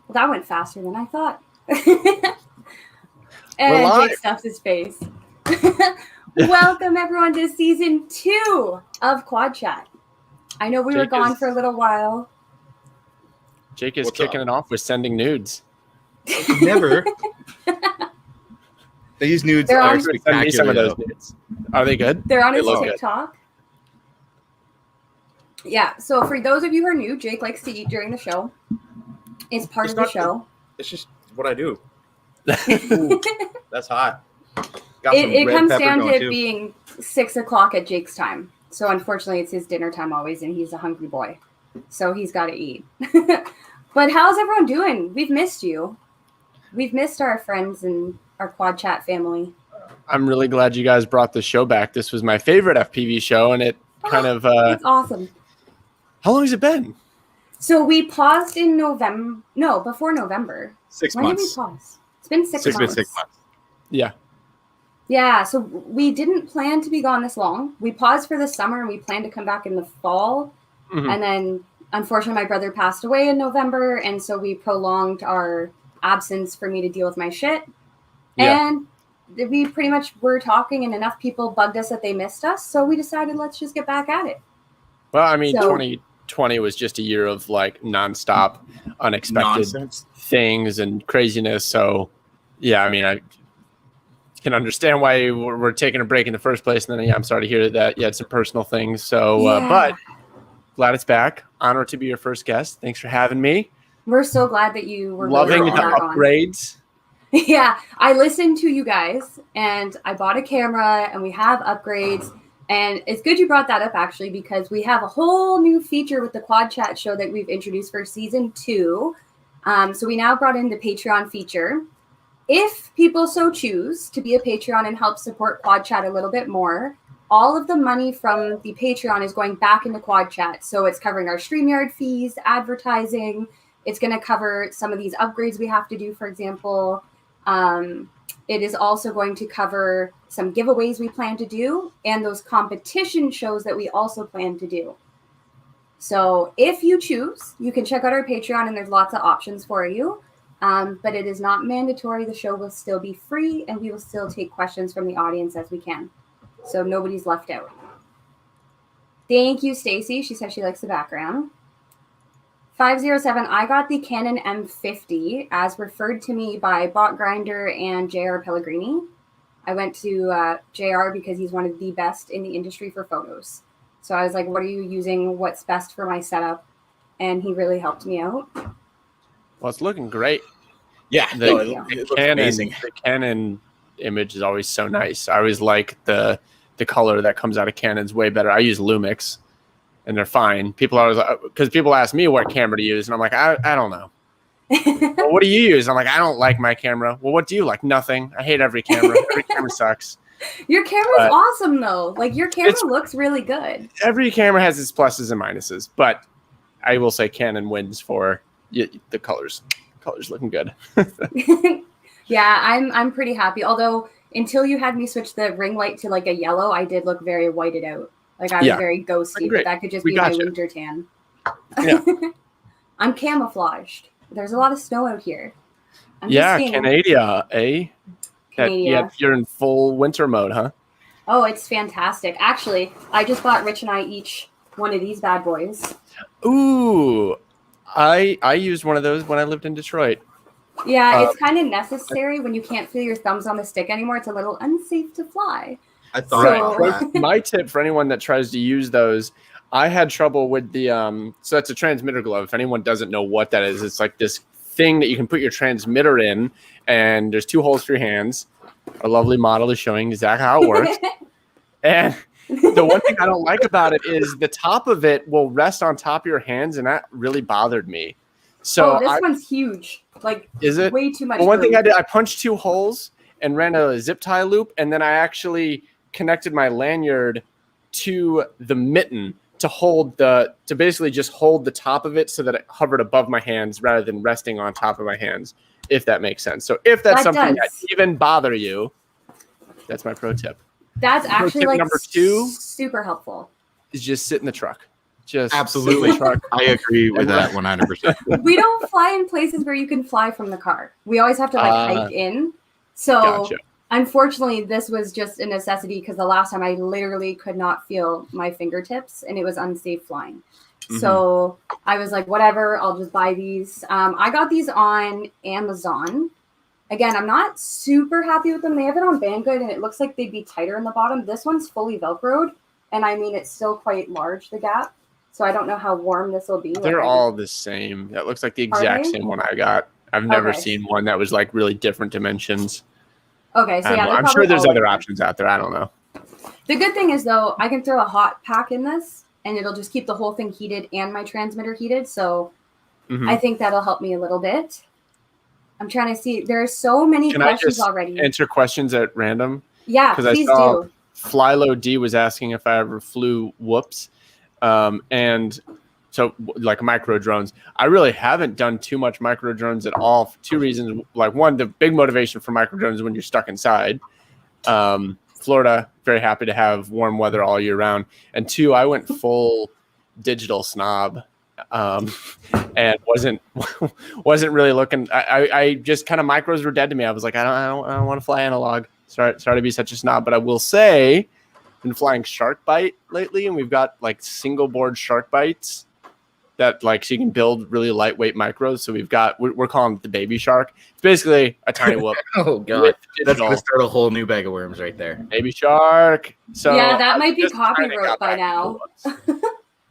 Well, that went faster than I thought. And Jake stuffs his face. Welcome, everyone, to Season 2 of Quad Chat. I know we were gone for a little while. Jake is kicking it off with sending nudes. Never. These nudes are spectacular. Send me some of those nudes. Are they good? They're on his TikTok. Good. Yeah, so for those of you who are new, Jake likes to eat during the show. It's part of the show. It's just what I do. Ooh, that's hot. It comes down to it being 6 o'clock at Jake's time. So unfortunately, it's his dinner time always, and he's a hungry boy. So he's got to eat. But how's everyone doing? We've missed you. We've missed our friends and our Quad Chat family. I'm really glad you guys brought the show back. This was my favorite FPV show, and it kind of... It's awesome. How long has it been? So we paused in November. No, before November. 6 months. When did we pause? It's been 6 months. 6 months. Yeah. Yeah, so we didn't plan to be gone this long. We paused for the summer, and we planned to come back in the fall. Mm-hmm. And then, unfortunately, my brother passed away in November, and so we prolonged our absence for me to deal with my shit. Yeah. And we pretty much were talking, and enough people bugged us that they missed us, so we decided let's just get back at it. Well, I mean, 2020 was just a year of, like, nonstop, unexpected things and craziness. So, yeah, I mean, I can understand why we're taking a break in the first place. And then, yeah, I'm sorry to hear that you had some personal things. So, but glad it's back. Honor to be your first guest. Thanks for having me. We're so glad that you were loving the upgrades. Yeah, I listened to you guys, and I bought a camera, and we have upgrades. And it's good you brought that up, actually, because we have a whole new feature with the Quad Chat show that we've introduced for Season 2. So we now brought in the Patreon feature. If people so choose to be a Patreon and help support Quad Chat a little bit more, all of the money from the Patreon is going back into Quad Chat. So it's covering our StreamYard fees, advertising. It's going to cover some of these upgrades we have to do, for example. It is also going to cover some giveaways we plan to do and those competition shows that we also plan to do. So if you choose, you can check out our Patreon, and there's lots of options for you. But it is not mandatory. The show will still be free, and we will still take questions from the audience as we can. So nobody's left out. Thank you, Stacy. She says she likes the background. 507, I got the Canon M50 as referred to me by Bot Grinder and JR Pellegrini. I went to JR because he's one of the best in the industry for photos. So I was like, what are you using? What's best for my setup? And he really helped me out. Well, it's looking great. Yeah, it looks amazing. The Canon image is always so nice. I always like the color that comes out of Canon's way better. I use Lumix, and they're fine. People always, because people ask me what camera to use, and I'm like, I don't know. Well, what do you use? I'm like, I don't like my camera. Well, what do you like? Nothing. I hate every camera. Every camera sucks. Your camera's awesome, though. Like, your camera looks really good. Every camera has its pluses and minuses, but I will say Canon wins for the colors. Colors looking good. Yeah, I'm pretty happy. Although until you had me switch the ring light to like a yellow, I did look very whited out. Like I was very ghosty, but that could just be my winter tan. Yeah. I'm camouflaged. There's a lot of snow out here. Canada, eh? Yeah, you're in full winter mode, huh? Oh, it's fantastic. Actually, I just bought Rich and I each one of these bad boys. Ooh, I used one of those when I lived in Detroit. Yeah, it's kind of necessary when you can't feel your thumbs on the stick anymore. It's a little unsafe to fly. I thought my tip for anyone that tries to use those, I had trouble with the so that's a transmitter glove. If anyone doesn't know what that is, it's like this thing that you can put your transmitter in, and there's 2 holes for your hands. A lovely model is showing exactly how it works. And the one thing I don't like about it is the top of it will rest on top of your hands, and that really bothered me. So this one's huge. Like, is it way too much? Well, one thing I did, I punched 2 holes and ran a zip tie loop, and then I actually connected my lanyard to the mitten to basically just hold the top of it so that it hovered above my hands rather than resting on top of my hands, if that makes sense. So if that's something that even bother you, that's my pro tip. That's actually like number 2 super helpful. Is just sit in the truck. Just Absolutely. truck. I agree with that 100%. We don't fly in places where you can fly from the car. We always have to hike in. So Gotcha. unfortunately, this was just a necessity because the last time I literally could not feel my fingertips and it was unsafe flying. So I was like, whatever, I'll just buy these. I got these on Amazon. Again, I'm not super happy with them. They have it on Banggood and it looks like they'd be tighter in the bottom. This one's fully Velcroed. And I mean, it's still quite large, the gap. So I don't know how warm this will be. They're all the same. That looks like the exact same one I got. I've never seen one that was like really different dimensions. Okay, so yeah, I'm sure there's other options out there. I don't know. The good thing is though, I can throw a hot pack in this and it'll just keep the whole thing heated and my transmitter heated. So I think that'll help me a little bit. I'm trying to see. There are so many questions already. Answer questions at random? Yeah, please do. Flylo D was asking if I ever flew whoops. And so like micro drones, I really haven't done too much micro drones at all for two reasons. Like one, the big motivation for micro drones is when you're stuck inside. Florida, very happy to have warm weather all year round. And two, I went full digital snob, and wasn't really looking. I just kind of micros were dead to me. I was like, I don't want to fly analog. Sorry to be such a snob, but I will say, I've been flying shark bite lately, and we've got like single board shark bites that like so you can build really lightweight micros. So we're calling it the baby shark. It's basically a tiny whoop. Oh god, that's gonna start a whole new bag of worms right there. Baby shark. So yeah, that might be copyright by now.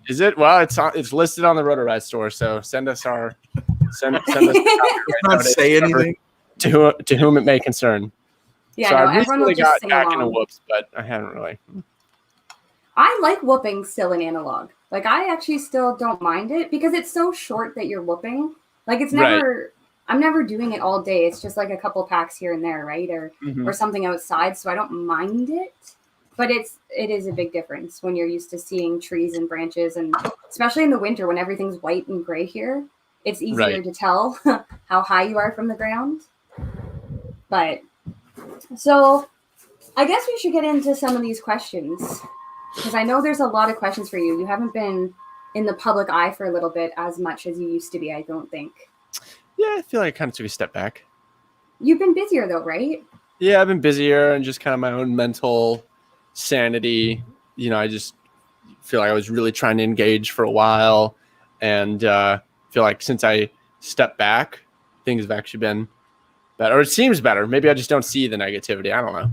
Is it? Well, it's listed on the Rotorite store. So send us send us. Not say anything to whom it may concern. Yeah, so no, I recently got back along. into whoops, but I haven't really. I like whooping still in analog. Like I actually still don't mind it because it's so short that you're whooping. Like it's never. I'm never doing it all day. It's just like a couple packs here and there, right? Or something outside, so I don't mind it. But it is a big difference when you're used to seeing trees and branches, and especially in the winter when everything's white and gray here, it's easier to tell how high you are from the ground. But so I guess we should get into some of these questions because I know there's a lot of questions for you. You haven't been in the public eye for a little bit as much as you used to be, I don't think. Yeah, I feel like I kind of took a step back. You've been busier though, right? Yeah, I've been busier and just kind of my own mental sanity. You know, I just feel like I was really trying to engage for a while, and feel like since I stepped back, things have actually been better. Or it seems better. Maybe I just don't see the negativity. I don't know.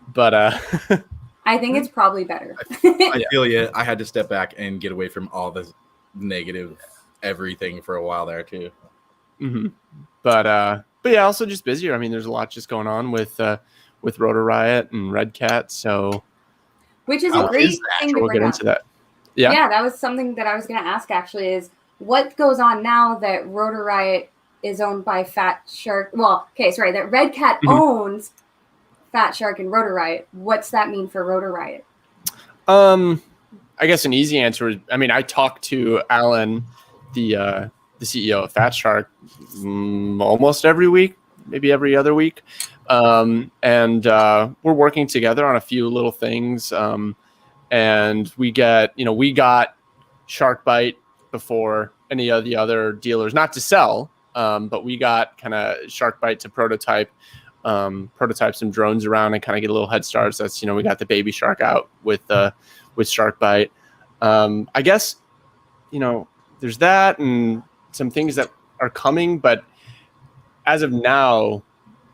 But I think it's probably better. I feel you. I had to step back and get away from all the negative everything for a while there too. But yeah, also just busier. I mean, there's a lot just going on with Rotor Riot and Red Cat. So, which is a great thing to we'll get into that. Yeah, that was something that I was going to ask. Actually, is what goes on now that Rotor Riot is owned by Fat Shark? Well, okay, sorry, that Red Cat owns Fat Shark and Rotor Riot. What's that mean for Rotor Riot? I guess an easy answer is, I mean, I talked to Alan, the CEO of Fat Shark, almost every week, maybe every other week. And we're working together on a few little things. And we got Shark Bite before any of the other dealers, not to sell, but we got kind of Shark Bite to prototype some drones around and kind of get a little head start. So that's, we got the baby shark out with Shark Bite. I guess, there's that and some things that are coming, but as of now,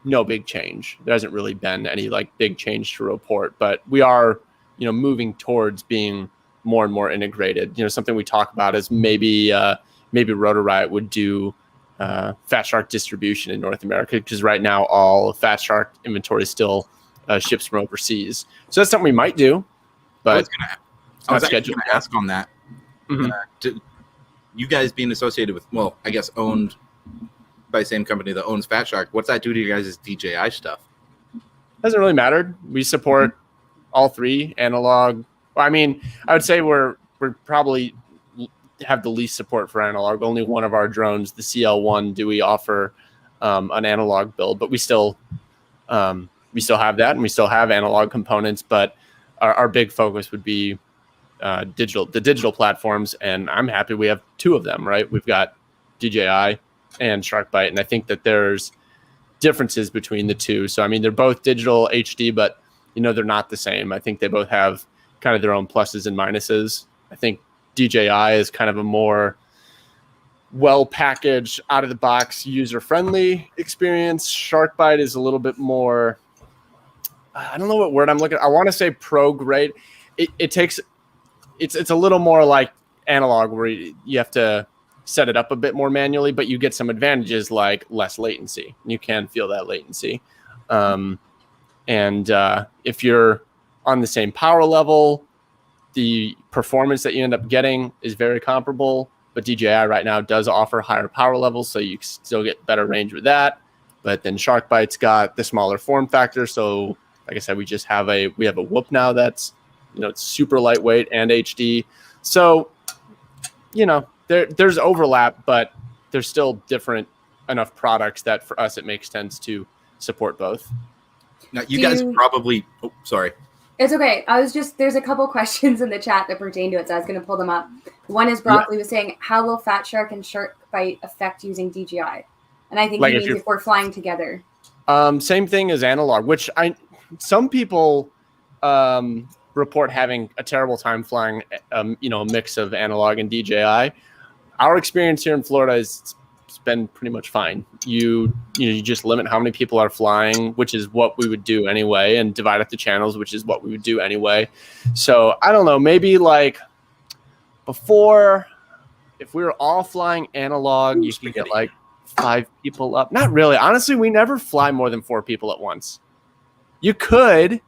no big change. There hasn't really been any like big change to report, but we are, moving towards being more and more integrated. Something we talk about is maybe Rotor Riot would do Fat Shark distribution in North America, because right now all Fat Shark inventory still ships from overseas. So that's something we might do, but I was actually going to ask on that. You guys being associated with, well, I guess owned by the same company that owns Fat Shark, what's that do to you guys' DJI stuff? Doesn't really matter. We support all three analog. Well, I mean, I would say we're probably have the least support for analog. Only one of our drones, the CL1, do we offer an analog build, but we still have that, and we still have analog components. But our big focus would be the digital platforms, and I'm happy we have two of them, right? We've got DJI and SharkBite, and I think that there's differences between the two. So, I mean, they're both digital HD, but, they're not the same. I think they both have kind of their own pluses and minuses. I think DJI is kind of a more well-packaged, out-of-the-box, user-friendly experience. SharkBite is a little bit more, I don't know what word I'm looking at. I want to say pro-grade. It's a little more like analog, where you have to set it up a bit more manually, but you get some advantages like less latency. You can feel that latency. And if you're on the same power level, the performance that you end up getting is very comparable. But DJI right now does offer higher power levels, so you still get better range with that. But then SharkBite's got the smaller form factor. So, like I said, we have a Whoop now that's, it's super lightweight and HD. So, there's overlap, but there's still different enough products that for us it makes sense to support both. Now, you guys probably. Oh, sorry. It's okay. There's a couple questions in the chat that pertain to it, so I was going to pull them up. One is Broccoli was saying, how will Fat Shark and SharkBite affect using DJI? And I think he means if we're flying together. Same thing as analog, which some people report having a terrible time flying, a mix of analog and DJI. Our experience here in Florida is it's been pretty much fine. You just limit how many people are flying, which is what we would do anyway, and divide up the channels, which is what we would do anyway. So I don't know, maybe like before, if we were all flying analog, you could get like 5 people up. Not really. Honestly, we never fly more than 4 people at once. You could,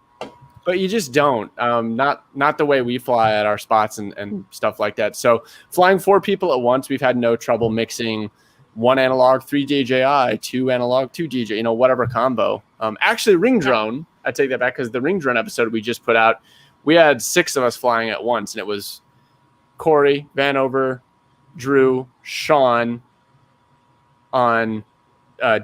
but you just don't. Not the way we fly at our spots and stuff like that. So flying 4 people at once, we've had no trouble mixing 1 analog, 3 DJI, 2 analog, 2 DJ, whatever combo. Actually, Ring Drone, I take that back, because the Ring Drone episode we just put out, we had 6 of us flying at once, and it was Corey, Vanover, Drew, Sean on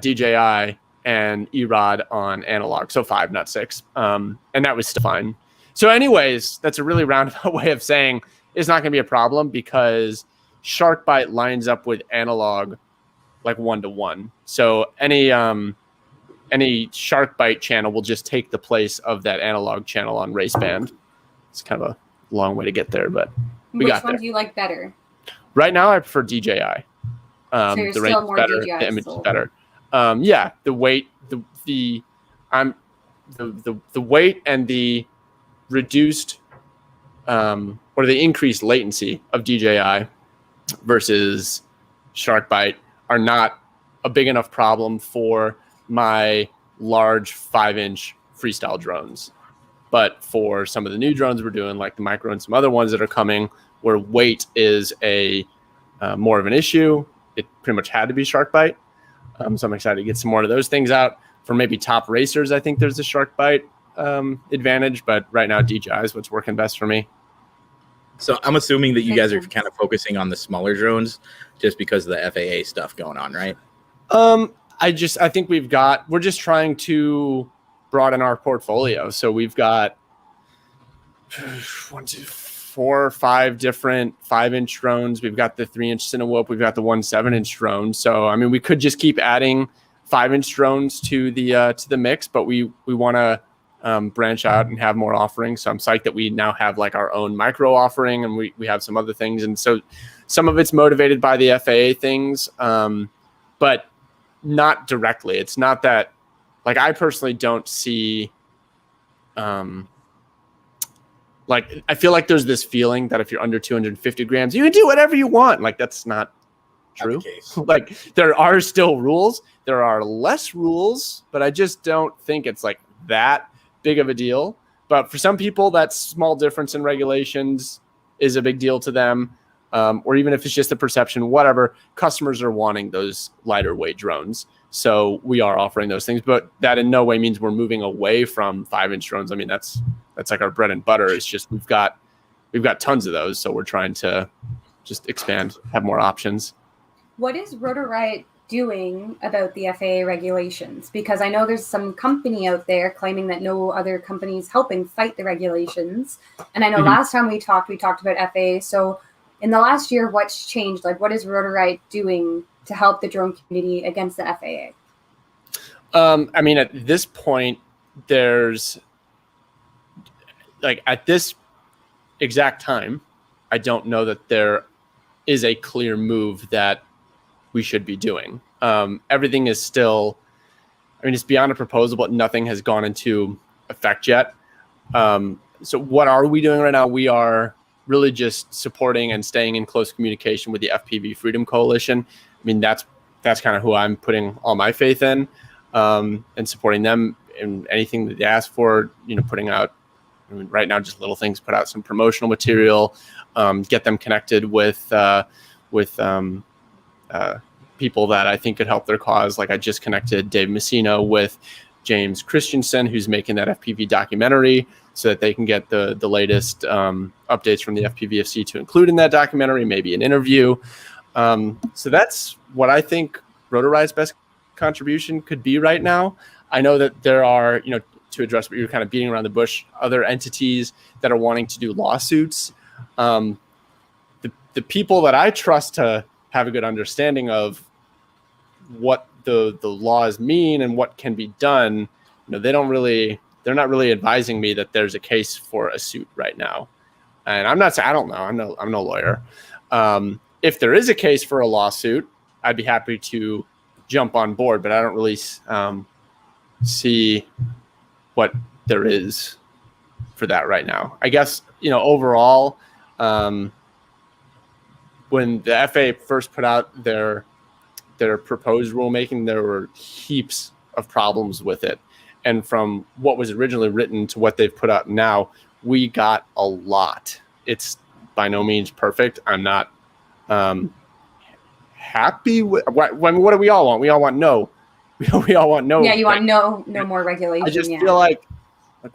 DJI, and Erod on analog. So 5, not 6. And that was still fine. So anyways, that's a really roundabout way of saying it's not going to be a problem, because SharkBite lines up with analog like 1-to-1. So any SharkBite channel will just take the place of that analog channel on raceband. It's kind of a long way to get there, but we got there. Which one do you like better? Right now, I prefer DJI. So you're the range still is more better, DJI the image sold. is better. Yeah, the weight, the weight and the reduced or the increased latency of DJI versus SharkBite are not a big enough problem for my large 5-inch freestyle drones. But for some of the new drones we're doing, like the Micro and some other ones that are coming, where weight is a more of an issue, it pretty much had to be SharkBite. So I'm excited to get some more of those things out. For maybe top racers, I think there's a SharkBite advantage, but right now DJI is what's working best for me. So I'm assuming that you guys are kind of focusing on the smaller drones just because of the FAA stuff going on, right? I think we're just trying to broaden our portfolio. So we've got 4 or 5 different 5-inch drones. We've got the 3-inch Cinewhoop. We've got the 1 7-inch drone. So, I mean, we could just keep adding 5-inch drones to the mix, but we want to branch out and have more offerings. So I'm psyched that we now have like our own micro offering, and we have some other things. And so some of it's motivated by the FAA things, but not directly. It's not that, like, I personally don't see, like, I feel like there's this feeling that if you're under 250 grams, you can do whatever you want. Like, that's not true. Not the case. Like, there are still rules. There are less rules, but I just don't think it's like that big of a deal. But for some people, that small difference in regulations is a big deal to them. Or even if it's just a perception, whatever, customers are wanting those lighter weight drones. So we are offering those things, but that in no way means we're moving away from 5-inch drones. I mean, that's like our bread and butter. It's just we've got tons of those, so we're trying to just expand, have more options. What is Rotor Riot doing about the FAA regulations? Because I know there's some company out there claiming that no other company's helping fight the regulations. And I know last time we talked about FAA. So in the last year, what's changed? Like, what is Rotor-Riot doing to help the drone community against the FAA? I mean, at this point, there's like at this exact time, I don't know that there is a clear move that we should be doing. Everything is still, I mean, it's beyond a proposal, but nothing has gone into effect yet. So what are we doing right now? We are really just supporting and staying in close communication with the FPV Freedom Coalition. I mean, that's kind of who I'm putting all my faith in, and supporting them in anything that they ask for, putting out, I mean, right now, just little things, put out some promotional material, get them connected with people that I think could help their cause. Like I just connected Dave Messina with James Christensen, who's making that FPV documentary, so that they can get the latest updates from the FPVFC to include in that documentary, maybe an interview. So that's what I think Rotor-Riot's best contribution could be right now. I know that there are, to address what you're kind of beating around the bush, other entities that are wanting to do lawsuits. The people that I trust to have a good understanding of what the laws mean and what can be done, they're not really advising me that there's a case for a suit right now. And I'm not saying, I don't know, I'm no lawyer. If there is a case for a lawsuit, I'd be happy to jump on board, but I don't really see what there is for that right now. I guess, overall, when the FAA first put out their proposed rulemaking, there were heaps of problems with it. And from what was originally written to what they've put out now, we got a lot. It's by no means perfect. I'm not happy with what do we all want? We all want no. We all want no. Yeah, you want no more regulation. I just feel like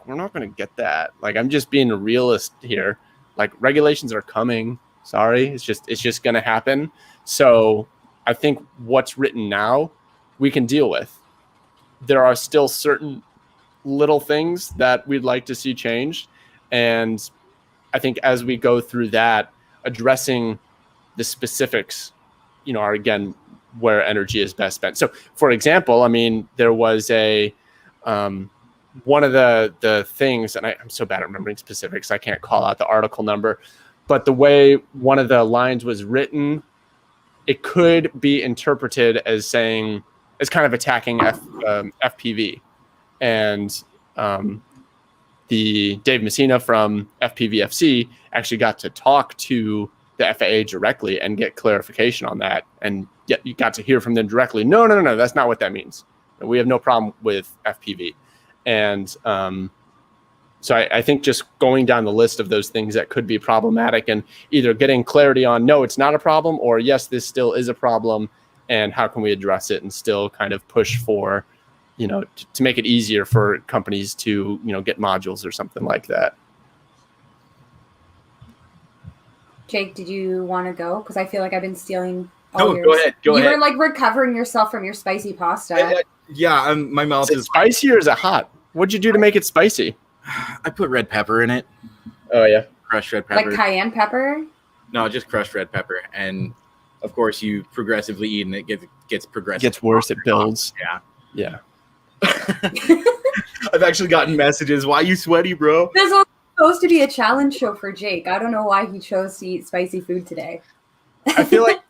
we're not going to get that. Like, I'm just being a realist here. Like, regulations are coming. Sorry, it's just going to happen. So I think what's written now, we can deal with. There are still certain little things that we'd like to see changed. And I think as we go through that, addressing the specifics, are again where energy is best spent. So for example, I mean, there was one of the things, and I'm so bad at remembering specifics, I can't call out the article number, but the way one of the lines was written, it could be interpreted as saying, as kind of attacking FPV. And the Dave Messina from FPVFC actually got to talk to the FAA directly and get clarification on that. And yet you got to hear from them directly. No, that's not what that means. We have no problem with FPV. And so I think just going down the list of those things that could be problematic and either getting clarity on, no, it's not a problem, or yes, this still is a problem, and how can we address it and still kind of push for, to make it easier for companies to, get modules or something like that. Jake, did you want to go? Because I feel like I've been stealing all yours. Go ahead. You were like recovering yourself from your spicy pasta. Yeah, my mouth is spicy, or is it hot? What'd you do to make it spicy? I put red pepper in it. Oh yeah, crushed red pepper. Like cayenne pepper? No, just crushed red pepper. And of course, you progressively eat, and it gets progressive. Gets worse. It builds. Yeah. I've actually gotten messages. Why are you sweaty, bro? This was supposed to be a challenge show for Jake. I don't know why he chose to eat spicy food today. I feel like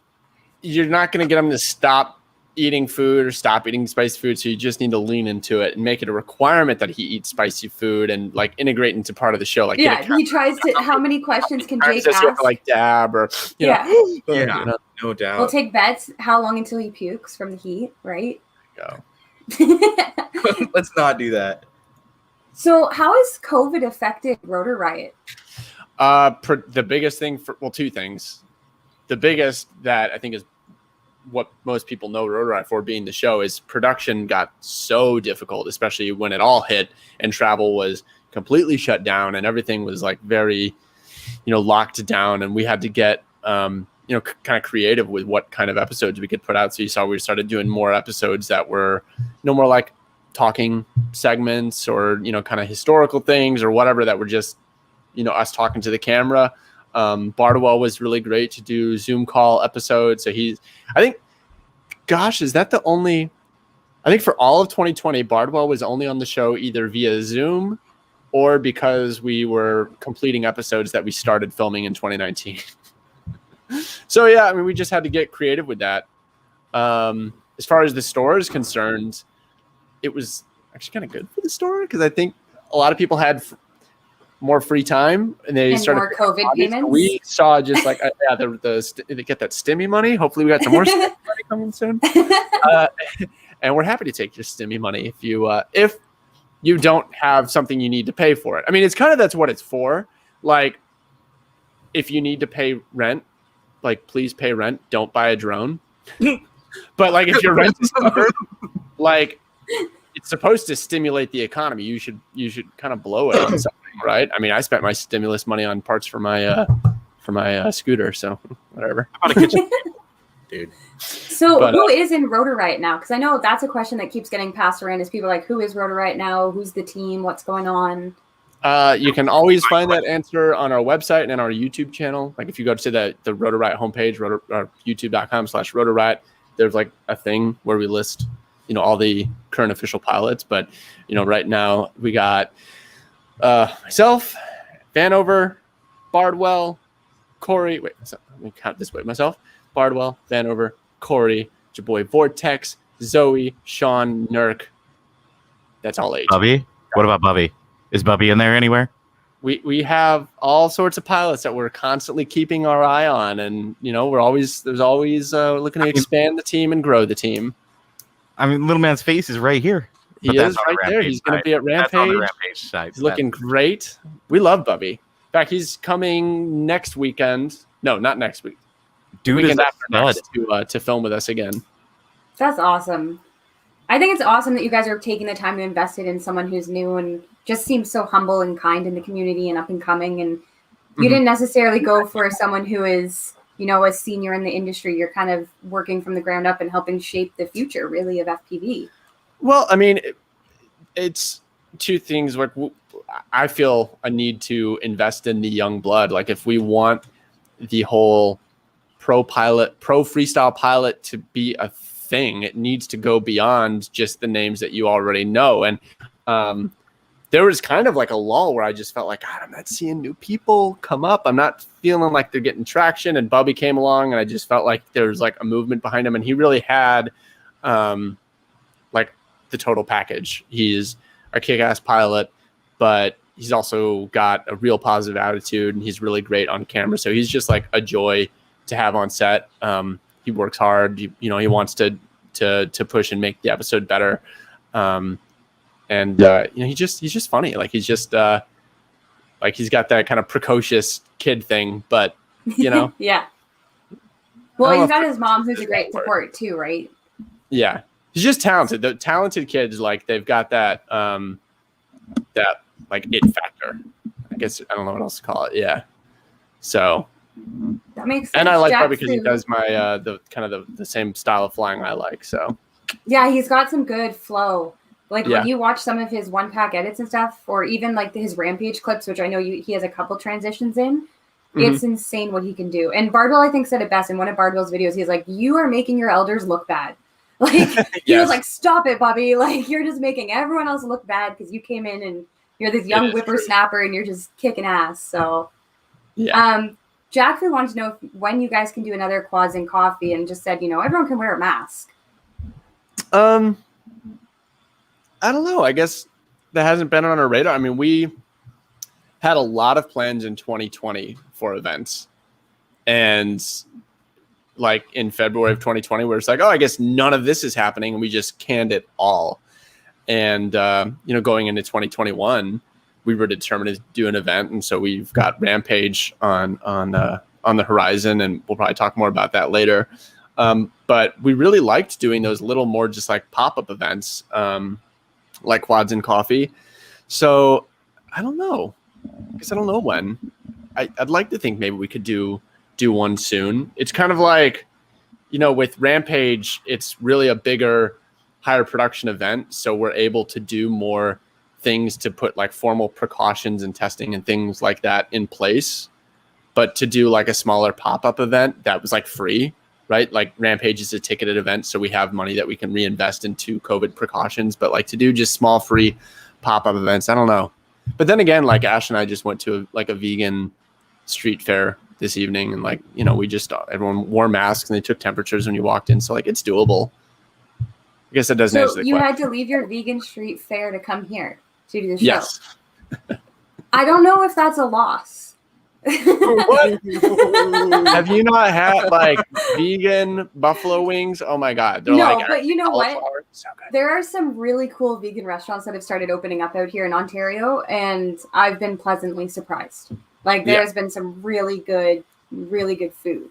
you're not going to get him to stop eating food or stop eating spicy food, so you just need to lean into it and make it a requirement that he eats spicy food and like integrate into part of the show. Like, yeah, he tries to. How many questions can Jake ask? Like dab or no doubt. We'll take bets. How long until he pukes from the heat? Right. Go. Let's not do that. So, how has COVID affected Rotor-Riot? The biggest thing two things. The biggest that I think is what most people know Rotor-Riot for being the show is production got so difficult, especially when it all hit and travel was completely shut down and everything was like very, locked down. And we had to get kind of creative with what kind of episodes we could put out. So you saw we started doing more episodes that were, more like talking segments or, kind of historical things or whatever that were just, us talking to the camera. Bardwell was really great to do Zoom call episodes. So I think for all of 2020, Bardwell was only on the show either via Zoom or because we were completing episodes that we started filming in 2019. So yeah, I mean, we just had to get creative with that. As far as the store is concerned, it was actually kind of good for the store because I think a lot of people had more free time and they started more COVID payments. We saw just like they get that stimmy money. Hopefully, we got some more stimmy money coming soon. And we're happy to take your stimmy money if you don't have something you need to pay for it. I mean, that's what it's for. Like, if you need to pay rent, like, please pay rent. Don't buy a drone. But like, if your rent is covered, like, it's supposed to stimulate the economy. You should kind of blow it on something, right? I mean, I spent my stimulus money on parts for my scooter, so whatever. How about a kitchen? Dude. So who is in Rotorite now? Because I know that's a question that keeps getting passed around is people like, who is Rotorite now? Who's the team? What's going on? You can always find that answer on our website and our YouTube channel. Like if you go to the Rotorite homepage, youtube.com/Rotorite, there's like a thing where we list, all the current official pilots. But, right now we got myself, Vanover, Bardwell, Corey. Wait, let me count this way. Myself, Bardwell, Vanover, Corey, your boy Vortex, Zoe, Sean, Nurk. That's all 8. Bubby? What about Bubby? Is Bubby in there anywhere? We have all sorts of pilots that we're constantly keeping our eye on, and we're always looking to expand the team and grow the team. I mean, little man's face is right here. He is right there. He's going to be at Rampage. That's on the Rampage side. He's looking great. We love Bubby. In fact, he's coming next weekend. No, not next week. Dude, weekend after next to film with us again. That's awesome. I think it's awesome that you guys are taking the time to invest it in someone who's new and just seems so humble and kind in the community and up and coming. And you didn't necessarily go for someone who is, a senior in the industry. You're kind of working from the ground up and helping shape the future, really, of FPV. Well, I mean, it's two things. Like, I feel a need to invest in the young blood. Like, if we want the whole pro freestyle pilot to be a thing, it needs to go beyond just the names that you already know. And there was kind of like a lull where I just felt like, God, I'm not seeing new people come up. I'm not feeling like they're getting traction. And Bubby came along and I just felt like there was like a movement behind him. And he really had like the total package. He's a kick-ass pilot, but he's also got a real positive attitude and he's really great on camera. So he's just like a joy to have on set. He works hard. He wants to push and make the episode better. He's just funny. Like he's just like he's got that kind of precocious kid thing, but yeah. Well, he's got his mom who's a great support too, right? Yeah, he's just talented. The talented kids, like they've got that that like it factor. I guess I don't know what else to call it. Yeah. So that makes sense. And I like that because he does my the kind of the same style of flying I like. So yeah, he's got some good flow. Like when you watch some of his one pack edits and stuff, or even like his Rampage clips, which I know he has a couple transitions in, it's insane what he can do. And Bardwell, I think, said it best in one of Bardwell's videos. He's like, "You are making your elders look bad." Like he was like, "Stop it, Bobby! Like you're just making everyone else look bad because you came in and you're this young whippersnapper and you're just kicking ass." So, Jackson wanted to know when you guys can do another Quads and Coffee, and just said, everyone can wear a mask. I don't know. I guess that hasn't been on our radar. I mean, we had a lot of plans in 2020 for events. And like in February of 2020, where it's like, oh, I guess none of this is happening. And we just canned it all. And, going into 2021, we were determined to do an event. And so we've got Rampage on the horizon. And we'll probably talk more about that later. But we really liked doing those little more just like pop-up events, like Quads and Coffee. So I don't know. I guess I don't know when. I'd like to think maybe we could do do one soon. It's kind of like, with Rampage, it's really a bigger, higher production event. So we're able to do more things to put like formal precautions and testing and things like that in place. But to do like a smaller pop-up event that was like free, right? Like Rampage is a ticketed event. So we have money that we can reinvest into COVID precautions. But like to do just small free pop-up events, I don't know. But then again, like Ash and I just went to a vegan street fair this evening, and like, everyone wore masks and they took temperatures when you walked in. So like it's doable. I guess that doesn't answer the you question. had to leave your vegan street fair to come here to do the show. Yes. I don't know if that's a loss. What? Have you not had like vegan buffalo wings? Oh my God. They're No, like, but you know what? So good. There are some really cool vegan restaurants that have started opening up out here in Ontario, and I've been pleasantly surprised. Like there's been some really good food.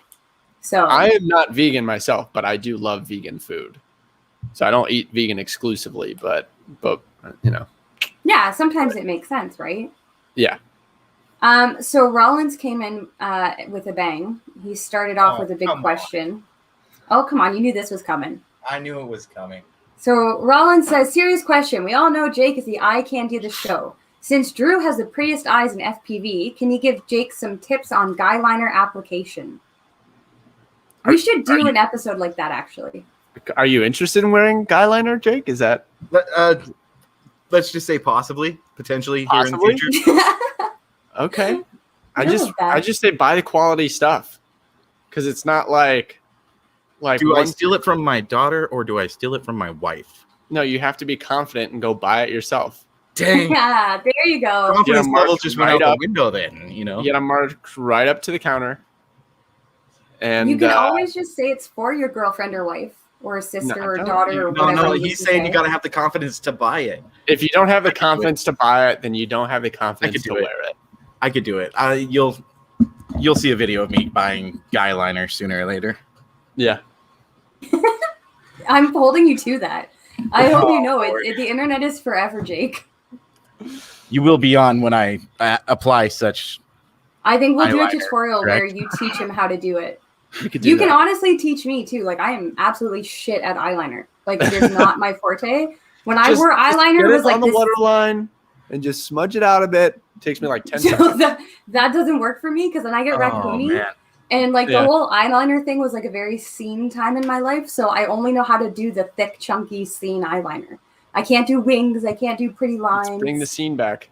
So I am not vegan myself, but I do love vegan food. So I don't eat vegan exclusively, but yeah, sometimes it makes sense, right? Yeah. So Rollins came in with a bang. He started off with a big question. Oh, come on. You knew this was coming. I knew it was coming. So Rollins says, serious question. We all know Jake is the eye candy of the show. Since Drew has the prettiest eyes in FPV, can you give Jake some tips on guy liner application? We should do an episode like that, actually. Are you interested in wearing guy liner, Jake? Is that Let's just say possibly, potentially Possibly? here in the future. okay? I love that. just say buy the quality stuff, because it's not like Do I steal it from my daughter or do I steal it from my wife? No, you have to be confident and go buy it yourself. Dang. Yeah, there you go. Confidence Yeah, level marked just went right out up. the window then, you know? You get them marked right up to the counter. And You can always just say it's for your girlfriend or wife or sister No, or don't. daughter or No, whatever. no, you he's can saying say. you got to have the confidence to buy it. if you don't have the confidence to buy it, then you don't have the confidence do to it. wear it. I could do it. You'll see a video of me buying guy liner sooner or later. Yeah. I'm holding you to that. I hope you know Lord. the internet is forever, Jake. You will be on when I apply such. I think we'll do a Eyeliner, tutorial where correct? you teach him how to do it. You could do You can that. honestly teach me too. Like I am absolutely shit at eyeliner. Like it is not my forte. When I wore eyeliner, get it was it like on the this. waterline and just smudge it out a bit. It takes me like 10 So seconds. that doesn't work for me because then I get raccoony. man. And like Yeah. the whole eyeliner thing was like a very scene time in my life. So I only know how to do the thick, chunky scene eyeliner. I can't do wings. I can't do pretty lines. Let's bring the scene back.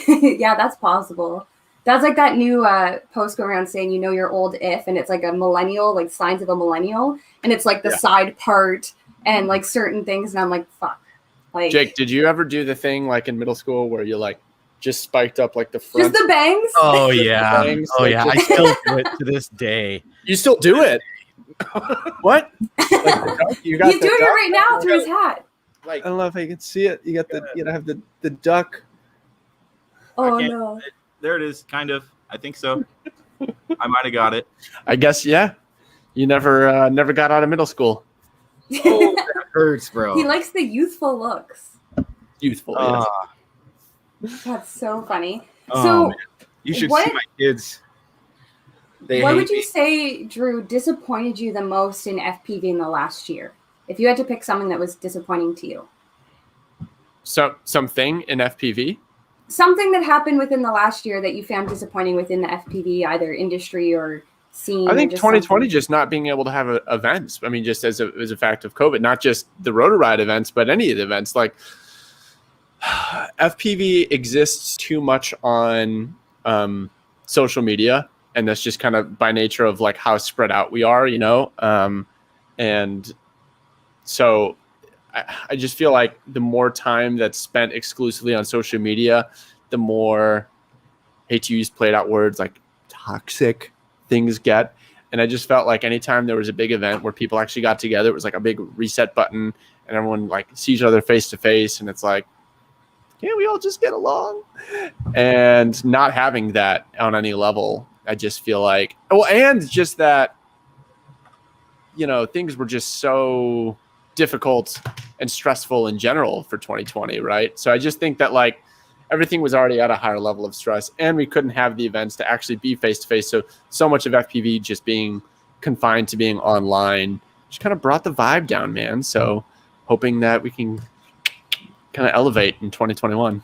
Yeah, that's possible. That's like that new post going around saying, you're old if, and it's like a millennial, like signs of a millennial. And it's like the side part and like certain things. And I'm like, fuck. Like Jake, did you ever do the thing like in middle school where you like just spiked up like the front? just the bangs. Oh yeah. Things, Oh like, yeah. I just- still do it to this day. You still do it? What? Like the duck? You got He's the doing it duck? right now through his hat. Like I don't know if I can see it. You got you gotta have the duck. Oh can't- no. there it is, kind of. I think so. I might have got it. I guess yeah. You never got out of middle school. Oh, that hurts, bro. He likes the youthful looks. Youthful. Ah, yes. That's so funny. oh, So man. You should what- see my kids. They what hate would you me. say, Drew, disappointed you the most in FPV in the last year? If you had to pick something that was disappointing to you. So something in FPV. Something that happened within the last year that you found disappointing within the FPV, either industry or scene. I or think just 2020 something. just not being able to have events. I mean, just as a fact of COVID, not just the Rotor Ride events, but any of the events. Like FPV exists too much on social media, and that's just kind of by nature of like how spread out we are, and so I just feel like the more time that's spent exclusively on social media, the more, hate to use played out words, like toxic things get. And I just felt like anytime there was a big event where people actually got together, it was like a big reset button and everyone like sees each other face to face. And it's like, can't we all just get along? And not having that on any level, I just feel like, and just that, things were just so difficult and stressful in general for 2020, right? So I just think that like everything was already at a higher level of stress, and we couldn't have the events to actually be face-to-face. So much of FPV just being confined to being online just kind of brought the vibe down, man. So hoping that we can kind of elevate in 2021.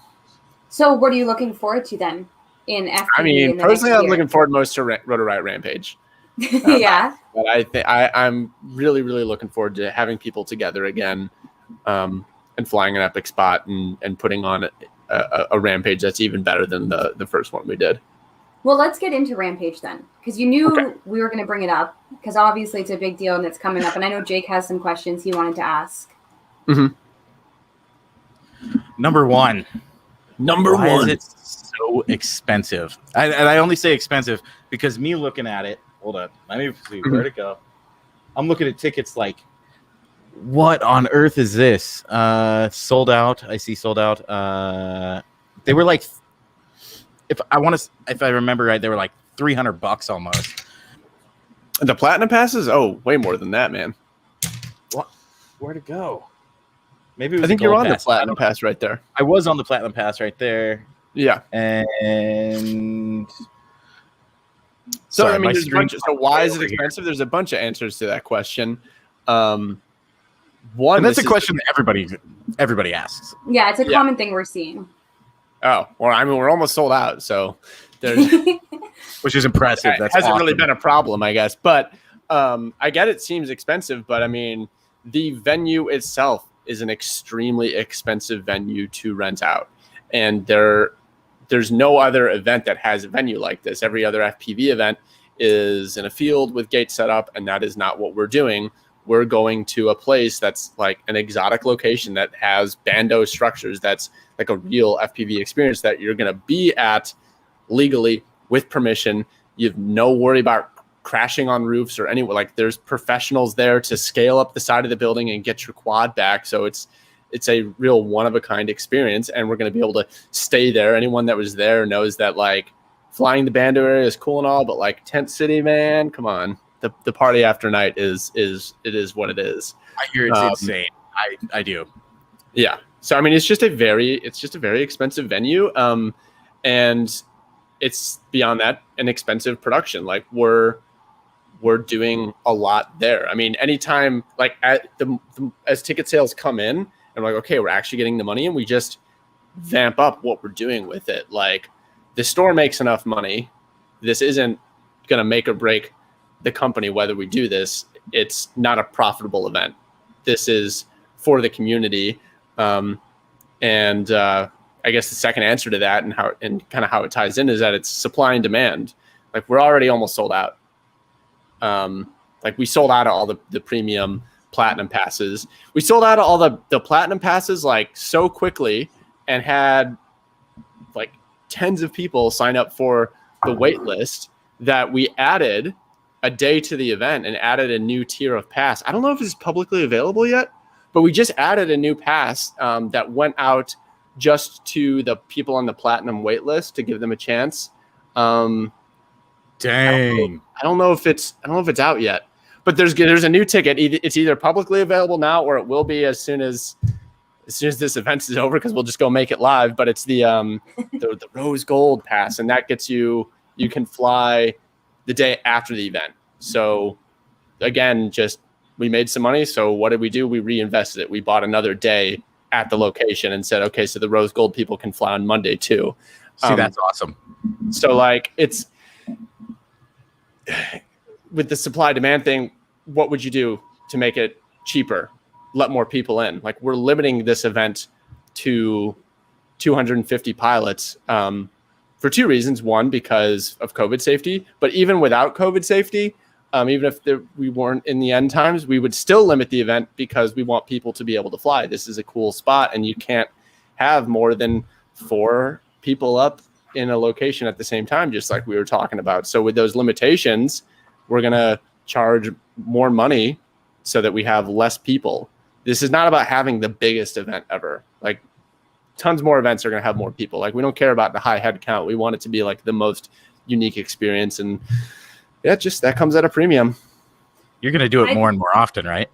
So what are you looking forward to then in FPV? I mean, personally, I'm looking forward most to Rotor Riot Rampage. Yeah. But I think I'm really, really looking forward to having people together again, and flying an epic spot and putting on a Rampage that's even better than the first one we did. Well, let's get into Rampage then, because you knew we were going to bring it up, because obviously it's a big deal and it's coming up. And I know Jake has some questions he wanted to ask. Mm-hmm. Number one. Why is it so expensive? And I only say expensive because me looking at it. Hold on. Let me see where to go. I'm looking at tickets like, what on earth is this? Sold out. I see sold out. They were like, if I remember right, they were like $300 almost. The Platinum passes? Oh, way more than that, man. What? Where to go? Maybe it was I think you're on the Platinum Pass right there. I was on the Platinum Pass right there. Yeah. And so sorry, I mean, so why is it here. expensive? There's a bunch of answers to that question. One, and that's a question that everybody asks. Yeah, it's a common thing we're seeing. Oh, well, I mean, we're almost sold out, so there's which is impressive. That hasn't really been a problem, I guess. But I get it seems expensive, but I mean, the venue itself is an extremely expensive venue to rent out, and there's no other event that has a venue like this. Every other FPV event is in a field with gates set up, and that is not what we're doing. We're going to a place that's like an exotic location that has bando structures. That's like a real FPV experience that you're going to be at legally with permission. You have no worry about crashing on roofs or anywhere. Like there's professionals there to scale up the side of the building and get your quad back. So it's a real one-of-a-kind experience, and we're going to be able to stay there. Anyone that was there knows that like flying the bando area is cool and all, but like Tent City, man, come on. The party after night is what it is. I hear it's insane. I do. Yeah. So I mean, it's just a very expensive venue, and it's beyond that an expensive production. Like we're doing a lot there. I mean, anytime like as ticket sales come in, and like, okay, we're actually getting the money, and we just vamp up what we're doing with it. Like the store makes enough money. This isn't going to make or break the company whether we do this. It's not a profitable event. This is for the community. I guess the second answer to that and kind of how it ties in is that it's supply and demand. Like we're already almost sold out. Like we sold out of all the premium platinum passes. We sold out of all the platinum passes like so quickly and had like tens of people sign up for the wait list that we added a day to the event and added a new tier of pass. I don't know if it's publicly available yet, but we just added a new pass that went out just to the people on the platinum wait list to give them a chance. Dang. I don't know if it's out yet, but there's a new ticket. It's either publicly available now or it will be as soon as this event is over, because we'll just go make it live. But it's the rose gold pass, and that gets you can fly the day after the event. So again, just we made some money. So what did we do? We reinvested it. We bought another day at the location and said, okay, so the rose gold people can fly on Monday too. See, that's awesome. So like it's with the supply demand thing, what would you do to make it cheaper? Let more people in. Like we're limiting this event to 250 pilots for two reasons. One, because of COVID safety, but even without COVID safety, even if we weren't in the end times, we would still limit the event because we want people to be able to fly. This is a cool spot, and you can't have more than 4 people up in a location at the same time, just like we were talking about. So with those limitations, we're going to charge more money so that we have less people. This is not about having the biggest event ever. Like tons more events are going to have more people. Like we don't care about the high head count. We want it to be like the most unique experience. And yeah, just that comes at a premium. You're going to do it more and more often, right?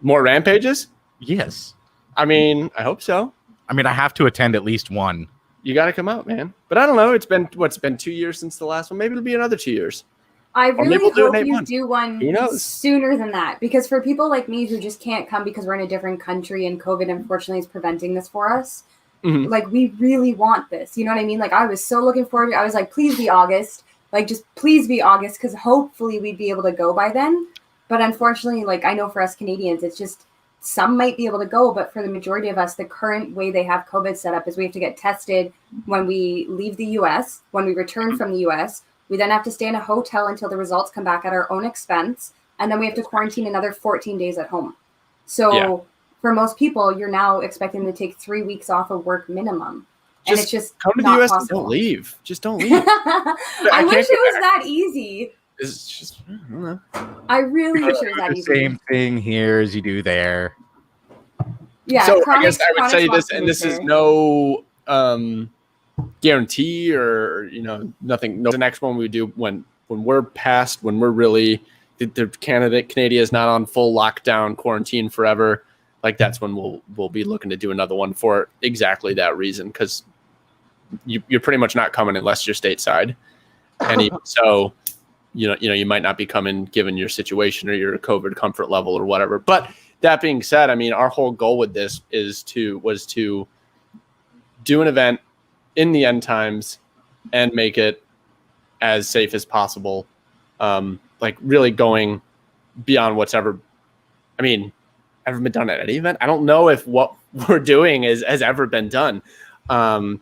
More rampages? Yes. I mean, I hope so. I mean, I have to attend at least one you got to come out, man. But I don't know. It's been 2 years since the last one. Maybe it'll be another 2 years. I maybe really we'll do it in hope 8 you months. do one Who knows? sooner than that, because for people like me who just can't come because we're in a different country and COVID unfortunately is preventing this for us, like we really want this. You know what I mean? Like I was so looking forward to it. I was like, please be August. Like just please be August, because hopefully we'd be able to go by then. But unfortunately, like I know for us Canadians, it's just some might be able to go, but for the majority of us, the current way they have COVID set up is we have to get tested when we leave the US, when we return from the US. We then have to stay in a hotel until the results come back at our own expense. And then we have to quarantine another 14 days at home. So for most people, you're now expecting them to take 3 weeks off of work minimum. And it's just come to the US and don't leave. Just don't leave. I wish it was that easy. It's just, I don't know. I really wish it was that The easy. same thing here as you do there. Yeah. So I guess I would say this, and this is no guarantee or nothing. No, the next one we do when we're past, when we're really Canada is not on full lockdown quarantine forever. Like that's when we'll be looking to do another one for exactly that reason, because you're pretty much not coming unless you're stateside, and so you might not be coming given your situation or your COVID comfort level or whatever. But that being said, I mean, our whole goal with this was to do an event in the end times and make it as safe as possible. Like really going beyond what's ever been done at any event. I don't know if what we're doing has ever been done. And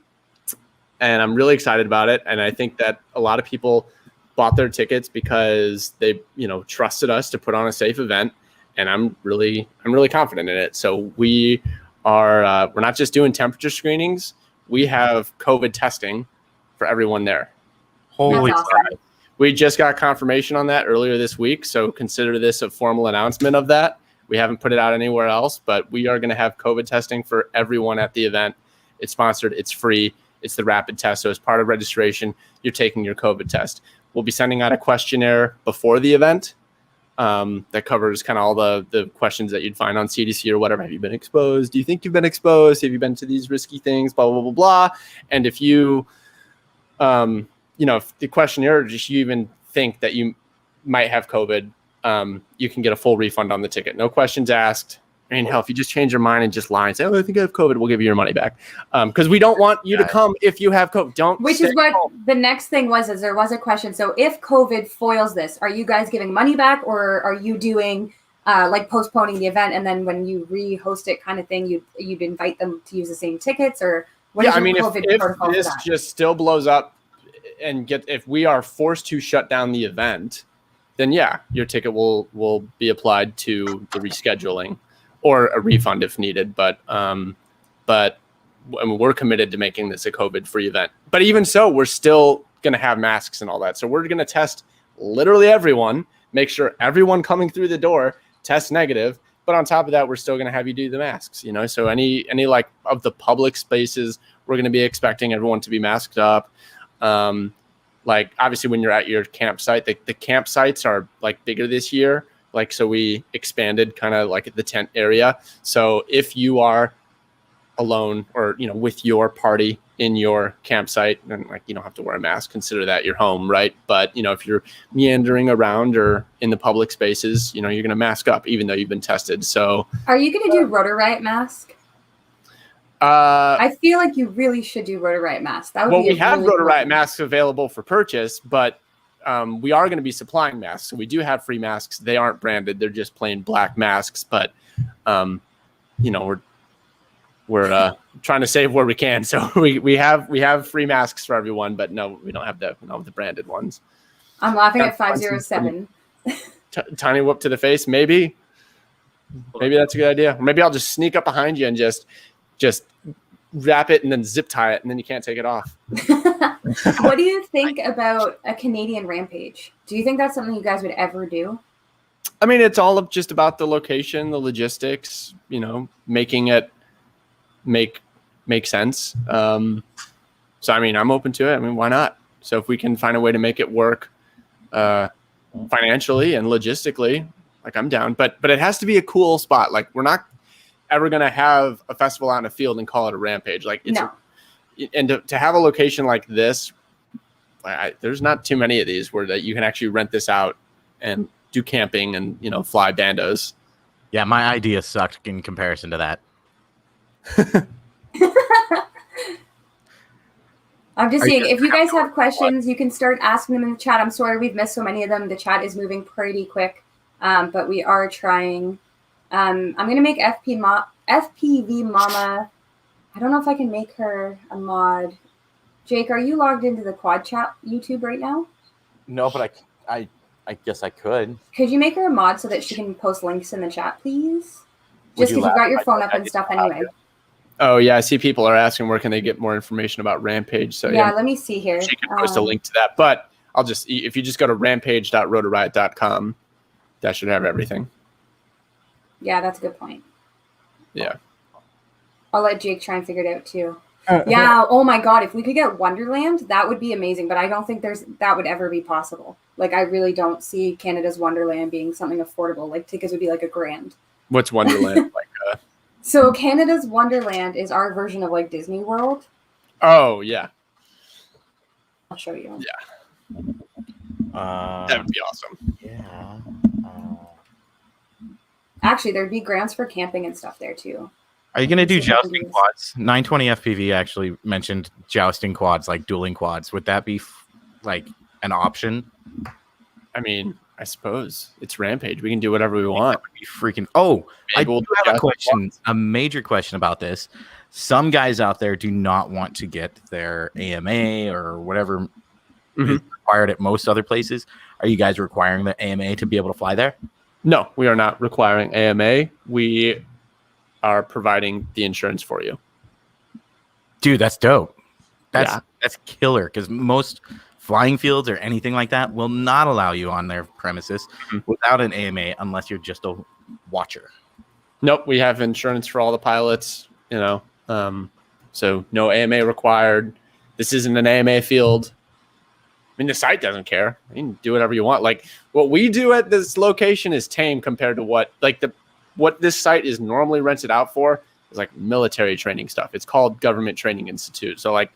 I'm really excited about it. And I think that a lot of people bought their tickets because they, trusted us to put on a safe event. And I'm really confident in it. So we're not just doing temperature screenings. We have COVID testing for everyone there. Holy That's crap. awesome. We just got confirmation on that earlier this week. So consider this a formal announcement of that. We haven't put it out anywhere else, but we are going to have COVID testing for everyone at the event. It's sponsored. It's free. It's the rapid test. So as part of registration, you're taking your COVID test. We'll be sending out a questionnaire before the event that covers kind of all the questions that you'd find on CDC or whatever. Have you been exposed? Do you think you've been exposed? Have you been to these risky things? Blah, blah, blah, blah. And if you, if the questionnaire, just you even think that you might have COVID, you can get a full refund on the ticket. No questions asked. I mean, hell, if you just change your mind and just lie and say, "Oh, I think I have COVID," we'll give you your money back. Because we don't want you to come if you have COVID. Which is what the next thing was, is there was a question. So if COVID foils this, are you guys giving money back, or are you doing like postponing the event, and then when you re-host it kind of thing, you'd invite them to use the same tickets, or what is your COVID protocol if this for that? just still blows up and if we are forced to shut down the event, then yeah, your ticket will be applied to the rescheduling or a refund if needed. But I mean, we're committed to making this a COVID-free event. But even so, we're still going to have masks and all that. So we're going to test literally everyone, make sure everyone coming through the door tests negative. But on top of that, we're still going to have you do the masks, So any like of the public spaces, we're going to be expecting everyone to be masked up. Like obviously when you're at your campsite, the campsites are like bigger this year. Like, so we expanded kind of like the tent area. So if you are alone or, with your party in your campsite, then like, you don't have to wear a mask, consider that your home. Right. But, if you're meandering around or in the public spaces, you're going to mask up even though you've been tested. So Are you going to do Rotor Riot mask? I feel like you really should do Rotor Riot mask. That would be we have really Rotor Riot cool. masks available for purchase, but we are going to be supplying masks. So we do have free masks. They aren't branded. They're just plain black masks. But, we're trying to save where we can. So we have free masks for everyone, but no, we don't have the branded ones. I'm laughing at 507. Tiny whoop to the face. Maybe that's a good idea. Or maybe I'll just sneak up behind you and just wrap it and then zip tie it, and then you can't take it off. What do you think about a Canadian rampage? Do you think that's something you guys would ever do? I mean, it's all just about the location, the logistics, making it make sense. So, I mean, I'm open to it. I mean, why not? So if we can find a way to make it work financially and logistically, like I'm down. But it has to be a cool spot. Like we're not ever going to have a festival out in a field and call it a rampage. Like and to have a location like this, there's not too many of these where that you can actually rent this out and do camping and fly bandos. Yeah, my idea sucked in comparison to that. I'm just seeing if you guys have questions, you can start asking them in the chat. I'm sorry we've missed so many of them. The chat is moving pretty quick, but we are trying. I'm gonna make FPV Mama. I don't know if I can make her a mod. Jake, are you logged into the Quad Chat YouTube right now? No, but I guess I could. Could you make her a mod so that she can post links in the chat, please? Just because you've got your phone up and stuff anyway. Oh, yeah. I see people are asking where can they get more information about Rampage. So yeah, let me see here. She can post a link to that. But if you just go to rampage.rotoriot.com, that should have everything. Yeah, that's a good point. Yeah. I'll let Jake try and figure it out too. Yeah. Oh my God. If we could get Wonderland, that would be amazing. But I don't think that would ever be possible. Like, I really don't see Canada's Wonderland being something affordable. Like, tickets would be like $1,000. What's Wonderland? So Canada's Wonderland is our version of like Disney World. Oh yeah. I'll show you. Yeah. That would be awesome. Yeah. Actually, there'd be grants for camping and stuff there too. Are you going to do jousting quads? 920 FPV actually mentioned jousting quads, like dueling quads. Would that be like an option? I mean, I suppose it's Rampage. We can do whatever we want. That would be freaking. Oh, I Maybe do have a question, a major question about this. Some guys out there do not want to get their AMA or whatever is required at most other places. Are you guys requiring the AMA to be able to fly there? No, we are not requiring AMA. We are providing the insurance for you. Dude, that's dope. That's killer, because most flying fields or anything like that will not allow you on their premises without an AMA unless you're just a watcher. Nope, we have insurance for all the pilots, so no AMA required. This isn't an AMA field. I mean, the site doesn't care. You can do whatever you want. Like, what we do at this location is tame compared to what this site is normally rented out for is like military training stuff. It's called Government Training Institute. So like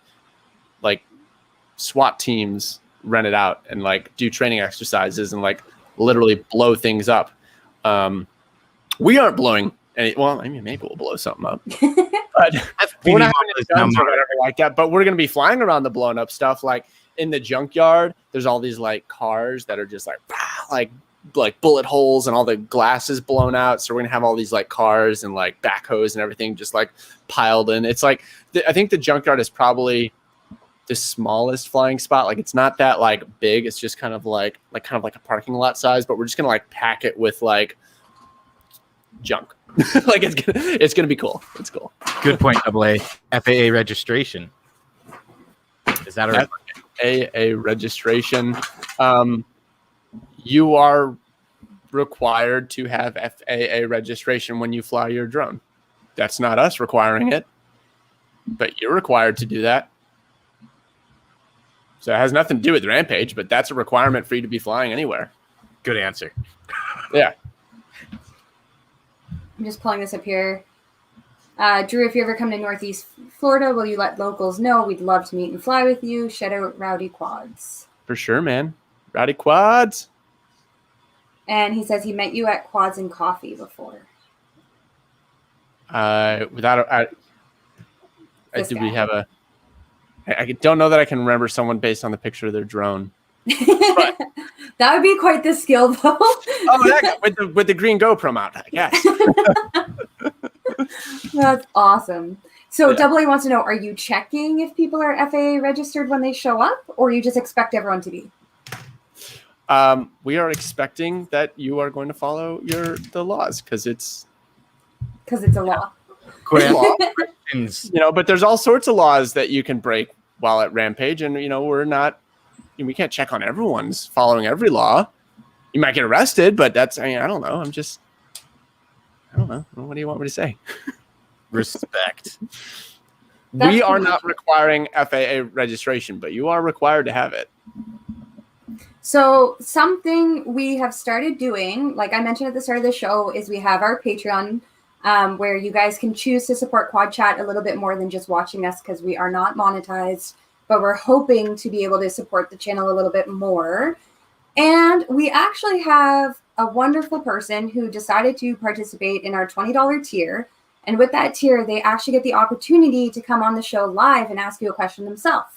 SWAT teams rent it out and like do training exercises and like literally blow things up. We aren't blowing any. Well, I mean, maybe we'll blow something up, but we're not having any guns or whatever like that. But we're gonna be flying around the blown up stuff. Like in the junkyard, there's all these like cars that are just like bullet holes and all the glass is blown out. So we're gonna have all these like cars and like backhoes and everything just like piled in. It's like I think the junkyard is probably the smallest flying spot. Like, it's not that like big. It's just kind of like a parking lot size. But we're just gonna like pack it with like junk. Like it's gonna be cool. It's cool. Good point. AA FAA registration. Is that a FAA registration? You are required to have FAA registration when you fly your drone. That's not us requiring it, but you're required to do that. So it has nothing to do with Rampage, but that's a requirement for you to be flying anywhere. Good answer. Yeah. I'm just pulling this up here. Drew, if you ever come to Northeast Florida, will you let locals know? We'd love to meet and fly with you. Shout out Rowdy Quads. For sure, man. Rowdy Quads. And he says he met you at Quads and Coffee before. Do we have a... I don't know that I can remember someone based on the picture of their drone. But, that would be quite the skill, though. that guy with the green GoPro mount, I guess. That's awesome. So AA wants to know, are you checking if people are FAA registered when they show up, or you just expect everyone to be? We are expecting that you are going to follow the laws because it's a law. Questions. But there's all sorts of laws that you can break while at Rampage, and we can't check on everyone's following every law. You might get arrested, but I don't know. I don't know. What do you want me to say? Respect. We are not requiring FAA registration, but you are required to have it. So something we have started doing, like I mentioned at the start of the show, is we have our Patreon where you guys can choose to support Quad Chat a little bit more than just watching us because we are not monetized, but we're hoping to be able to support the channel a little bit more. And we actually have a wonderful person who decided to participate in our $20 tier. And with that tier, they actually get the opportunity to come on the show live and ask you a question themselves.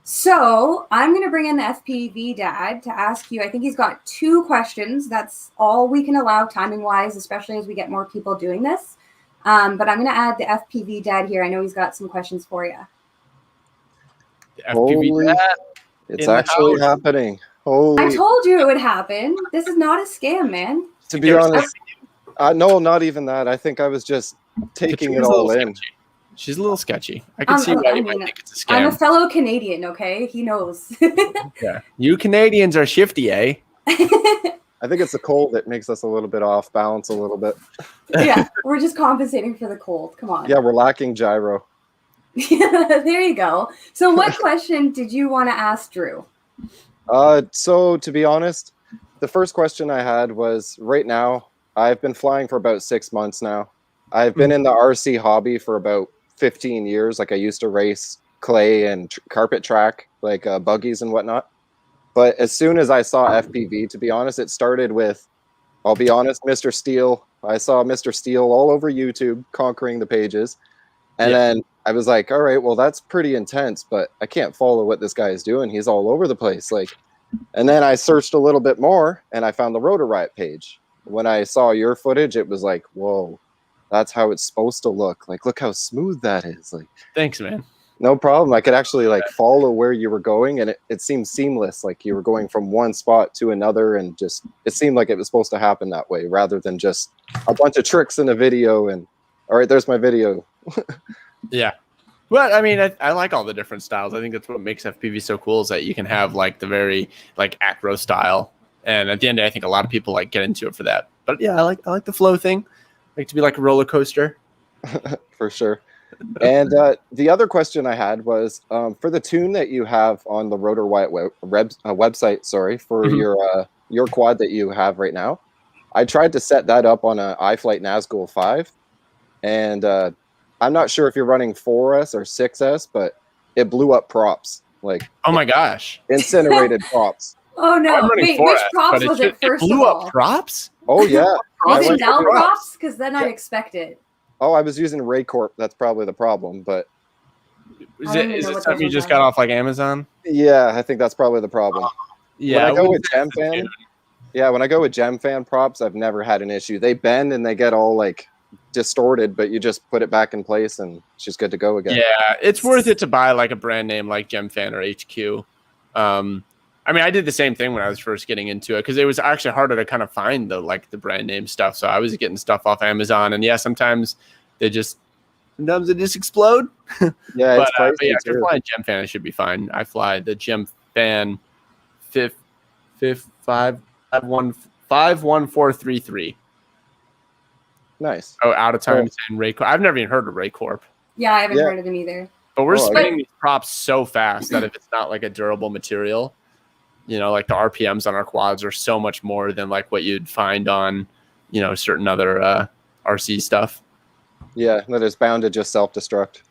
So I'm going to bring in the FPV dad to ask you. I think he's got 2 questions. That's all we can allow timing wise, especially as we get more people doing this. But I'm going to add the FPV dad here. I know he's got some questions for you. FPV dad It's in the actually house. happening. Holy. I told you it would happen. This is not a scam, man. To be honest, no, not even that. I think I was just taking it Katrina's a all little in. sketchy. She's a little sketchy. I can see why you might think it's a I'm a scam. fellow Canadian, okay? He knows. Yeah. You Canadians are shifty, eh? I think it's the cold that makes us a little bit off balance a little bit. Yeah, we're just compensating for the cold. Come on. Yeah, we're lacking gyro. There you go. So what question did you want to ask Drew? So to be honest, the first question I had was, right now, I've been flying for about 6 months now. I've been in the RC hobby for about 15 years. Like I used to race clay and carpet track, like buggies and whatnot. But as soon as I saw FPV, to be honest, it started with, I'll be honest, Mr. Steele. I saw Mr. Steele all over YouTube conquering the pages. And then I was like, all right, well, that's pretty intense, but I can't follow what this guy is doing. He's all over the place. Like, and then I searched a little bit more and I found the Rotor Riot page. When I saw your footage, it was like, whoa, that's how it's supposed to look. Like, look how smooth that is. Like, Thanks, man. no problem. I could actually like follow where you were going, and it seemed seamless. Like you were going from one spot to another, and just it seemed like it was supposed to happen that way, rather than just a bunch of tricks in a video. And all right, there's my video. Yeah. Well, I mean, I like all the different styles. I think that's what makes FPV so cool, is that you can have like the very like acro style, and at the end, I think a lot of people like get into it for that. But yeah, I like the flow thing. I like to be like a roller coaster. For sure. And the other question I had was, for the tune that you have on the Rotor Riot website, sorry, for your quad that you have right now, I tried to set that up on an iFlight Nazgul 5, and I'm not sure if you're running 4S or 6S, but it blew up props, like Oh my gosh. incinerated props. Oh no! I'm running Wait, which 4S, props but was it it first blew of up all? props? Oh yeah. I Was it went Dell to- props? Because then I'd expect it. Oh, I was using Raycorp. That's probably the problem, but Is I don't it even know what something those you ones just are. got off like Amazon? yeah, I think that's probably the problem. Yeah. When I go with wouldn't say it's a GemFan, tune. yeah, when I go with GemFan props, I've never had an issue. They bend and they get all like distorted, but you just put it back in place and it's just good to go again. Yeah, it's worth it to buy like a brand name like GemFan or HQ. I mean, I did the same thing when I was first getting into it because it was actually harder to kind of find the brand name stuff. So I was getting stuff off Amazon, and yeah, sometimes they just explode. Yeah, but it's pricey yeah, if you're too. flying GemFan, it should be fine. I fly the GemFan 514333. Nice. Oh, out of time in Raycorp. I've never even heard of Raycorp. Yeah, I haven't Yeah. heard of them either. But we're Oh, I spinning these props so fast that if it's not like a durable material, like the RPMs on our quads are so much more than like what you'd find on, certain other RC stuff. Yeah, that is bound to just self-destruct.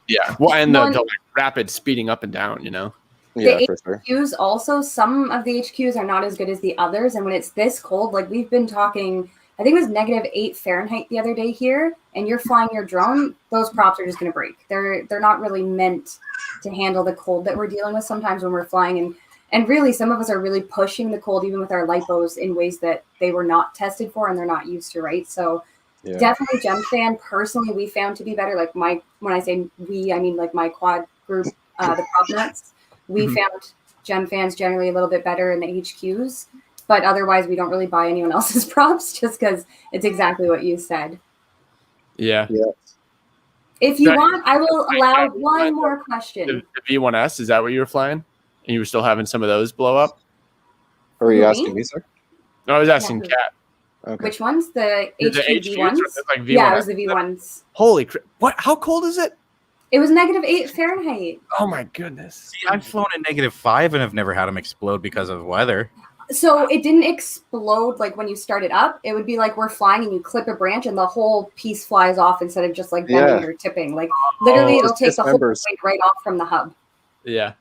Yeah. Well, and the One- like, rapid speeding up and down, Yeah, The for sure. HQs also, some of the HQs are not as good as the others. And when it's this cold, like we've been talking, I think it was -8 Fahrenheit the other day here, and you're flying your drone, those props are just going to break. They're not really meant to handle the cold that we're dealing with sometimes when we're flying. And really, some of us are really pushing the cold, even with our lipos, in ways that they were not tested for and they're not used to, right? So Yeah. definitely GemFan, personally, we found to be better. Like when I say we, I mean like my quad group, the prop nuts. We found GemFans generally a little bit better in the HQs, but otherwise we don't really buy anyone else's props just because it's exactly what you said. Yeah. Yeah. If you Right. want, I will Right. allow Yeah. one more question. The V1S, is that what you were flying? And you were still having some of those blow up? Or are you Me? asking me, sir? No, I was asking Yeah. Kat. Okay. Which ones? The The HQ HQs, V1s? it's like V1S. Yeah, it was the V1s. Holy crap. What? How cold is it? It was -8 Fahrenheit. Oh my goodness. See, I've flown in -5 and have never had them explode because of weather. So it didn't explode like when you start it up. It would be like we're flying and you clip a branch and the whole piece flies off instead of just like bending or tipping. Like literally it'll take the whole weight right off from the hub. Yeah.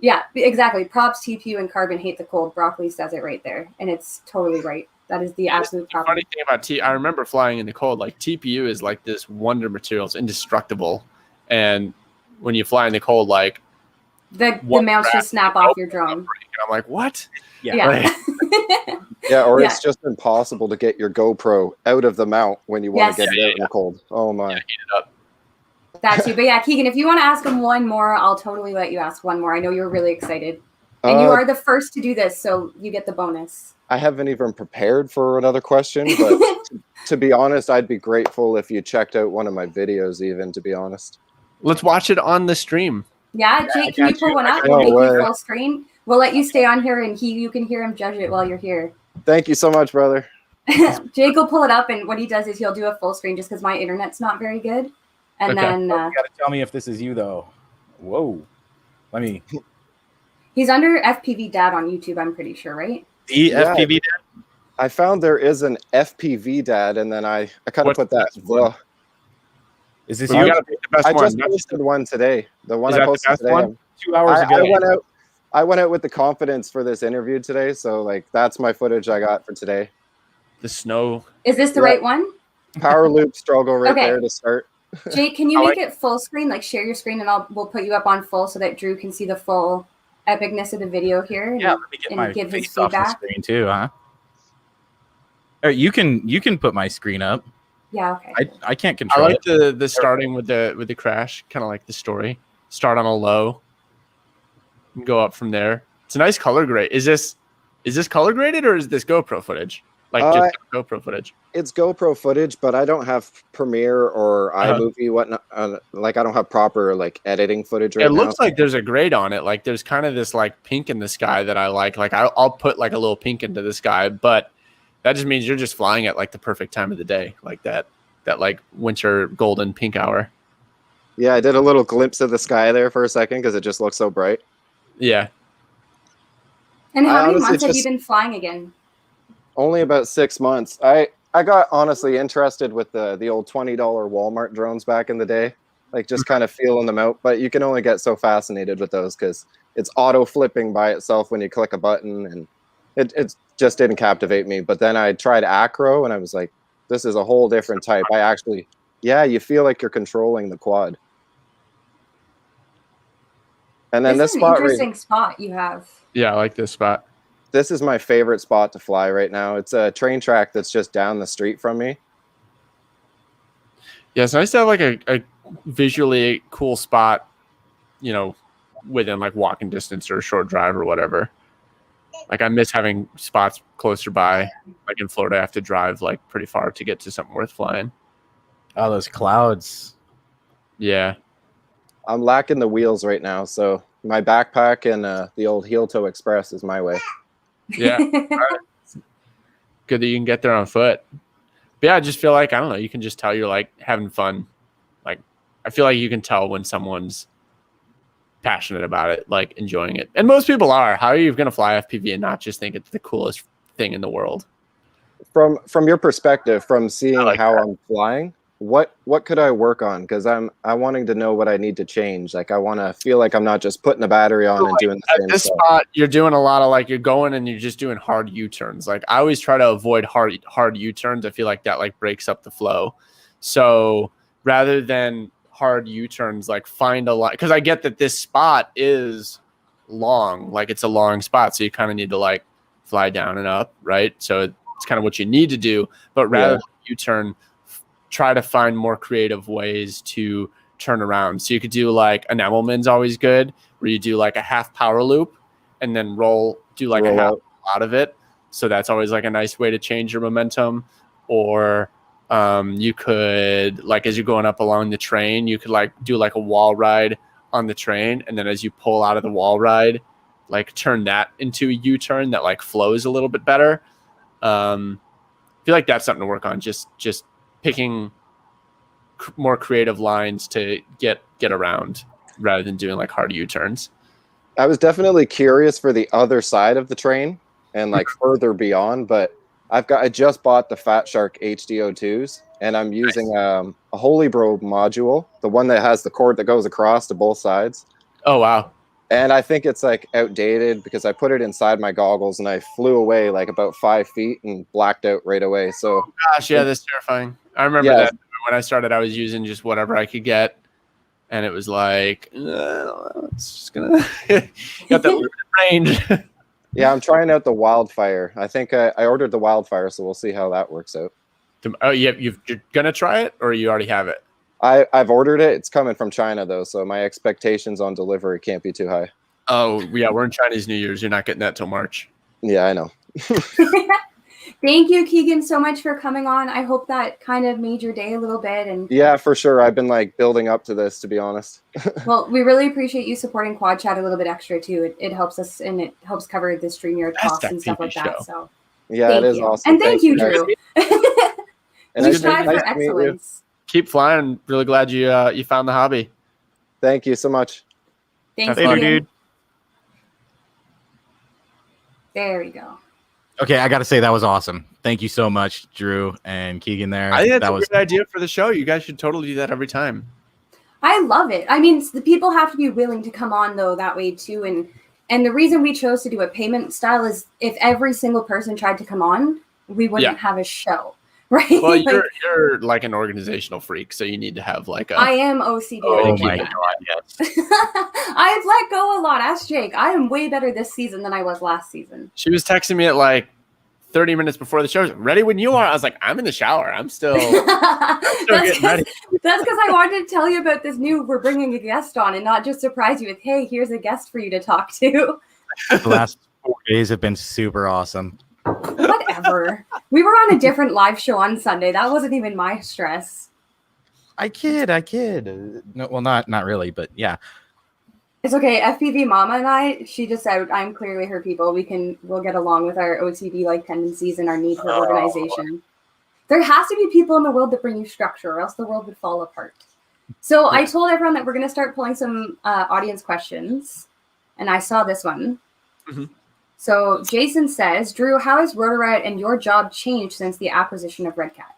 Yeah, exactly. Props, TPU, and Carbon hate the cold. Broccoli says it right there. And it's totally right. That is the absolute problem. Funny thing about I remember flying in the cold, like TPU is like this wonder material. It's indestructible. And when you fly in the cold, like the mounts just snap off your drone. And I'm like, what? Yeah. Like, Yeah, or it's just impossible to get your GoPro out of the mount when you want to get it out in the cold. Oh my. Heat it up. That too. But yeah, Keegan, if you want to ask him one more, I'll totally let you ask one more. I know you're really excited. And you are the first to do this, so you get the bonus. I haven't even prepared for another question, but to be honest, I'd be grateful if you checked out one of my videos even, to be honest. Let's watch it on the stream. Yeah, Jake, can you pull one up? We'll make you full screen. We'll let you stay on here and you can hear him judge it while you're here. Thank you so much, brother. Jake will pull it up, and what he does is he'll do a full screen just because my internet's not very good. And then you gotta tell me if this is you though. Whoa. Let me. He's under FPV Dad on YouTube, I'm pretty sure, right? FPV Dad? I found there is an FPV Dad, and then I kind of put that. Is this you? you? I just posted one today. The one I posted today. One? 2 hours ago. I went out with the confidence for this interview today, so like that's my footage I got for today. The snow. Is this the right one? Power loop struggle right there to start. Jake, can you make it full screen? Like share your screen, and we'll put you up on full so that Drew can see the full epicness of the video here. Yeah, let me get my face off the screen too, huh? Or you can put my screen up. Yeah, okay. I can't control. I like the starting with the crash, kind of like the story. Start on a low, and go up from there. It's a nice color grade. Is this color graded or is this GoPro footage? Like just GoPro footage? It's GoPro footage, but I don't have Premiere or iMovie, whatnot. Like I don't have proper like editing footage right now. It looks like there's a grade on it. Like there's kind of this like pink in the sky that I like. Like I'll put like a little pink into the sky, but that just means you're just flying at like the perfect time of the day, like that like winter golden pink hour. Yeah, I did a little glimpse of the sky there for a second because it just looks so bright. Yeah. And how many months have you been flying again? Only about 6 months. I got honestly interested with the old $20 Walmart drones back in the day, like just kind of feeling them out. But you can only get so fascinated with those because it's auto flipping by itself when you click a button, and it just didn't captivate me. But then I tried acro, and I was like, this is a whole different type. You feel like you're controlling the quad. And then this spot, interesting spot you have. Yeah, I like this spot. This is my favorite spot to fly right now. It's a train track that's just down the street from me. Yeah, it's nice to have like a visually cool spot, you know, within like walking distance or a short drive or whatever. Like I miss having spots closer by. Like in Florida, I have to drive like pretty far to get to something worth flying. Oh, those clouds. Yeah. I'm lacking the wheels right now, so my backpack and the old heel toe express is my way. Yeah. Good that you can get there on foot. But yeah, I just feel like, I don't know, you can just tell you're like having fun. Like I feel like you can tell when someone's passionate about it, like enjoying it. And most people are. How are you going to fly FPV and not just think it's the coolest thing in the world? From your perspective, from seeing how I'm flying, what could I work on? Because I'm wanting to know what I need to change. Like I want to feel like I'm not just putting the battery on and doing the same at this stuff. spot, you're doing a lot of like you're going and you're just doing hard U-turns. Like I always try to avoid hard U-turns. I feel like that like breaks up the flow. So rather than hard U-turns, like find a lot, because I get that this spot is long, like it's a long spot, so you kind of need to like fly down and up, right? So it's kind of what you need to do, but rather than U-turn, try to find more creative ways to turn around. So you could do like an Emelman's always good, where you do like a half power loop and then do like a half out of it. So that's always like a nice way to change your momentum. Or you could, like, as you're going up along the train, you could like do like a wall ride on the train. And then as you pull out of the wall ride, like turn that into a U-turn that like flows a little bit better. I feel like that's something to work on. Just picking more creative lines to get around rather than doing like hard U-turns. I was definitely curious for the other side of the train, and like further beyond. But I just bought the Fat Shark HDO2s, and I'm using a Holy Bro module, the one that has the cord that goes across to both sides. Oh wow. And I think it's like outdated because I put it inside my goggles and I flew away like about 5 feet and blacked out right away. So Gosh, yeah, that's terrifying. I remember Yeah. that when I started, I was using just whatever I could get, and it was like, it's just gonna got that limited range. yeah, I'm trying out the Wildfire. I think I ordered the Wildfire, so we'll see how that works out. Oh, you're gonna try it, or you already have it? I've ordered it. It's coming from China though, so my expectations on delivery can't be too high. Oh yeah, we're in Chinese New Year's. You're not getting that till March. Yeah, I know. Thank you, Keegan, so much for coming on. I hope that kind of made your day a little bit. And Yeah, for sure. I've been like building up to this, to be honest. well, we really appreciate you supporting Quad Chat a little bit extra too. It helps us, and it helps cover the StreamYard That's costs and stuff TV like that. show. So Yeah, thank it is you. awesome. And thank you, guys. Drew. And We nice strive to for meet you. excellence. Keep flying. Really glad you found the hobby. Thank you so much. Thanks, Later, Keegan. dude. There we go. Okay, I got to say that was awesome. Thank you so much, Drew and Keegan there. I think that's that a was good idea for the show. You guys should totally do that every time. I love it. I mean, the people have to be willing to come on though that way too. And the reason we chose to do a payment style is if every single person tried to come on, we wouldn't have a show, right? Well, Like, you're like an organizational freak, so you need to have like a. I am OCD. oh like my that. god, yes. I've let go a lot. Ask Jake. I am way better this season than I was last season. She was texting me at like 30 minutes before the show. Ready when you are. I was like, I'm in the shower. I'm still That's getting ready. because I wanted to tell you about this new. We're bringing a guest on, and not just surprise you with, "Hey, here's a guest for you to talk to." The last 4 days have been super awesome. Whatever. We were on a different live show on Sunday. That wasn't even my stress. I kid. No, well, not really, but yeah. It's okay. FPV Mama and I, she just said, I'm clearly her people. We'll get along with our OCD like tendencies and our need for organization. There has to be people in the world that bring you structure, or else the world would fall apart. So I told everyone that we're going to start pulling some audience questions, and I saw this one. Mm-hmm. So Jason says, Drew, how has Rotor-Riot and your job changed since the acquisition of Red Cat?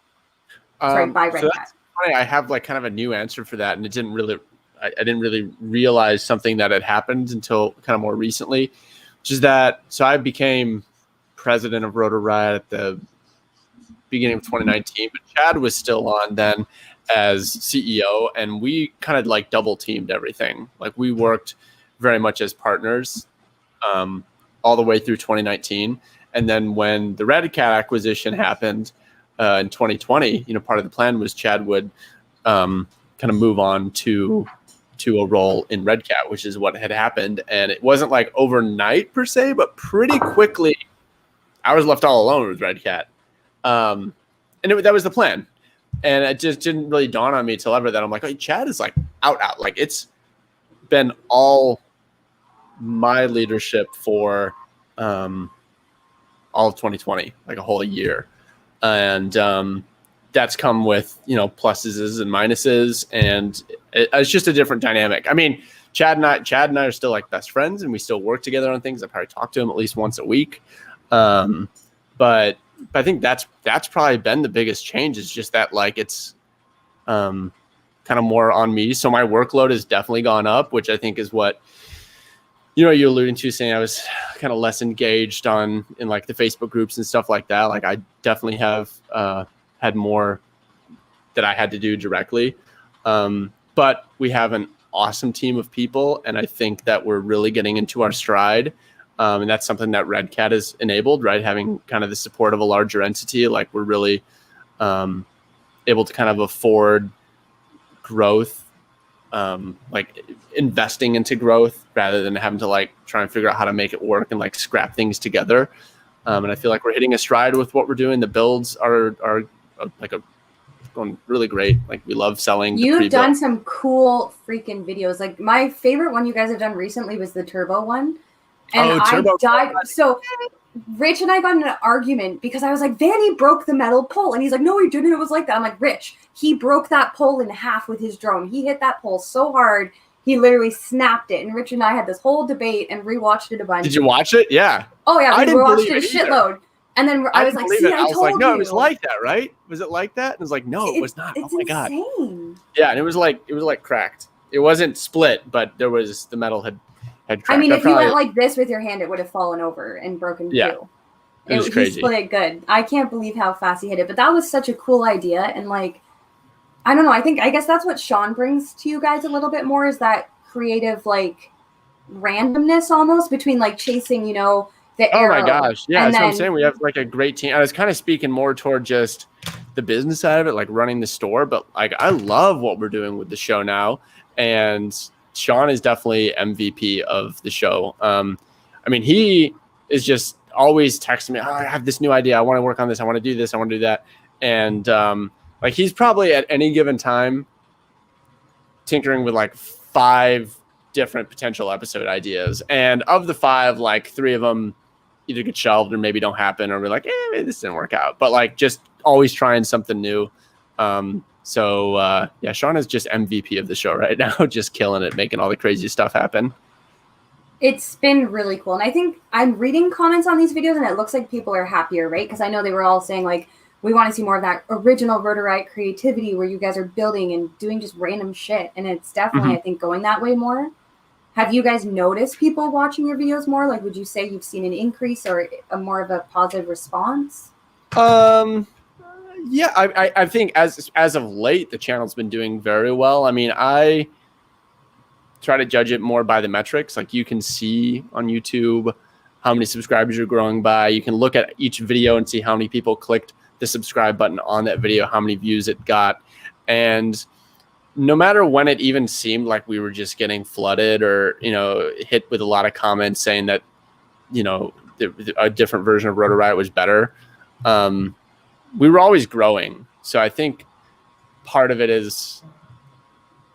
Sorry, by Red so Cat. Funny, I have like kind of a new answer for that, and it didn't really. I didn't really realize something that had happened until kind of more recently, which is that so I became president of Rotor-Riot at the beginning of 2019, but Chad was still on then as CEO, and we kind of like double teamed everything. Like we worked very much as partners all the way through 2019, and then when the Red Cat acquisition happened in 2020, part of the plan was Chad would kind of move on to a role in Red Cat, which is what had happened. And it wasn't like overnight per se, but pretty quickly I was left all alone with Red Cat. And that was the plan. And it just didn't really dawn on me till ever that I'm like, oh, Chad is like out. Like it's been all my leadership for all of 2020, like a whole year. And that's come with, pluses and minuses, and it's just a different dynamic. I mean, Chad and I are still like best friends, and we still work together on things. I probably talk to him at least once a week. But I think that's probably been the biggest change, is just that like it's kind of more on me. So my workload has definitely gone up, which I think is what you're alluding to, saying I was kind of less engaged in like the Facebook groups and stuff like that. Like I definitely have had more that I had to do directly. But we have an awesome team of people, and I think that we're really getting into our stride. And that's something that Red Cat has enabled, right? Having kind of the support of a larger entity, like we're really able to kind of afford growth, like investing into growth rather than having to like try and figure out how to make it work and like scrap things together. And I feel like we're hitting a stride with what we're doing. The builds are like going really great. Like we love selling. You've done some cool freaking videos. Like my favorite one you guys have done recently was the turbo one. And I died. So Rich and I got in an argument because I was like, Vanny broke the metal pole. And he's like, no, he didn't. It was like that. I'm like, Rich, he broke that pole in half with his drone. He hit that pole so hard. he literally snapped it. And Richard and I had this whole debate and rewatched it a bunch. Did you watch it? Yeah. Oh yeah, I we didn't watched believe it a it either. shitload. And then I was like, believe see, it. I was told like, no, you. it was like that, right? Was it like that? And it was like, no, it was not. It's Oh my god. insane. Yeah, and it was like cracked. It wasn't split, but there was the metal had cracked. I mean, if you probably, went like this with your hand, it would have fallen over and broken Yeah. too. It was He crazy. split it good. I can't believe how fast he hit it. But that was such a cool idea. And like, I don't know. I guess that's what Sean brings to you guys a little bit more, is that creative like randomness almost between like chasing, you know, the Oh arrow. my gosh. Yeah, And that's what I'm then- saying. We have like a great team. I was kind of speaking more toward just the business side of it, like running the store, but like I love what we're doing with the show now. And Sean is definitely MVP of the show. I mean, he is just always texting me, oh, I have this new idea. I want to work on this. I want to do this. I want to do that. And like he's probably at any given time tinkering with like 5 different potential episode ideas. And of the 5, like 3 of them either get shelved or maybe don't happen, or we're like, maybe this didn't work out. But like just always trying something new. So yeah, Sean is just MVP of the show right now, just killing it, making all the crazy stuff happen. It's been really cool. And I think I'm reading comments on these videos and it looks like people are happier, right? Because I know they were all saying like, we want to see more of that original Rotorite creativity where you guys are building and doing just random shit. And it's definitely, I think, going that way more. Have you guys noticed people watching your videos more? Like, would you say you've seen an increase or a more of a positive response? Yeah, I think as of late, the channel's been doing very well. I mean, I try to judge it more by the metrics. Like you can see on YouTube how many subscribers you're growing by. You can look at each video and see how many people clicked the subscribe button on that video, how many views it got. And no matter when it even seemed like we were just getting flooded or, you know, hit with a lot of comments saying that, you know, a different version of Rotorite was better, we were always growing. So I think part of it is,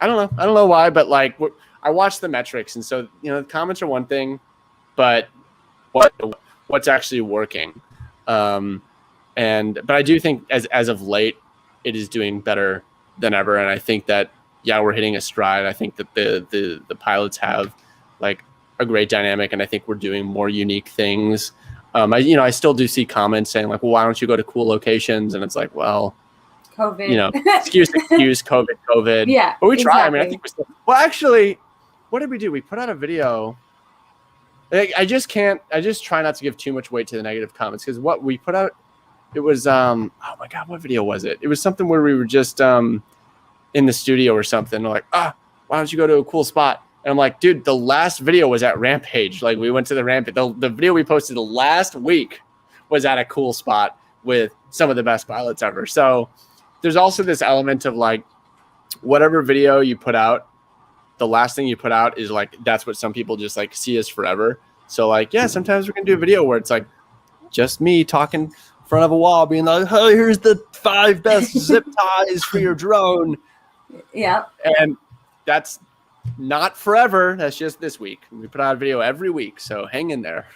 I don't know why, but like I watch the metrics. And so, you know, the comments are one thing, but what's actually working. But I do think as of late, it is doing better than ever. And I think that, yeah, we're hitting a stride. I think that the pilots have like a great dynamic, and I think we're doing more unique things. I still do see comments saying like, well, why don't you go to cool locations? And it's like, well, COVID. you know, excuse, COVID. Yeah. But we try. Exactly. I mean, I think we still, well, actually, what did we do? We put out a video. I just try not to give too much weight to the negative comments, because what we put out, it was, oh my God, what video was it? It was something where we were just in the studio or something. They're like, why don't you go to a cool spot? And I'm like, dude, the last video was at Rampage. Like we went to the Rampage. The video we posted the last week was at a cool spot with some of the best pilots ever. So there's also this element of like, whatever video you put out, the last thing you put out is like, that's what some people just like see us forever. So like, yeah, sometimes we're going to do a video where it's like just me talking in front of a wall being like, oh, here's the 5 best zip ties for your drone. Yeah. And that's not forever. That's just this week. We put out a video every week. So hang in there.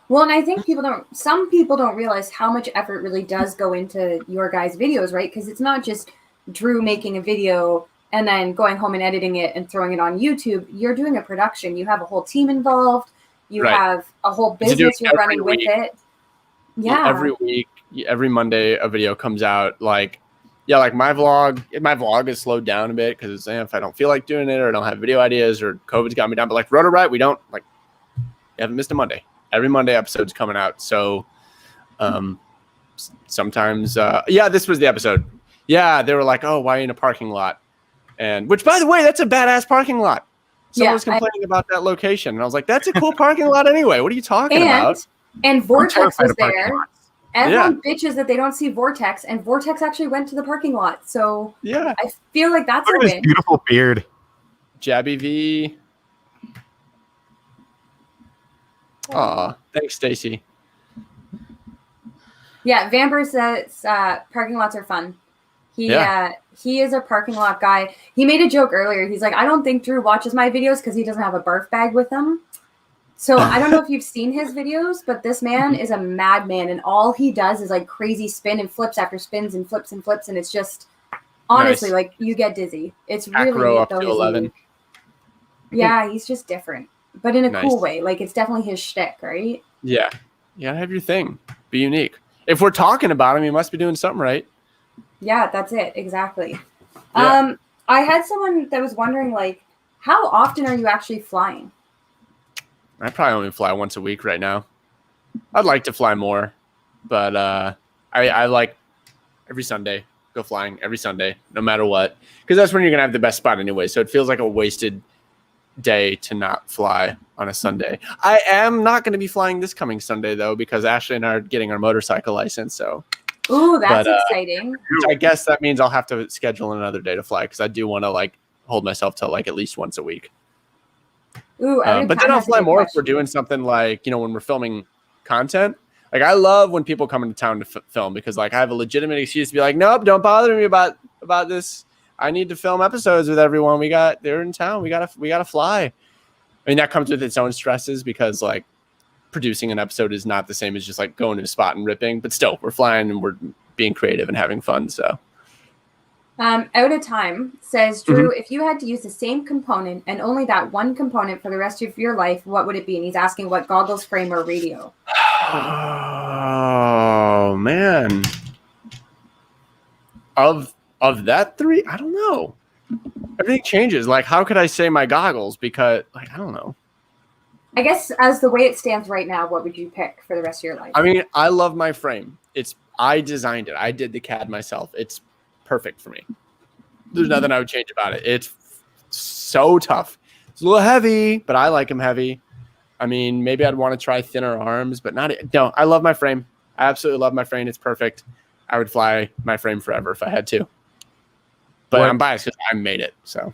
Well, and I think some people don't realize how much effort really does go into your guys' videos, right? Because it's not just Drew making a video and then going home and editing it and throwing it on YouTube. You're doing a production. You have a whole team involved. You Right. have a whole To do business it you're every running with week. it. Yeah. Every week, every Monday, a video comes out. Like, yeah, like my vlog is slowed down a bit because if I don't feel like doing it or I don't have video ideas or COVID's got me down. But like Rotorite, we haven't missed a Monday. Every Monday episode's coming out. So sometimes, this was the episode. Yeah, they were like, oh, why are you in a parking lot? And which, by the way, that's a badass parking lot. Someone was complaining about that location. And I was like, that's a cool parking lot anyway. What are you talking about? And Vortex terrified was of parking there. lots. Everyone bitches that they don't see Vortex, and Vortex actually went to the parking lot. So Yeah. I feel like that's Look a at his win. beautiful beard. Jabby V. Aw, thanks, Stacy. Yeah, Vamber says parking lots are fun. He is a parking lot guy. He made a joke earlier. He's like, I don't think Drew watches my videos because he doesn't have a barf bag with him. So I don't know if you've seen his videos, but this man is a madman, and all he does is like crazy spin and flips after spins and flips, and it's just honestly Nice. like you get dizzy. It's Back really row neat, up though. to He's 11. unique. Yeah, he's just different, but in a Nice. cool way. Like, it's definitely his shtick, right? Yeah. You gotta have your thing. Be unique. If we're talking about him, he must be doing something right. Yeah, that's it. Exactly. Yeah. I had someone that was wondering, like, how often are you actually flying? I probably only fly once a week right now. I'd like to fly more, but I like every Sunday, go flying every Sunday, no matter what, because that's when you're gonna have the best spot anyway. So it feels like a wasted day to not fly on a Sunday. I am not going to be flying this coming Sunday though, because Ashley and I are getting our motorcycle license. So, Ooh, that's exciting. I guess that means I'll have to schedule another day to fly because I do want to like hold myself to like at least once a week. Ooh, But then I'll fly more if we're doing something like, you know, when we're filming content. Like I love when people come into town to film because like I have a legitimate excuse to be like, nope, don't bother me about this. I need to film episodes with everyone. They're in town. We gotta fly. I mean, that comes with its own stresses because like producing an episode is not the same as just like going to a spot and ripping, but still we're flying and we're being creative and having fun. So Out of Time says, Drew, if you had to use the same component and only that one component for the rest of your life, what would it be? And he's asking what goggles, frame, or radio. Oh man. Of that three, I don't know. Everything changes. Like, how could I say my goggles? Because, like, I don't know. I guess as the way it stands right now, what would you pick for the rest of your life? I mean, I love my frame. I designed it. I did the CAD myself. It's perfect for me. There's nothing I would change about it. It's so tough. It's a little heavy, but I like them heavy. I mean, maybe I'd want to try thinner arms, but no, I love my frame. I absolutely love my frame. It's perfect. I would fly my frame forever if I had to. But I'm biased because I made it. So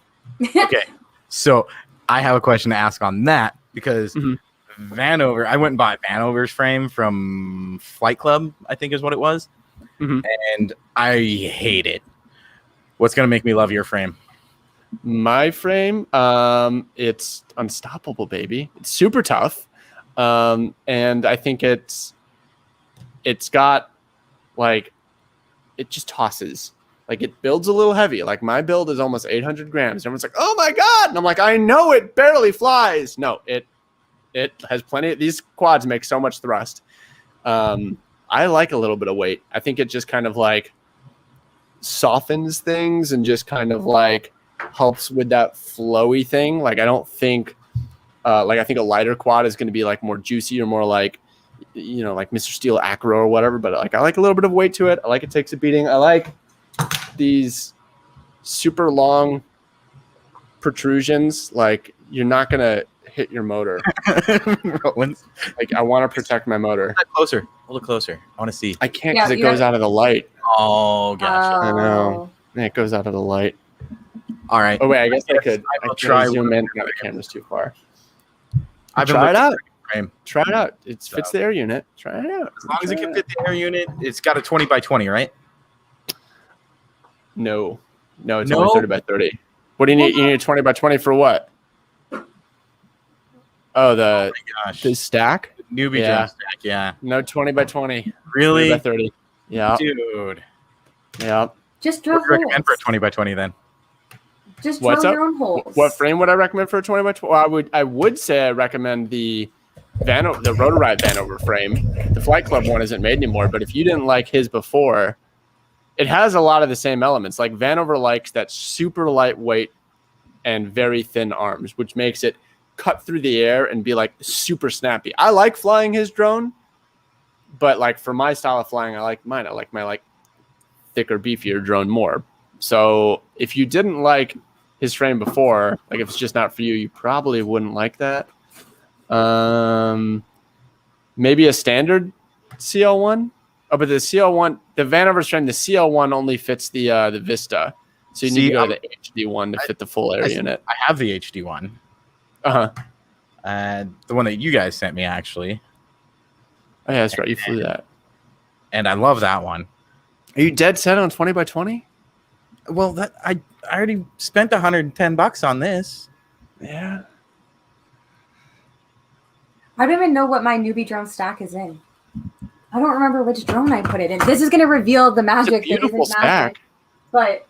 Okay. So I have a question to ask on that because Vanover, I went and bought Vanover's frame from Flight Club, I think is what it was. And I hate it. What's going to make me love your frame? my frame, it's unstoppable, baby. It's super tough. And I think it's got like, it just tosses. Like it builds a little heavy. Like my build is almost 800 grams. Everyone's like, oh my God. And I'm like, I know it barely flies. No, it has plenty of, these quads make so much thrust. I like a little bit of weight. I think it just kind of like softens things and just kind of like helps with that flowy thing. Like I don't think, I think a lighter quad is going to be like more juicy or more like, you know, like Mr. Steel Acro or whatever. But like I like a little bit of weight to it. I like it takes a beating. I like these super long protrusions. Like you're not going to hit your motor. Like I want to protect my motor. Closer, a little closer. I want to see. I can't because it goes out of the light. Oh, gotcha. I know. It goes out of the light. All right. Oh wait, I guess I could. I I'll could try zoom one. in. No, the camera's too far. Try it out. Frame. Try it out. It fits the air unit. Try it out. As long as it can fit the air unit, it's got a 20 by 20, right? No, it's only 30 by 30. What do you need? You need a 20 by 20 for what? Oh, the stack? Newbie drum stack, yeah. No 20 by 20. Really? 30 by 30. Yeah. Dude. Yeah. Just drill What do you recommend holes. for a 20 by 20 then? Just drill your own holes. What frame would I recommend for a 20 by 20? Well, I would say I recommend the Rotoride Vanover frame. The Flight Club one isn't made anymore, but if you didn't like his before, it has a lot of the same elements. Like Vanover likes that super lightweight and very thin arms, which makes it cut through the air and be like super snappy. I like flying his drone, but like for my style of flying, I like mine. I like my like thicker, beefier drone more. So if you didn't like his frame before, like if it's just not for you, you probably wouldn't like that. Maybe a standard CL1. Oh, but the CL1, the Vanover's frame, the CL1 only fits the Vista. So you need to go to the HD one to fit the full air unit. I have the HD one. Uh-huh. The one that you guys sent me, actually. Oh, yeah, that's right. You flew that. And I love that one. Are you dead set on 20 by 20? Well, that I already spent $110 on this. Yeah. I don't even know what my newbie drone stack is in. I don't remember which drone I put it in. This is going to reveal the magic. It's a beautiful that isn't magic. stack. But,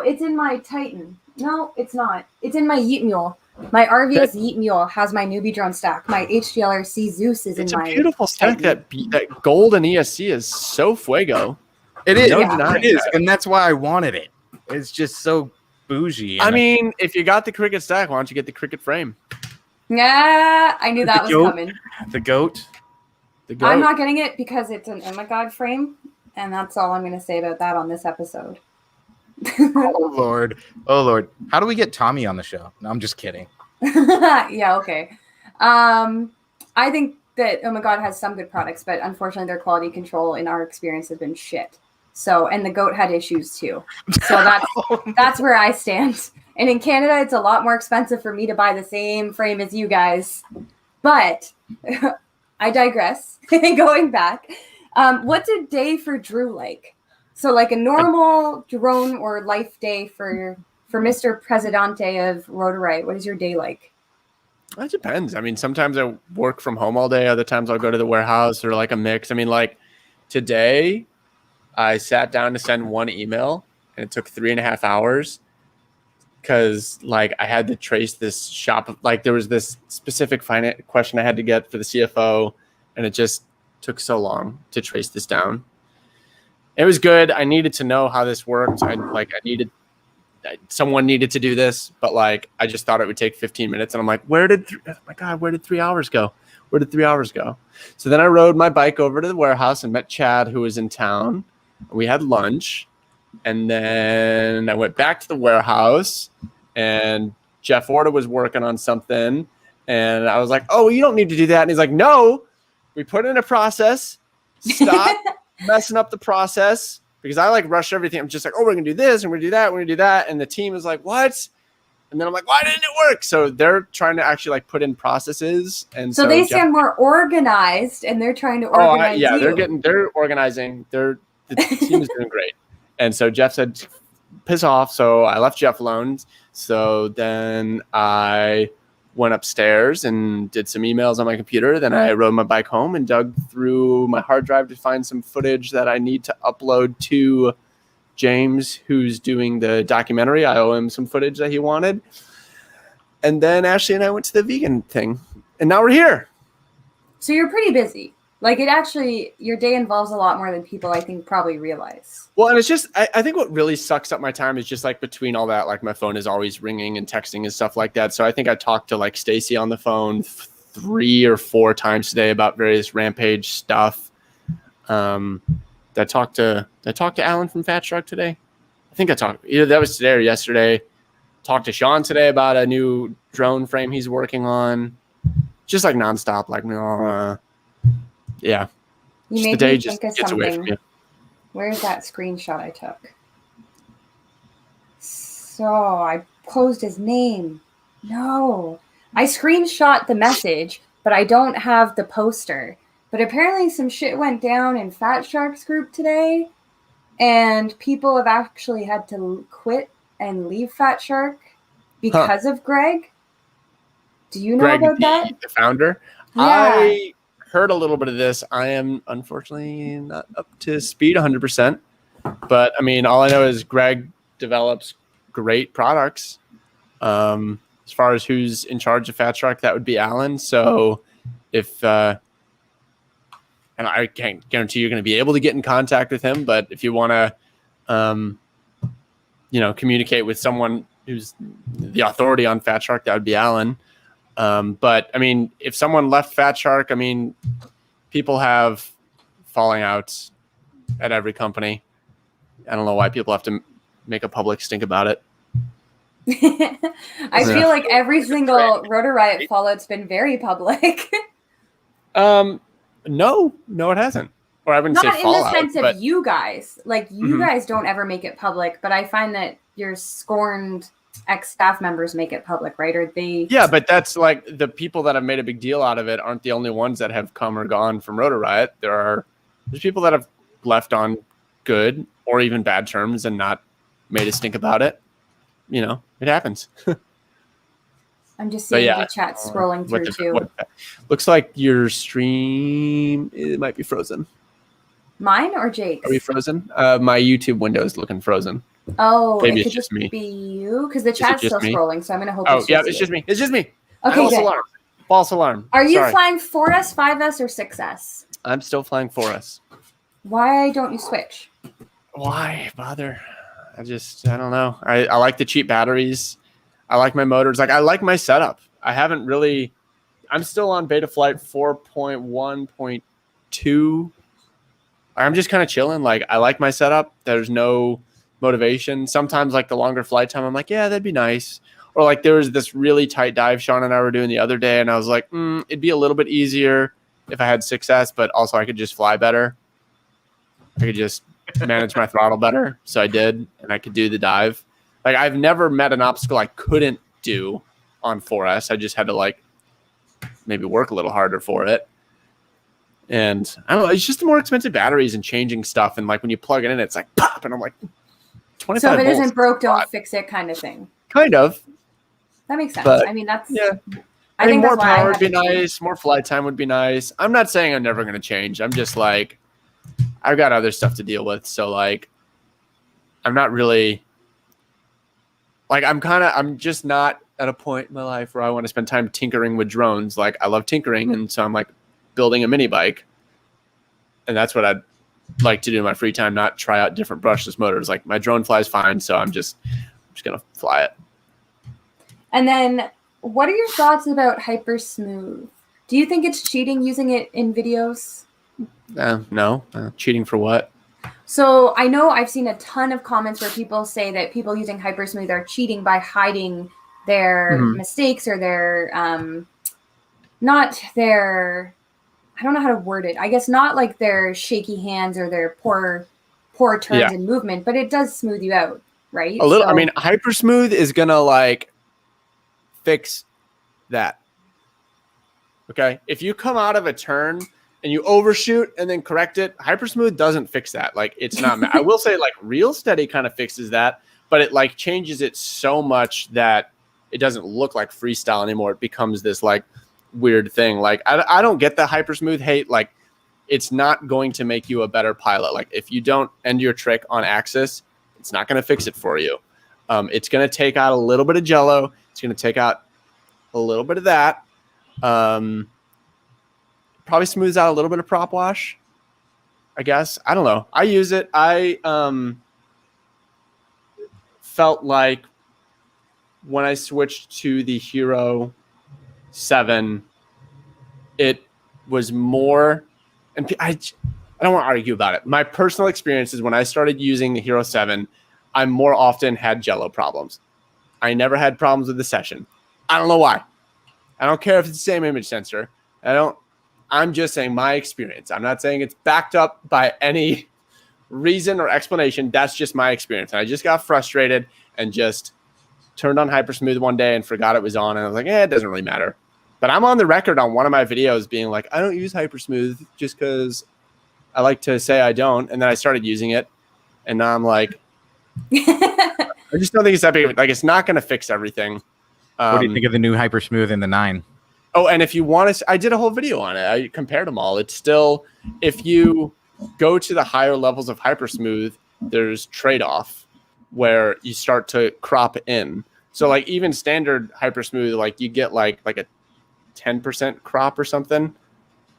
it's in my Titan. No, it's not. It's in my Yeet Mule. My RVS Yeet Mule has my newbie drone stack. My HDLRC Zeus is It's in a my beautiful stack. That gold and ESC is so fuego. It is. No Yeah. denying It is, that. and that's why I wanted it. It's just so bougie. I mean, if you got the Cricut stack, why don't you get the Cricut frame? Yeah, I knew that was goat. coming. the goat. The goat. I'm not getting it because it's an Oh My God frame, and that's all I'm going to say about that on this episode. Oh Lord. Oh Lord. How do we get Tommy on the show? No, I'm just kidding. Yeah, okay. I think that Oh My God has some good products, but unfortunately their quality control in our experience has been shit. So, and the goat had issues too. So that's where I stand. And in Canada, it's a lot more expensive for me to buy the same frame as you guys. But I digress. Going back, what's a day for Drew like? So, like a normal drone or life day for Mr. Presidente of Rotorite, what is your day like? It depends. I mean, sometimes I work from home all day. Other times I'll go to the warehouse or like a mix. I mean, like today I sat down to send one email and it took 3.5 hours because like I had to trace this shop. Like there was this specific finance question I had to get for the CFO and it just took so long to trace this down. It was good. I needed to know how this worked. Someone needed to do this, but like I just thought it would take 15 minutes and I'm like, where did 3 hours go? Where did 3 hours go? So then I rode my bike over to the warehouse and met Chad, who was in town. We had lunch and then I went back to the warehouse and Jeff Orta was working on something and I was like, oh, you don't need to do that. And he's like, no, we put in a process. Stop messing up the process. Because I like rush everything. I'm just like, oh, we're going to do this and we're going to do that. We're going to do that. And the team is like, what? And then I'm like, why didn't it work? So they're trying to actually like put in processes. And so they sound more organized and they're trying to organize yeah, you. they're organizing. The team is doing great. And so Jeff said, piss off. So I left Jeff alone. So then I went upstairs and did some emails on my computer. Then I rode my bike home and dug through my hard drive to find some footage that I need to upload to James, who's doing the documentary. I owe him some footage that he wanted. And then Ashley and I went to the vegan thing. And now we're here. So you're pretty busy. Like it actually, your day involves a lot more than people I think probably realize. Well, and it's just, I think what really sucks up my time is just like between all that, like my phone is always ringing and texting and stuff like that. So I think I talked to like Stacy on the phone 3 or 4 times today about various rampage stuff. I talked to Alan from Fat Shark today. I think I talked, either that was today or yesterday. Talked to Sean today about a new drone frame he's working on. Just like nonstop, like, yeah. You Just made the day me just think of gets away from something. you. Where's that screenshot I took? So I closed his name. No. I screenshot the message, but I don't have the poster. But apparently some shit went down in Fat Shark's group today, and people have actually had to quit and leave Fat Shark because of Greg. Do you know Greg, about that? the founder. Yeah. I heard a little bit of this. I am unfortunately not up to speed 100%. But I mean, all I know is Greg develops great products. As far as who's in charge of Fat Shark, that would be Alan. So if and I can't guarantee you're going to be able to get in contact with him, but if you want to, communicate with someone who's the authority on Fat Shark, that would be Alan. But I mean, if someone left Fat Shark, I mean, people have falling outs at every company. I don't know why people have to make a public stink about it. I feel like every single Rotor Riot fallout's been very public. No, it hasn't. Or I wouldn't Not say in fallout, the sense but of you guys. Like, you guys don't ever make it public, but I find that your scorned ex-staff members make it public, right? Or they... Yeah, but that's like the people that have made a big deal out of it aren't the only ones that have come or gone from Rotor Riot. There's people that have left on good or even bad terms and not made a stink about it. You know, it happens. I'm just seeing the chat scrolling through too. Looks like your stream, it might be frozen. Mine or Jake's? Are we frozen? My YouTube window is looking frozen. Oh, Maybe it it's could just just me. be you because the it chat's just still me? scrolling. So I'm gonna hope. Oh, it's yeah, just it's you. just me. It's just me. Okay, False good. alarm. False alarm. Are you Sorry. flying 4S, 5S, or 6S? I'm still flying 4S. Why don't you switch? Why bother? I don't know. I like the cheap batteries. I like my motors. Like, I like my setup. I haven't really. I'm still on beta flight 4.1.2. I'm just kind of chilling. Like, I like my setup. There's no motivation. Sometimes, like, the longer flight time, I'm like, yeah, that'd be nice. Or like, there was this really tight dive Sean and I were doing the other day, and I was like, it'd be a little bit easier if I had 6S, but also I could just fly better. I could just manage my throttle better. So I did, and I could do the dive. Like, I've never met an obstacle I couldn't do on 4S. I just had to, like, maybe work a little harder for it. And I don't know, it's just the more expensive batteries and changing stuff. And like, when you plug it in, it's like pop, and I'm like, 25 So if it volts. isn't broke, don't fix it, kind of thing. Kind of. That makes sense. But, I mean, that's yeah. I mean, think more that's why power would be haven't changed. nice. More flight time would be nice. I'm not saying I'm never going to change. I'm just like, I've got other stuff to deal with. So like, I'm not really like, I'm just not at a point in my life where I want to spend time tinkering with drones. Like, I love tinkering. And so I'm like building a mini bike. And that's what I'd like to do in my free time, not try out different brushless motors. Like, my drone flies fine. So I'm just going to fly it. And then, what are your thoughts about Hyper Smooth? Do you think it's cheating using it in videos? No. Cheating for what? So I know I've seen a ton of comments where people say that people using Hyper Smooth are cheating by hiding their mistakes or their not their, I don't know how to word it. I guess not like their shaky hands or their poor turns in movement, but it does smooth you out, right? A little. So, I mean, Hyper Smooth is gonna like fix that. Okay, if you come out of a turn and you overshoot and then correct it, Hyper Smooth doesn't fix that. Like, it's not. I will say, like, Real Steady kind of fixes that, but it like changes it so much that it doesn't look like freestyle anymore. It becomes this like weird thing. Like, I don't get the Hyper Smooth hate. Like, it's not going to make you a better pilot. Like, if you don't end your trick on axis, it's not going to fix it for you. It's going to take out a little bit of jello. It's going to take out a little bit of that. Probably smooths out a little bit of prop wash, I guess. I don't know. I use it. I felt like when I switched to the Hero 7, it was more, and I don't want to argue about it. My personal experience is when I started using the Hero 7, I more often had jello problems. I never had problems with the session. I don't know why. I don't care if it's the same image sensor. I'm just saying my experience. I'm not saying it's backed up by any reason or explanation. That's just my experience. And I just got frustrated and just turned on Hyper Smooth one day and forgot it was on. And I was like, it doesn't really matter. But I'm on the record on one of my videos being like, I don't use Hyper Smooth just because I like to say I don't. And then I started using it. And now I'm like, I just don't think it's that big. Like, it's not going to fix everything. What do you think of the new Hyper Smooth in the 9? Oh, and if you want to, I did a whole video on it. I compared them all. It's still, if you go to the higher levels of Hyper Smooth, there's trade-off where you start to crop in. So like even standard Hyper Smooth, like you get like a 10% crop or something.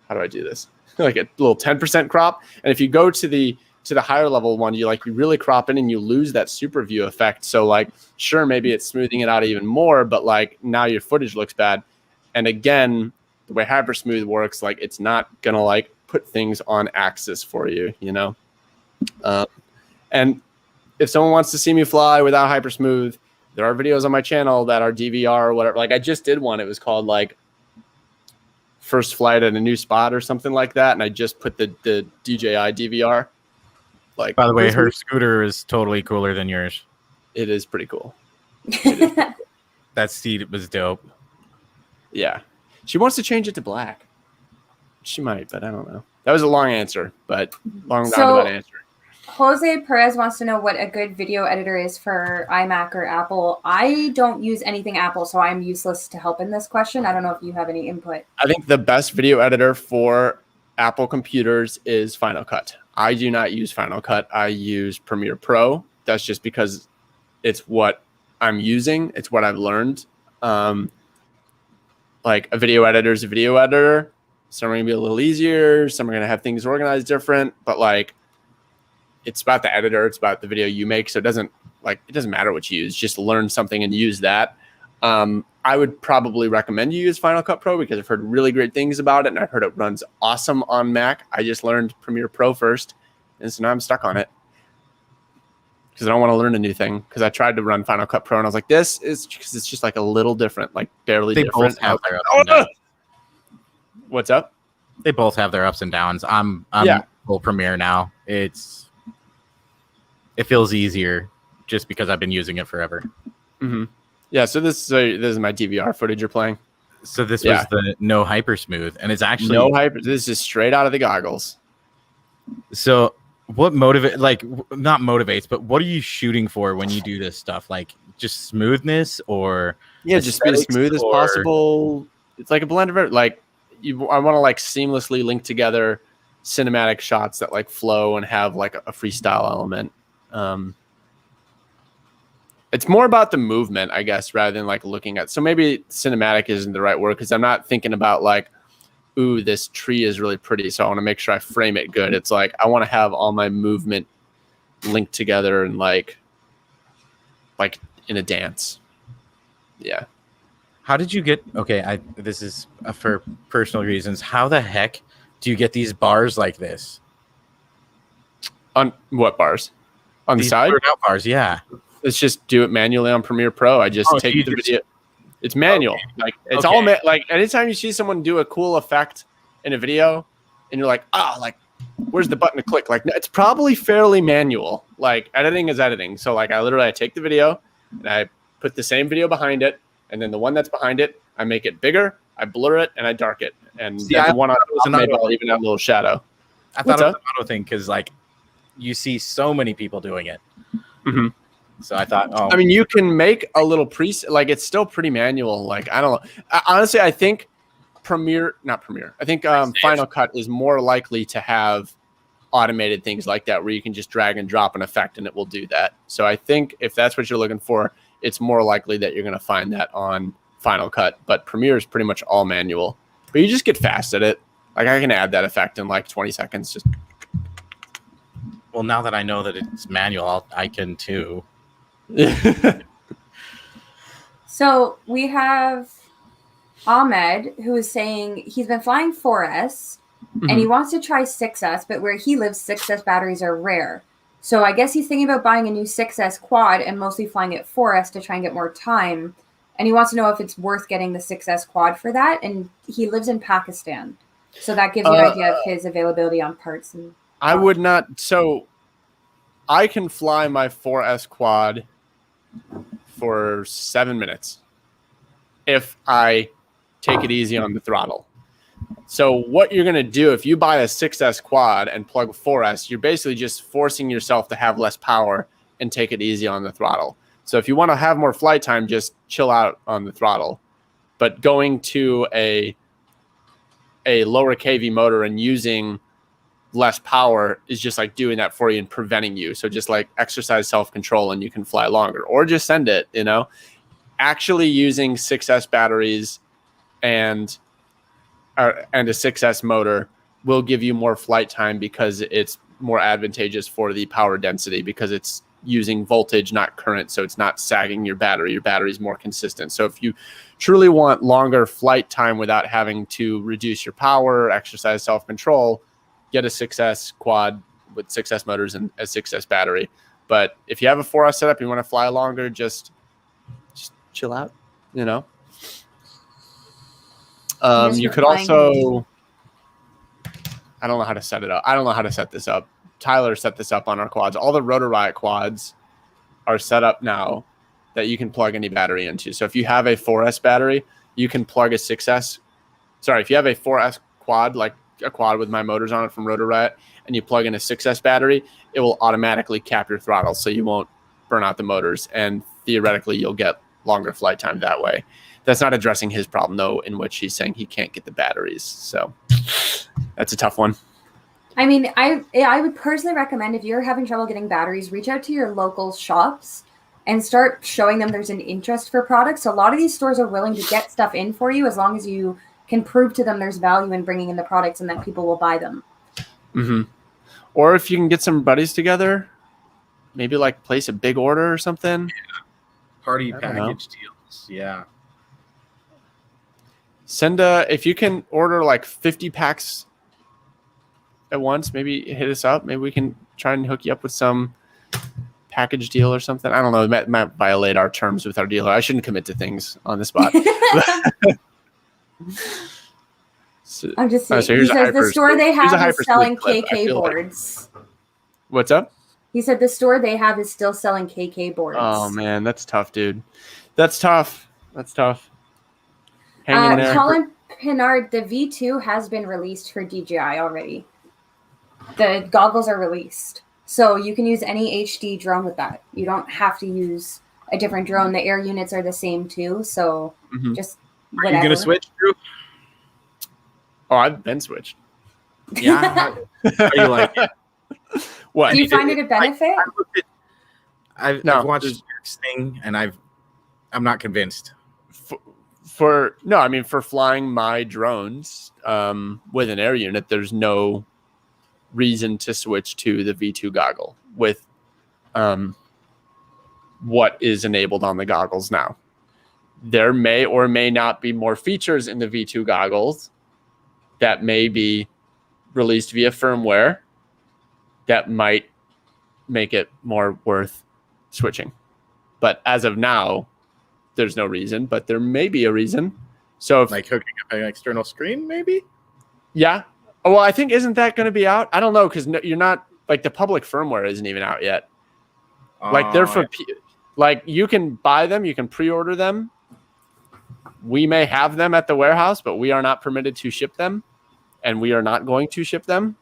How do I do this? Like a little 10% crop. And if you go to the higher level one, you really crop in and you lose that super view effect. So like, sure, maybe it's smoothing it out even more, but like now your footage looks bad. And again, the way Hyper Smooth works, like it's not gonna like put things on axis for you, you know. And if someone wants to see me fly without Hyper Smooth, there are videos on my channel that are DVR or whatever. Like I just did one. It was called like First Flight at a New Spot or something like that. And I just put the DJI DVR. Like, by the way, her scooter is totally cooler than yours. It is pretty cool. That seat was dope. Yeah. She wants to change it to black. She might, but I don't know. That was a long answer, but roundabout answer. Jose Perez wants to know what a good video editor is for iMac or Apple. I don't use anything Apple, so I'm useless to help in this question. I don't know if you have any input. I think the best video editor for Apple computers is Final Cut. I do not use Final Cut. I use Premiere Pro. that's just because it's what I'm using. It's what I've learned. Like a video editor is a video editor. Some are going to be a little easier. Some are going to have things organized different. But like, it's about the editor. It's about the video you make. So it doesn't matter what you use. Just learn something and use that. I would probably recommend you use Final Cut Pro because I've heard really great things about it, and I've heard it runs awesome on Mac. I just learned Premiere Pro first, and so now I'm stuck on it because I don't want to learn a new thing. Because I tried to run Final Cut Pro, and I was like, "This is because it's just like a little different, like barely They different." both have their ups and downs. What's up? They both have their ups and downs. I'm full Premiere now. It feels easier just because I've been using it forever. Mm-hmm. Yeah, so this is my DVR footage you're playing. So this was the no hyper smooth, and it's actually no hyper. This is straight out of the goggles. So what not motivates, but what are you shooting for when you do this stuff? Like just smoothness or just be as smooth as possible. It's like a blend of it. Like I want to like seamlessly link together cinematic shots that like flow and have like a freestyle element. It's more about the movement, I guess, rather than like looking at. So maybe cinematic isn't the right word because I'm not thinking about like, ooh, this tree is really pretty, so I want to make sure I frame it good. It's like I want to have all my movement linked together and like in a dance. Yeah. How did you get? Okay, this is for personal reasons. How the heck do you get these bars like this? On what bars? On These the side? blurred out bars, yeah. Let's just do it manually on Premiere Pro. I just take the video. It's manual. Okay. Like it's all like anytime you see someone do a cool effect in a video and you're like, like where's the button to click? Like it's probably fairly manual. Like editing is editing. So like I take the video and I put the same video behind it, and then the one that's behind it, I make it bigger, I blur it, and I dark it. And the one I'll even have a little shadow. I thought it was an auto thing because like you see so many people doing it. Mm-hmm. So I thought, I mean, you can make a little preset. Like it's still pretty manual. Like I don't know. Honestly, I think I think Final Cut is more likely to have automated things like that where you can just drag and drop an effect and it will do that. So I think if that's what you're looking for, it's more likely that you're going to find that on Final Cut. But Premiere is pretty much all manual. But you just get fast at it. Like I can add that effect in like 20 seconds. Just. Well, now that I know that it's manual, I can too. So we have Ahmed who is saying he's been flying 4S and he wants to try 6S, but where he lives, 6S batteries are rare. So I guess he's thinking about buying a new 6S quad and mostly flying at 4S to try and get more time. And he wants to know if it's worth getting the 6S quad for that. And he lives in Pakistan. So that gives you an idea of his availability on parts. And I would not. So I can fly my 4S quad for 7 minutes if I take it easy on the throttle. So what you're going to do if you buy a 6S quad and plug 4S, you're basically just forcing yourself to have less power and take it easy on the throttle. So if you want to have more flight time, just chill out on the throttle. But going to a lower kV motor and using less power is just like doing that for you and preventing you. So just like exercise self-control and you can fly longer, or just send it, actually using 6S batteries and a 6S motor will give you more flight time because it's more advantageous for the power density because it's using voltage, not current. So it's not sagging your battery. Your battery is more consistent. So if you truly want longer flight time without having to reduce your power, exercise self-control, get a 6S quad with 6S motors and a 6S battery. But if you have a 4S setup, you want to fly longer, just chill out, You could also, I don't know how to set it up. I don't know how to set this up. Tyler set this up on our quads. All the Rotor Riot quads are set up now that you can plug any battery into. So if you have a 4S battery, you can plug a 6S. Sorry, if you have a 4S quad, like a quad with my motors on it from Rotor Riot, and you plug in a 6S battery, it will automatically cap your throttle so you won't burn out the motors. And theoretically, you'll get longer flight time that way. That's not addressing his problem, though, in which he's saying he can't get the batteries. So that's a tough one. I mean, I would personally recommend if you're having trouble getting batteries, reach out to your local shops and start showing them there's an interest for products. So a lot of these stores are willing to get stuff in for you as long as you can prove to them there's value in bringing in the products and that people will buy them. Mm-hmm. Or if you can get some buddies together, maybe like place a big order or something. Party I don't know. package deals. Yeah. Send if you can order like 50 packs at once, maybe hit us up. Maybe we can try and hook you up with some package deal or something. I don't know. It might violate our terms with our dealer. I shouldn't commit to things on the spot. So, I'm just oh, saying. so He here's a says the hyper- store they here's a have is hyper selling clip. I KK feel like- boards. What's up? He said the store they have is still selling KK boards. Oh man, that's tough, dude. That's tough. Hang in there. Colin Pinard, the V2 has been released for DJI already. The goggles are released. So you can use any HD drone with that. You don't have to use a different drone. The air units are the same too. So just Are whatever. you gonna switch, Drew? Oh, I've been switched. Yeah. How do you like it? What? Do you find it a benefit? I've No, watched there's- this thing and I'm not convinced. For flying my drones with an air unit, there's no reason to switch to the V2 goggle with what is enabled on the goggles now. There may or may not be more features in the V2 goggles that may be released via firmware that might make it more worth switching. But as of now, there's no reason, but there may be a reason. So if, Like hooking up an external screen, maybe? yeah. Oh, well, I think, isn't that going to be out? I don't know, because you're not, like, the public firmware isn't even out yet. Like, they're for, like, you can buy them, you can pre-order them. We may have them at the warehouse, but we are not permitted to ship them, and we are not going to ship them.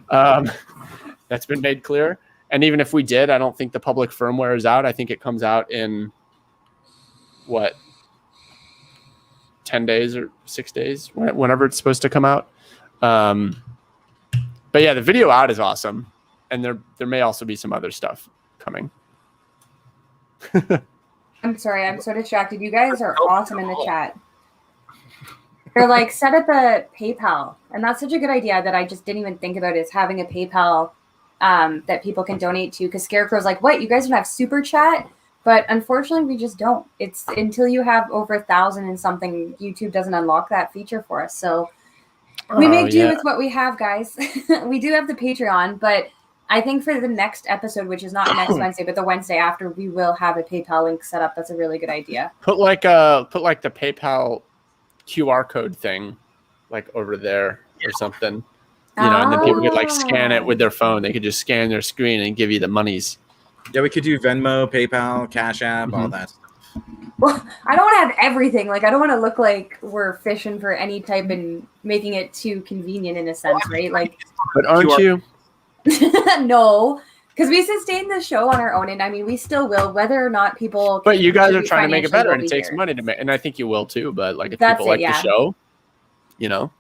That's been made clear. And even if we did, I don't think the public firmware is out. I think it comes out in, 10 days or 6 days, whenever it's supposed to come out. But yeah, the video out is awesome. And there may also be some other stuff coming. I'm sorry, I'm so distracted. You guys are awesome in the chat. They're like, set up a PayPal. And that's such a good idea that I just didn't even think about, is having a PayPal that people can donate to. Because Scarecrow's like, what? You guys don't have Super Chat? But unfortunately, we just don't. It's until you have over 1,000 and something, YouTube doesn't unlock that feature for us. So we make do with what we have, guys. We do have the Patreon, but I think for the next episode, which is not next Wednesday, but the Wednesday after, we will have a PayPal link set up. That's a really good idea. Put like the PayPal QR code thing, like over there or something, and then people could like scan it with their phone. They could just scan their screen and give you the monies. Yeah, we could do Venmo, PayPal, Cash App, all that stuff. Well, I don't want to have everything. Like, I don't want to look like we're fishing for any type and making it too convenient in a sense, right? Like, but aren't you? No, because we sustain the show on our own, and I mean, we still will, whether or not people. But you guys are contribute trying to make it financially, better, we'll and it be takes here. money to make, and I think you will too. But like, if That's people it, like yeah. the show, you know.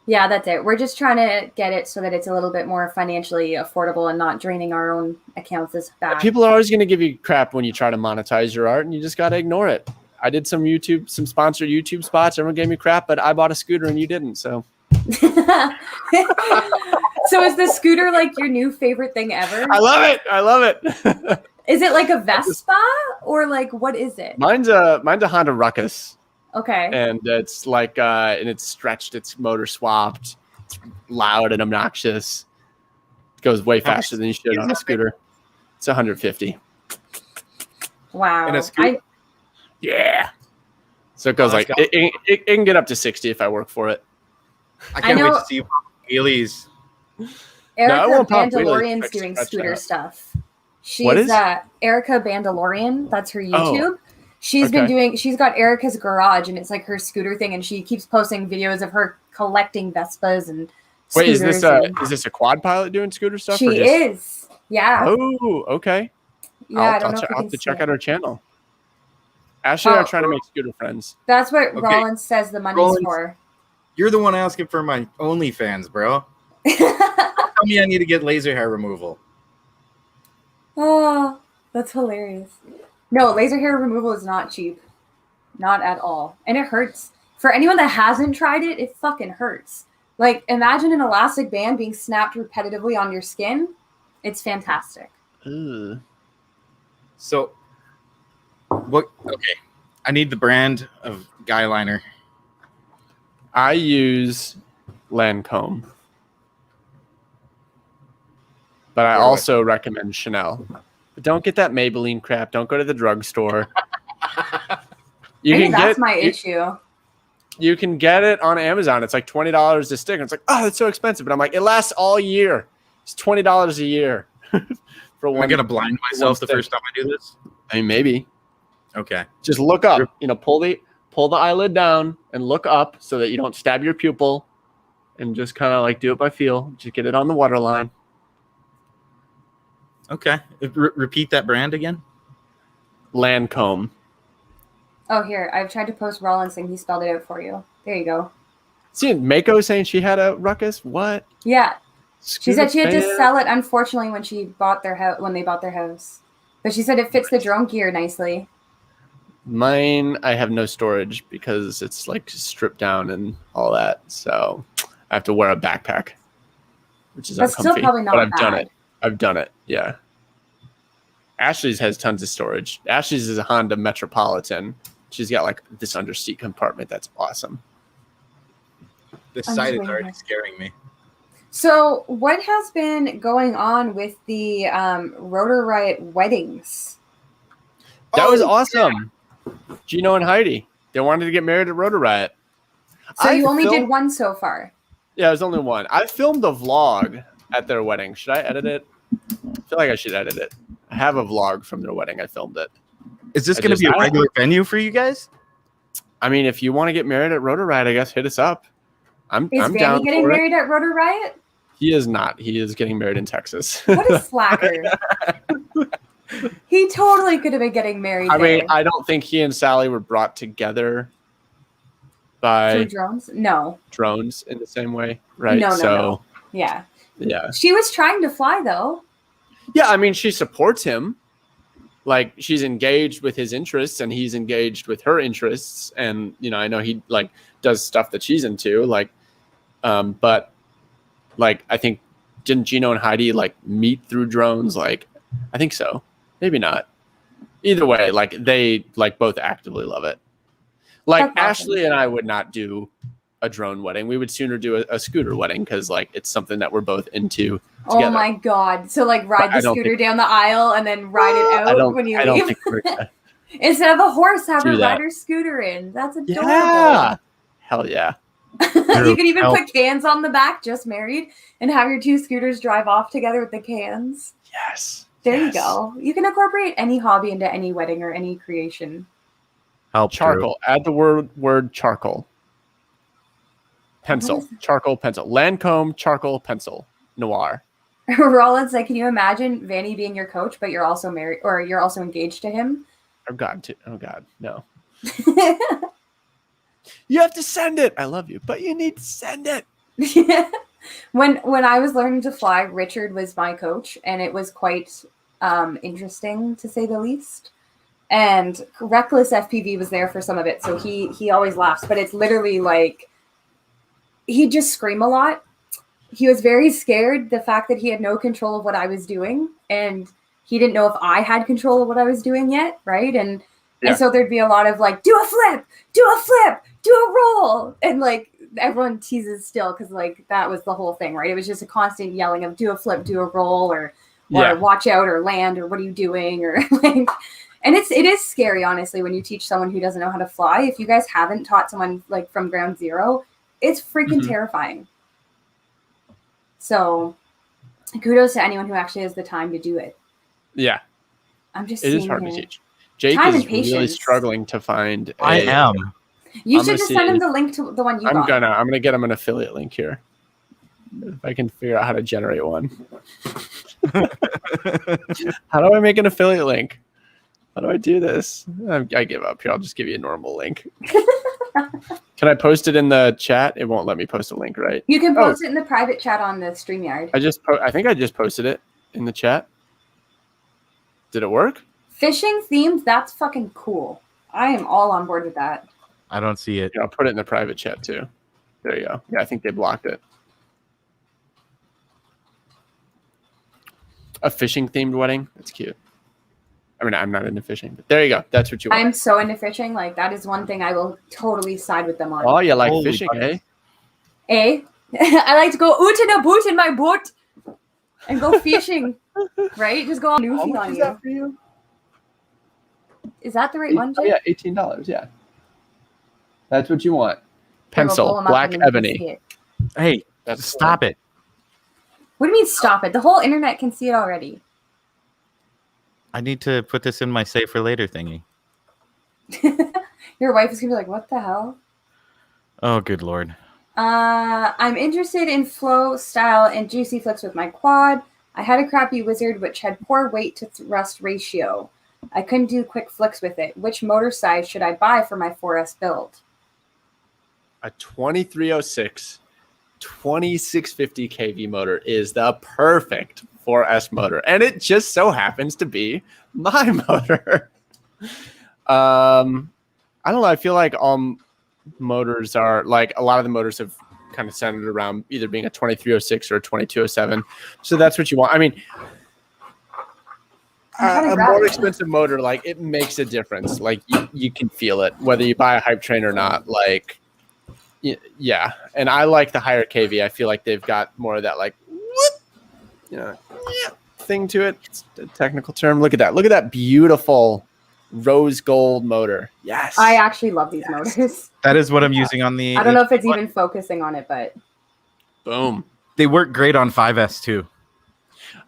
Yeah, that's it. We're just trying to get it so that it's a little bit more financially affordable and not draining our own accounts as bad. People are always going to give you crap when you try to monetize your art, and you just got to ignore it. I did some sponsored YouTube spots. Everyone gave me crap, but I bought a scooter and you didn't. So, So is the scooter like your new favorite thing ever? I love it. I love it. Is it like a Vespa or like what is it? Mine's a Honda Ruckus. Okay. And it's like, and it's stretched, it's motor swapped, it's loud and obnoxious. It goes way faster than you should on a scooter. It's 150. Wow. And a scooter? Yeah. So it goes like, it can get up to 60 if I work for it. I can't wait to see you pop wheelies. Erica won't pop Bandalorian's wheelies. doing Scratch scooter that. stuff. She's What is? Erica Bandalorian. That's her Oh. YouTube. She's been doing, she's got Erica's Garage, and it's like her scooter thing, and she keeps posting videos of her collecting Vespas and Wait, scooters. is this a quad pilot doing scooter stuff? She or just... is. Yeah. Oh, okay. Yeah, I don't I'll know if you have can to see check it. out her channel. Ashley and I are trying to make scooter friends. That's what Okay. Rollins says the money's Rollins. for. You're the one asking for my OnlyFans, bro. Tell me I need to get laser hair removal. Oh, that's hilarious. No, laser hair removal is not cheap. Not at all. And it hurts. For anyone that hasn't tried it, it fucking hurts. Like, imagine an elastic band being snapped repetitively on your skin. It's fantastic. Ugh. So, what? Okay, I need the brand of guy liner. I use Lancome, but I also recommend Chanel. But don't get that Maybelline crap. Don't go to the drugstore. Maybe that's my issue. You can get it on Amazon. It's like $20 a stick. And it's like, oh, that's so expensive. But I'm like, it lasts all year. It's $20 a year. For one, Am I gonna blind myself the first time I do this? I mean, maybe. Okay. Just look up. Pull the eyelid down and look up so that you don't stab your pupil, and just kind of like do it by feel. Just get it on the waterline. Okay. Repeat that brand again. Lancome. Oh, here. I've tried to post Rollins thing. He spelled it out for you. There you go. See, Mako saying she had a ruckus. What? Yeah. She said she had to Scooter sell it, unfortunately, when they bought their house. But she said it fits the drone gear nicely. Mine, I have no storage because it's like stripped down and all that. So I have to wear a backpack, which is That's uncomfy. still probably not but I've bad. done it. I've done it. Yeah. Ashley's has tons of storage. Ashley's is a Honda Metropolitan. She's got like this underseat compartment. That's awesome. This I'm site just is waiting already for- scaring me. So, what has been going on with the Rotor Riot weddings? That was awesome. Gino and Heidi. They wanted to get married at Rotor Riot. So, I you only did filmed- one so far. Yeah, it was only one. I filmed a vlog at their wedding. Should I edit it? I feel like I should edit it. I have a vlog from their wedding. I filmed it. Is this I going to just- be a I- regular venue for you guys? I mean, if you want to get married at Rotor Riot, I guess hit us up. I'm Is down Vanny getting for it. married at Rotor Riot? He is not. He is getting married in Texas. What a slacker. He totally could have been getting married I there. mean, I don't think he and Sally were brought together by Through drones? No. drones in the same way, right? No. So, Yeah. yeah. She was trying to fly, though. Yeah, I mean, she supports him. Like, she's engaged with his interests and he's engaged with her interests. And, I know he, like, does stuff that she's into. Like, but, like, I think, didn't Gino and Heidi, like, meet through drones? Like, I think so. Maybe not. Either way, like, they, like, both actively love it. Like, That's awesome. Ashley and I would not do a drone wedding. We would sooner do a scooter wedding because, like, it's something that we're both into together. Oh my god. So like ride I the don't scooter think- down the aisle and then ride it out when you I leave. don't think we're gonna Instead of a horse, have Do her that. ride her scooter in. That's adorable. Yeah. Hell yeah. You can even Help. put cans on the back, just married, and have your two scooters drive off together with the cans. Yes. There Yes. you go. You can incorporate any hobby into any wedding or any creation. Help. Drew. Charcoal. Add the word charcoal. Pencil. Charcoal pencil. Lancome charcoal pencil. Noir. Rollins, like, can you imagine Vanny being your coach, but you're also married or you're also engaged to him? Oh God. No. You have to send it. I love you, but you need to send it. When I was learning to fly, Richard was my coach, and it was quite interesting to say the least. And Reckless FPV was there for some of it, so he always laughs. But it's literally like he'd just scream a lot. He was very scared the fact that he had no control of what I was doing, and he didn't know if I had control of what I was doing yet, right? And so there'd be a lot of like, do a flip, do a roll, and like everyone teases still because like that was the whole thing, right? It was just a constant yelling of do a flip, do a roll, or watch out, or land, or what are you doing, or like. And it is scary, honestly, when you teach someone who doesn't know how to fly. If you guys haven't taught someone like from ground zero, it's freaking terrifying. So kudos to anyone who actually has the time to do it. Yeah. I'm just It is seeing hard here. to teach. Jake Time is and really patience. struggling to find. I am. You I'm should gonna just send see- him the link to the one you I'm got. gonna get him an affiliate link here. If I can figure out how to generate one. How do I make an affiliate link? How do I do this? I give up here. I'll just give you a normal link. Can I post it in the chat? It won't let me post a link, right? You can post it in the private chat on the StreamYard. I think I just posted it in the chat. Did it work? Fishing themed, that's fucking cool. I am all on board with that. I don't see it. Yeah, I'll put it in the private chat too. There you go. Yeah, I think they blocked it. A fishing themed wedding. That's cute. I mean, I'm not into fishing, but there you go. That's what you want. I'm so into fishing. Like, that is one thing I will totally side with them on. Oh, you like Holy fishing, buckets. Eh? I like to go out in a boat in my boat and go fishing. Right? Just go on How Newfie much on is you. that for you? Is that the right one, Oh, Jay? yeah, $18. Yeah. That's what you want. Here, we'll pull Pencil, 'em up black and then you can see ebony. it. Hey, That's stop it. What do you mean stop it? The whole internet can see it already. I need to put this in my save for later thingy. Your wife is going to be like, what the hell? Oh, good lord. I'm interested in flow, style, and juicy flicks with my quad. I had a crappy wizard which had poor weight to thrust ratio. I couldn't do quick flicks with it. Which motor size should I buy for my 4S build? A 2306 2650 kV motor is the perfect 4S motor, and it just so happens to be my motor. I don't know. I feel like all motors are like a lot of the motors have kind of centered around either being a 2306 or a 2207. So that's what you want. I mean, a more expensive motor, like it makes a difference. Like you can feel it whether you buy a hype train or not. Like, yeah. And I like the higher kV. I feel like they've got more of that like, thing to it. It's a technical term. Look at that. Look at that beautiful rose gold motor. Yes. I actually love these motors. That is what I'm using on the. I don't know if it's even focusing on it, but Boom. They work great on 5S too.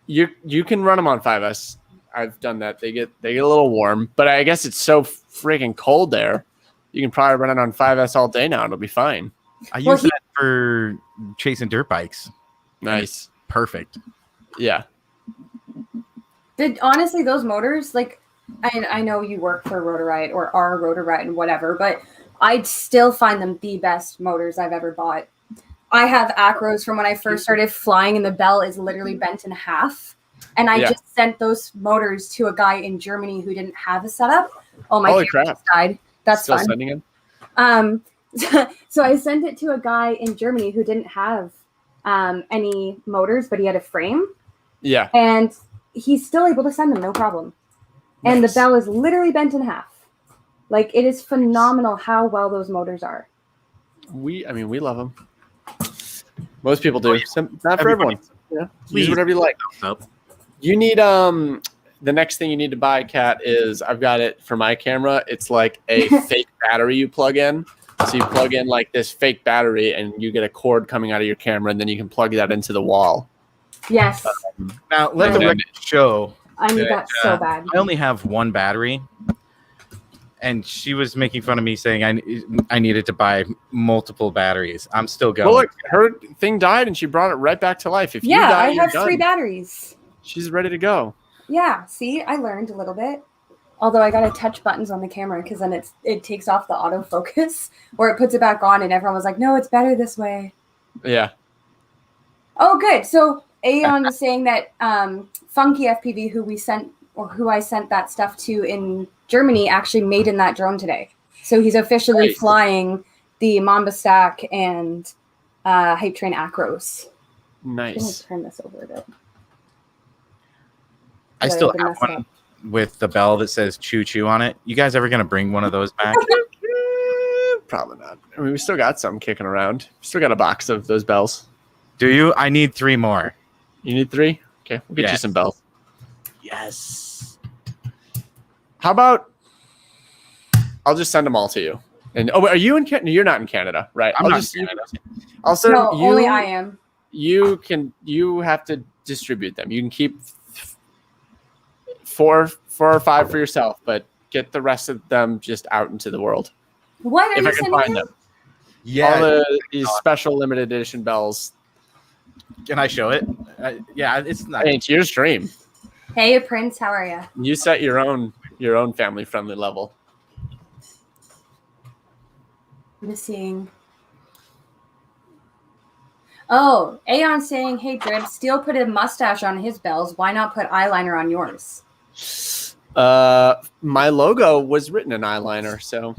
You can run them on 5S. I've done that. They get a little warm, but I guess it's so freaking cold there. You can probably run it on 5S all day now. It'll be fine. I use that for chasing dirt bikes. Nice. Perfect. Yeah. honestly, those motors, like, I know you work for Rotorite or are Rotorite and whatever, but I'd still find them the best motors I've ever bought. I have acros from when I first started flying, and the bell is literally bent in half. And I just sent those motors to a guy in Germany who didn't have a setup. Oh, my camera died. That's still fun. Sending him? So I sent it to a guy in Germany who didn't have any motors, but he had a frame. Yeah. And he's still able to send them, no problem. Nice. And the bell is literally bent in half. Like, it is phenomenal how well those motors are. We love them. Most people do. Not for everyone. Yeah. Use whatever you like. You need the next thing you need to buy, Kat, is I've got it for my camera. It's like a fake battery you plug in. So you plug in like this fake battery, and you get a cord coming out of your camera, and then you can plug that into the wall. Yes. Now let the record show. I need that so bad. I only have one battery, and she was making fun of me saying I needed to buy multiple batteries. I'm still going. Well, look, her thing died, and she brought it right back to life. If you Yeah, die, I you're have done. 3 batteries. She's ready to go. Yeah, see, I learned a little bit. Although I gotta touch buttons on the camera because then it takes off the autofocus, or it puts it back on, and everyone was like, "No, it's better this way." Yeah. Oh, good. So Aeon was saying that Funky FPV, who I sent that stuff to in Germany, actually made in that drone today. So he's officially flying the Mamba Stack and Hype Train Acros. Nice. I'm gonna turn this over a bit. I still have one with the bell that says "choo choo" on it. You guys ever gonna bring one of those back? Probably not. I mean, we still got some kicking around. Still got a box of those bells. Do you? I need 3 more. You need 3? Okay, we'll get you some bells. Yes. How about I'll just send them all to you. And are you in Canada? You're not in Canada, right? I'm not in Canada. I'll send No, you. only I am. You have to distribute them. You can keep 4 or 5 for yourself, but get the rest of them just out into the world. What are if I you can sending find me? them. Yeah. All these special limited edition bells. Can I show it? Yeah, it's not. Hey, it's your stream. Hey, Prince, how are you? You set your own family friendly level. I'm just seeing. Oh, Aeon saying, "Hey, Drib, Steele put a mustache on his bells. Why not put eyeliner on yours?" My logo was written in eyeliner, so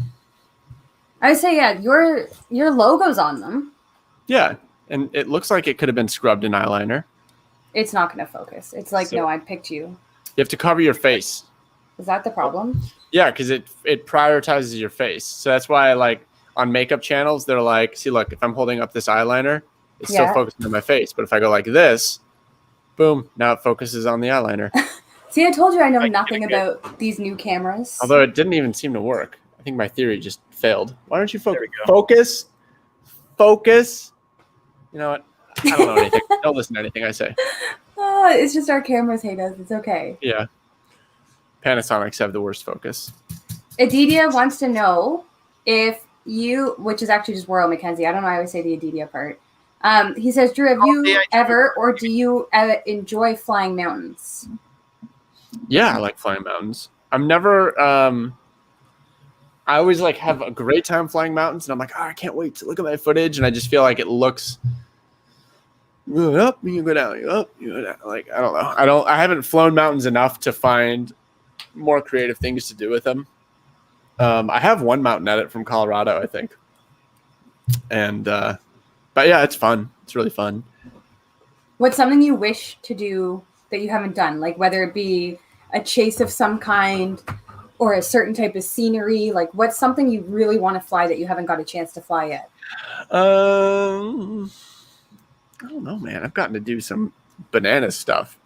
I would say, yeah, your logo's on them. yeah, and it looks like it could have been scrubbed in eyeliner. It's not going to focus. It's like, So- no, I picked you. You have to cover your face. Is that the problem? Yeah, because it prioritizes your face. So that's why, like, on makeup channels, they're like, see, look, if I'm holding up this eyeliner, it's still Yeah. focusing on my face. But if I go like this, boom, now it focuses on the eyeliner. See, I told you I know Like, nothing getting it. about these new cameras. Although it didn't even seem to work. I think my theory just failed. Why don't you There focus? we go. Focus. You know what? I don't know anything. Don't listen to anything I say. Oh, it's just our cameras hate us. It's okay. Yeah. Panasonics have the worst focus. Adidia wants to know if you, which is actually just Royal Mackenzie. I don't know. I always say the Adidia part. He says, Drew, have you yeah, I do. ever, or do you enjoy flying mountains? Yeah, I like flying mountains. I'm never. I always like have a great time flying mountains, and I'm like, oh, I can't wait to look at my footage, and I just feel like it looks. You go up, you go down, you go up, you go down. Like I don't know. I haven't flown mountains enough to find more creative things to do with them. I have one mountain edit from Colorado, I think, and but yeah, it's fun. It's really fun. What's something you wish to do that you haven't done? Like whether it be a chase of some kind or a certain type of scenery. Like what's something you really want to fly that you haven't got a chance to fly yet? I don't know, man. I've gotten to do some banana stuff.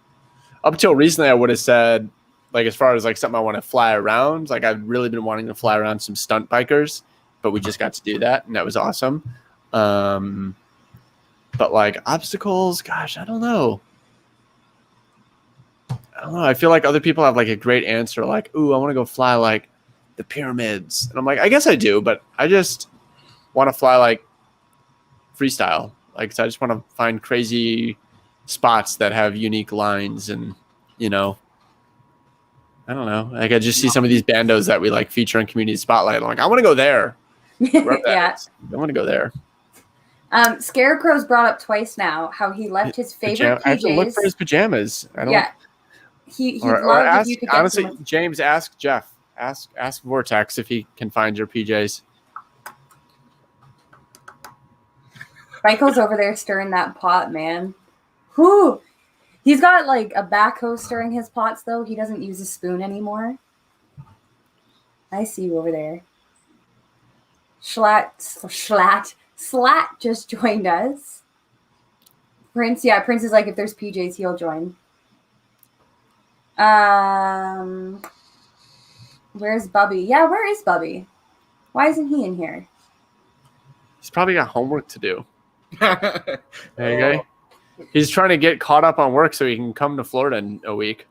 Up until recently, I would have said, like, as far as like something I want to fly around, like I've really been wanting to fly around some stunt bikers, but we just got to do that, and that was awesome. But like obstacles, gosh, I don't know. I feel like other people have like a great answer, like, "Ooh, I want to go fly like the pyramids," and I'm like, I guess I do, but I just want to fly like freestyle. Like, so I just want to find crazy spots that have unique lines, and I don't know. Like, I just see some of these bandos that we like feature on Community Spotlight. I'm like, I want to go there. Wherever that Yeah. is. I want to go there. Scarecrow's brought up twice now how he left his favorite I have to look PJs. for his pajamas. I don't. Yeah. He'd Or love ask, if you could get honestly, some with- James, ask Jeff. Ask Vortex if he can find your PJs. Michael's over there stirring that pot, man. Whew. He's got like a backhoe stirring his pots, though. He doesn't use a spoon anymore. I see you over there. Slat just joined us. Prince is like, if there's PJs, he'll join. Where's Bubby? Yeah, where is Bubby? Why isn't he in here? He's probably got homework to do. There you go. He's trying to get caught up on work so he can come to Florida in a week.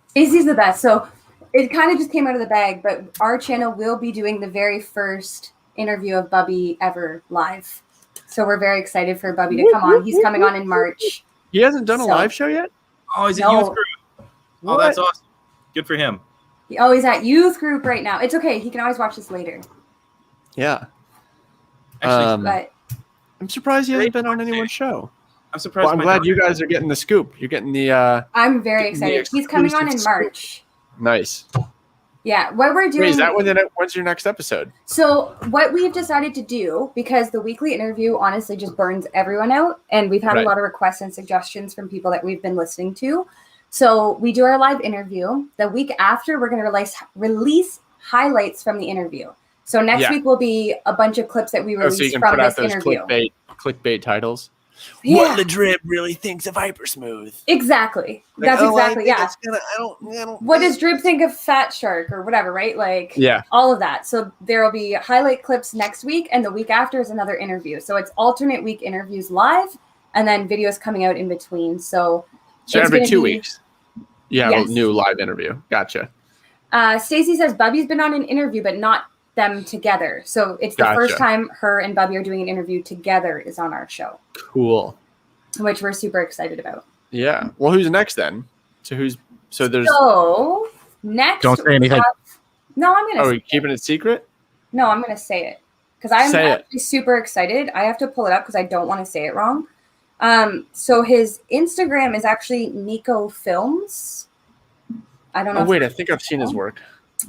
Stacey's the best. So it kind of just came out of the bag, but our channel will be doing the very first interview of Bubby ever live. So we're very excited for Bubby to come on. He's coming on in March. He hasn't done a So- live show yet? Oh, he's a No. youth group. Oh, that's awesome. Good for him. Oh, he's at youth group right now. It's okay. He can always watch this later. Yeah. Actually, But I'm surprised he hasn't been on anyone's show. I'm surprised. Well, I'm my glad daughter- you guys are getting the scoop. You're getting the I'm very Getting the excited. He's coming on in exclusive March. nice. Yeah, what we're doing. Wait, is that when's your next episode? So what we've decided to do, because the weekly interview honestly just burns everyone out, and we've had Right. a lot of requests and suggestions from people that we've been listening to. So we do our live interview. The week after, we're going to release highlights from the interview. So next Yeah. week will be a bunch of clips that we Oh, so you release can from put out this those interview. clickbait titles. Yeah, Drip really thinks of Hypersmooth. exactly. Like, That's oh, I exactly, think yeah. it's gonna- I don't. What does Drib think of Fat Shark or whatever, right? Like, Yeah. all of that. So there will be highlight clips next week, and the week after is another interview. So it's alternate week interviews live, and then videos coming out in between. So So it's every gonna 2 be- weeks, you have Yes. a new live interview. Gotcha. Stacey says Bubby's been on an interview, but not them together. So it's the Gotcha. first time her and Bubby are doing an interview together is on our show, Cool. which we're super excited about. Yeah. Well, who's next then? So there's. So next, Don't say anything. No, I'm gonna. Are we keeping it secret? No, I'm gonna say it because I'm Say it. actually super excited. I have to pull it up because I don't want to say it wrong. So his Instagram is actually Nico Films. I don't know. Oh wait, I think I've seen his work.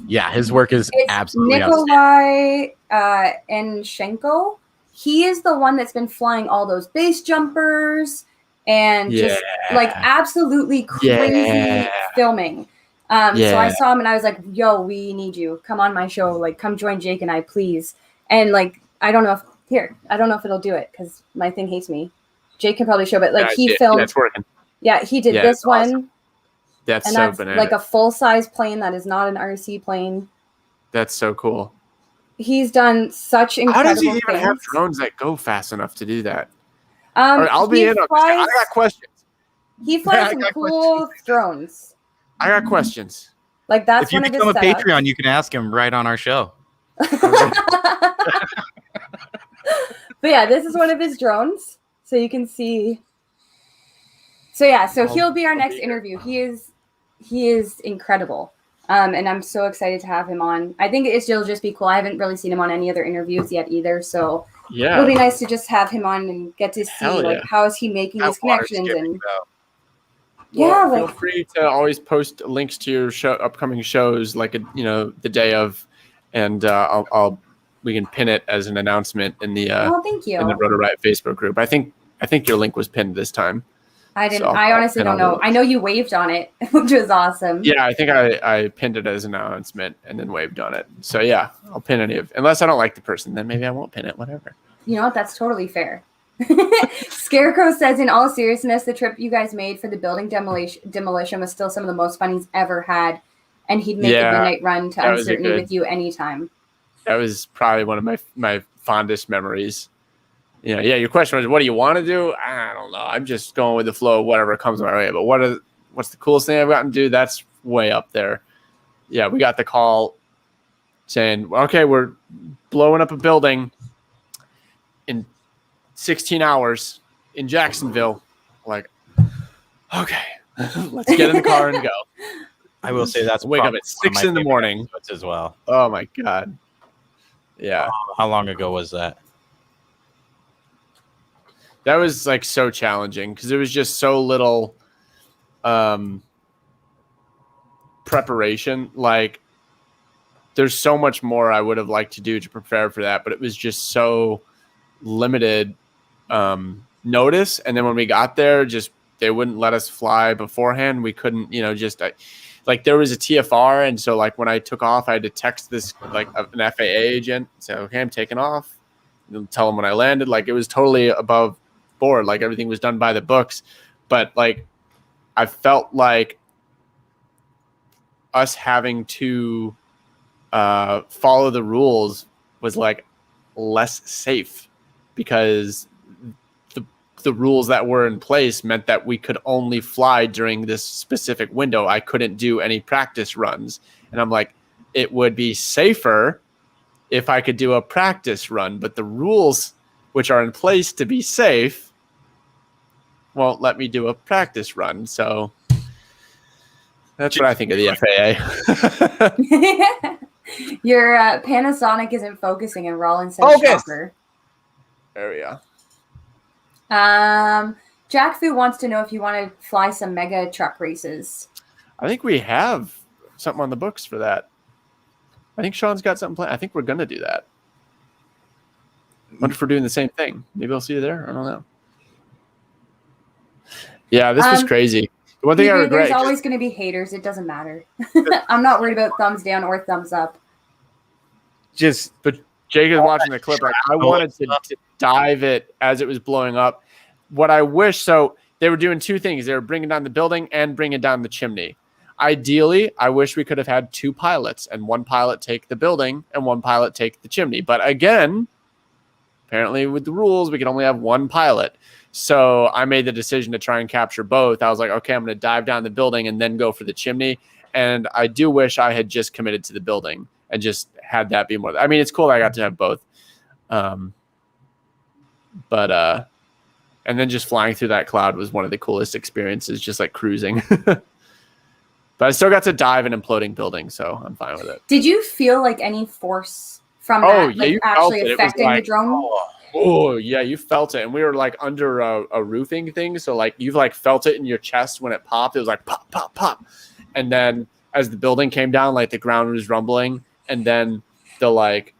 Yeah, his work is It's absolutely outstanding. Nikolai Enshenko. He is the one that's been flying all those base jumpers and just like absolutely crazy filming. So I saw him and I was like, yo, we need you. Come on my show. Like, come join Jake and I, please. And like, I don't know if it'll do it because my thing hates me. Jake can probably show, but like he filmed. That's working. Yeah, he did this one. Awesome. That's and so that's bananas. like a full-size plane that is not an RC plane. That's so cool. He's done such incredible How does he even things. have drones that go fast enough to do that? I'll be in on this. I got questions. He flies some cool drones. I got questions. Like that's If you one of his become a setups. Patreon, you can ask him right on our show. But yeah, this is one of his drones, so you can see. So yeah, so he'll be our next interview. He is incredible, and I'm so excited to have him on. I think it'll just be cool. I haven't really seen him on any other interviews yet either, so it'll be nice to just have him on and get to see like how is he making these connections and. Well, feel free to always post links to your upcoming shows, like the day of, and we can pin it as an announcement in the thank you. in the Rotor Riot Facebook group. I think your link was pinned this time. I didn't. So I honestly don't know. I know you waved on it, which was awesome. Yeah, I think I pinned it as an announcement and then waved on it. So yeah, I'll pin unless I don't like the person, then maybe I won't pin it. Whatever. You know what? That's totally fair. Scarecrow says, in all seriousness, the trip you guys made for the building demolition was still some of the most fun he's ever had, and he'd make a midnight run to Uncertainty with you anytime. That was probably one of my fondest memories. Your question was, what do you want to do? I don't know. I'm just going with the flow, whatever comes my way. But what's the coolest thing I've gotten to do? That's way up there. Yeah, we got the call saying, okay, we're blowing up a building in 16 hours in Jacksonville. Like, okay, let's get in the car and go. I will say that's wake up at 6 in the morning as well. Oh my God. Yeah. How long ago was that? That was like so challenging because there was just so little preparation. Like there's so much more I would have liked to do to prepare for that, but it was just so limited notice. And then when we got there, just they wouldn't let us fly beforehand. We couldn't, like there was a TFR. And so like when I took off, I had to text this like an FAA agent, say, okay, I'm taking off. And tell them when I landed. Like it was totally above board. Like everything was done by the books. But like I felt like us having to follow the rules was like less safe because the rules that were in place meant that we could only fly during this specific window. I couldn't do any practice runs. And I'm like, it would be safer if I could do a practice run, but the rules which are in place to be safe won't let me do a practice run. So that's what I think of the FAA. Your Panasonic isn't focusing and Rollins says shocker. There we go. Jack Fu wants to know if you want to fly some mega truck races. I think we have something on the books for that. I think Sean's got something planned. I think we're going to do that. I wonder if we're doing the same thing. Maybe I'll see you there. I don't know. Yeah, this was crazy. The one thing I regret. There's always going to be haters. It doesn't matter. I'm not worried about thumbs down or thumbs up. But Jake is watching the clip. Like, I wanted to dive it as it was blowing up. What I wish, so they were doing two things. They were bringing down the building and bringing down the chimney. Ideally, I wish we could have had two pilots and one pilot take the building and one pilot take the chimney. But again, apparently with the rules, we can only have one pilot. So I made the decision to try and capture both. I was like, okay, I'm going to dive down the building and then go for the chimney. And I do wish I had just committed to the building and just had that be more. I mean, it's cool that I got to have both. And then just flying through that cloud was one of the coolest experiences, just like cruising. But I still got to dive an imploding building, so I'm fine with it. Did you feel like any force from Oh, that, yeah, like you felt actually it. It was affecting like, the drone? Oh yeah, you felt it, and we were like under a roofing thing, so like you've like felt it in your chest when it popped. It was like pop, pop, pop, and then as the building came down, like the ground was rumbling, and then the like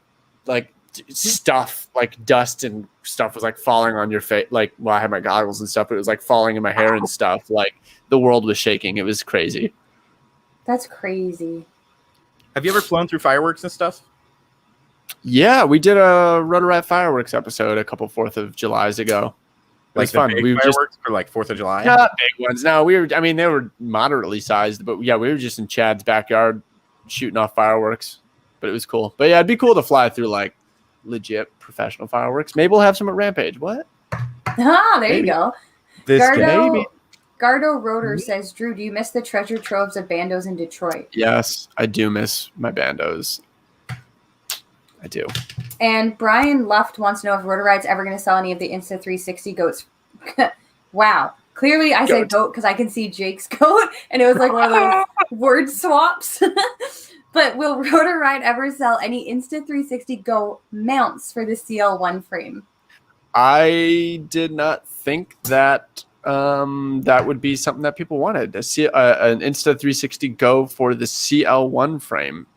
stuff, like dust and stuff, was like falling on your face. Like, well, I had my goggles and stuff, but it was like falling in my hair and stuff. Like the world was shaking. It was crazy. That's crazy. Have you ever flown through fireworks and stuff? Yeah, we did a Rotorite fireworks episode a couple 4th of Julys ago. It was fun. Big We were just fireworks for like 4th of July. not big ones. No, I mean, they were moderately sized, but yeah, we were just in Chad's backyard shooting off fireworks. But it was cool. But yeah, it'd be cool to fly through like legit professional fireworks. Maybe we'll have some at Rampage. What? Ah, there you go. This Gardo Rotor says, Drew, do you miss the treasure troves of bandos in Detroit? Yes, I do miss my bandos. I do. And Brian Luft wants to know if Rotorite's ever going to sell any of the Insta360 goats. Wow. Clearly, I said goat because I can see Jake's goat, and it was like one of those word swaps. But will Rotorite ever sell any Insta360 Go mounts for the CL1 frame? I did not think that that would be something that people wanted. An Insta360 Go for the CL1 frame.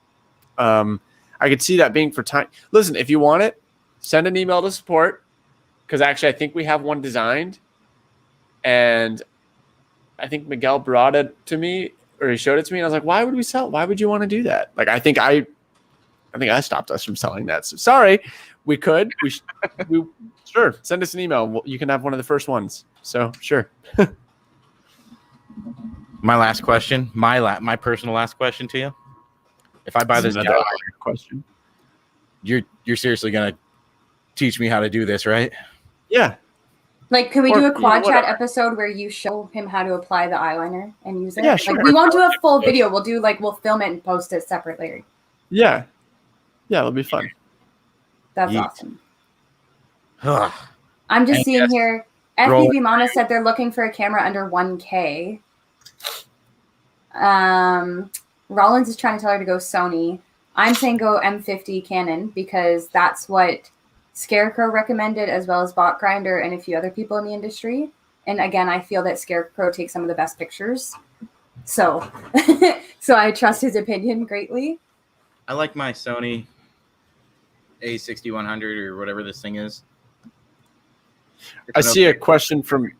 I could see that being for time. Listen, if you want it, send an email to support, because actually I think we have one designed, and I think Miguel brought it to me, or he showed it to me, and I was like, why would we sell? Why would you want to do that? Like, I think I stopped us from selling that. So sorry, we could. We sure, send us an email. You can have one of the first ones. So sure. My last question, my personal last question to you. If I buy this guy, question, you're seriously gonna teach me how to do this, right? Yeah. Like, can we do a quad chat whatever. episode where you show him how to apply the eyeliner and use it? Yeah, Like, sure. we won't do a full video. We'll film it and post it separately. Yeah. Yeah, it'll be fun. That's Yeet. awesome. Ugh. I'm just And seeing yes, here. roll FBB Mama said they're looking for a camera under 1K. Rollins is trying to tell her to go Sony. I'm saying go M50 Canon because that's what Scarecrow recommended, as well as Bot Grinder and a few other people in the industry. And again, I feel that Scarecrow takes some of the best pictures. So, so I trust his opinion greatly. I like my Sony A6100 or whatever this thing is. I see a question from,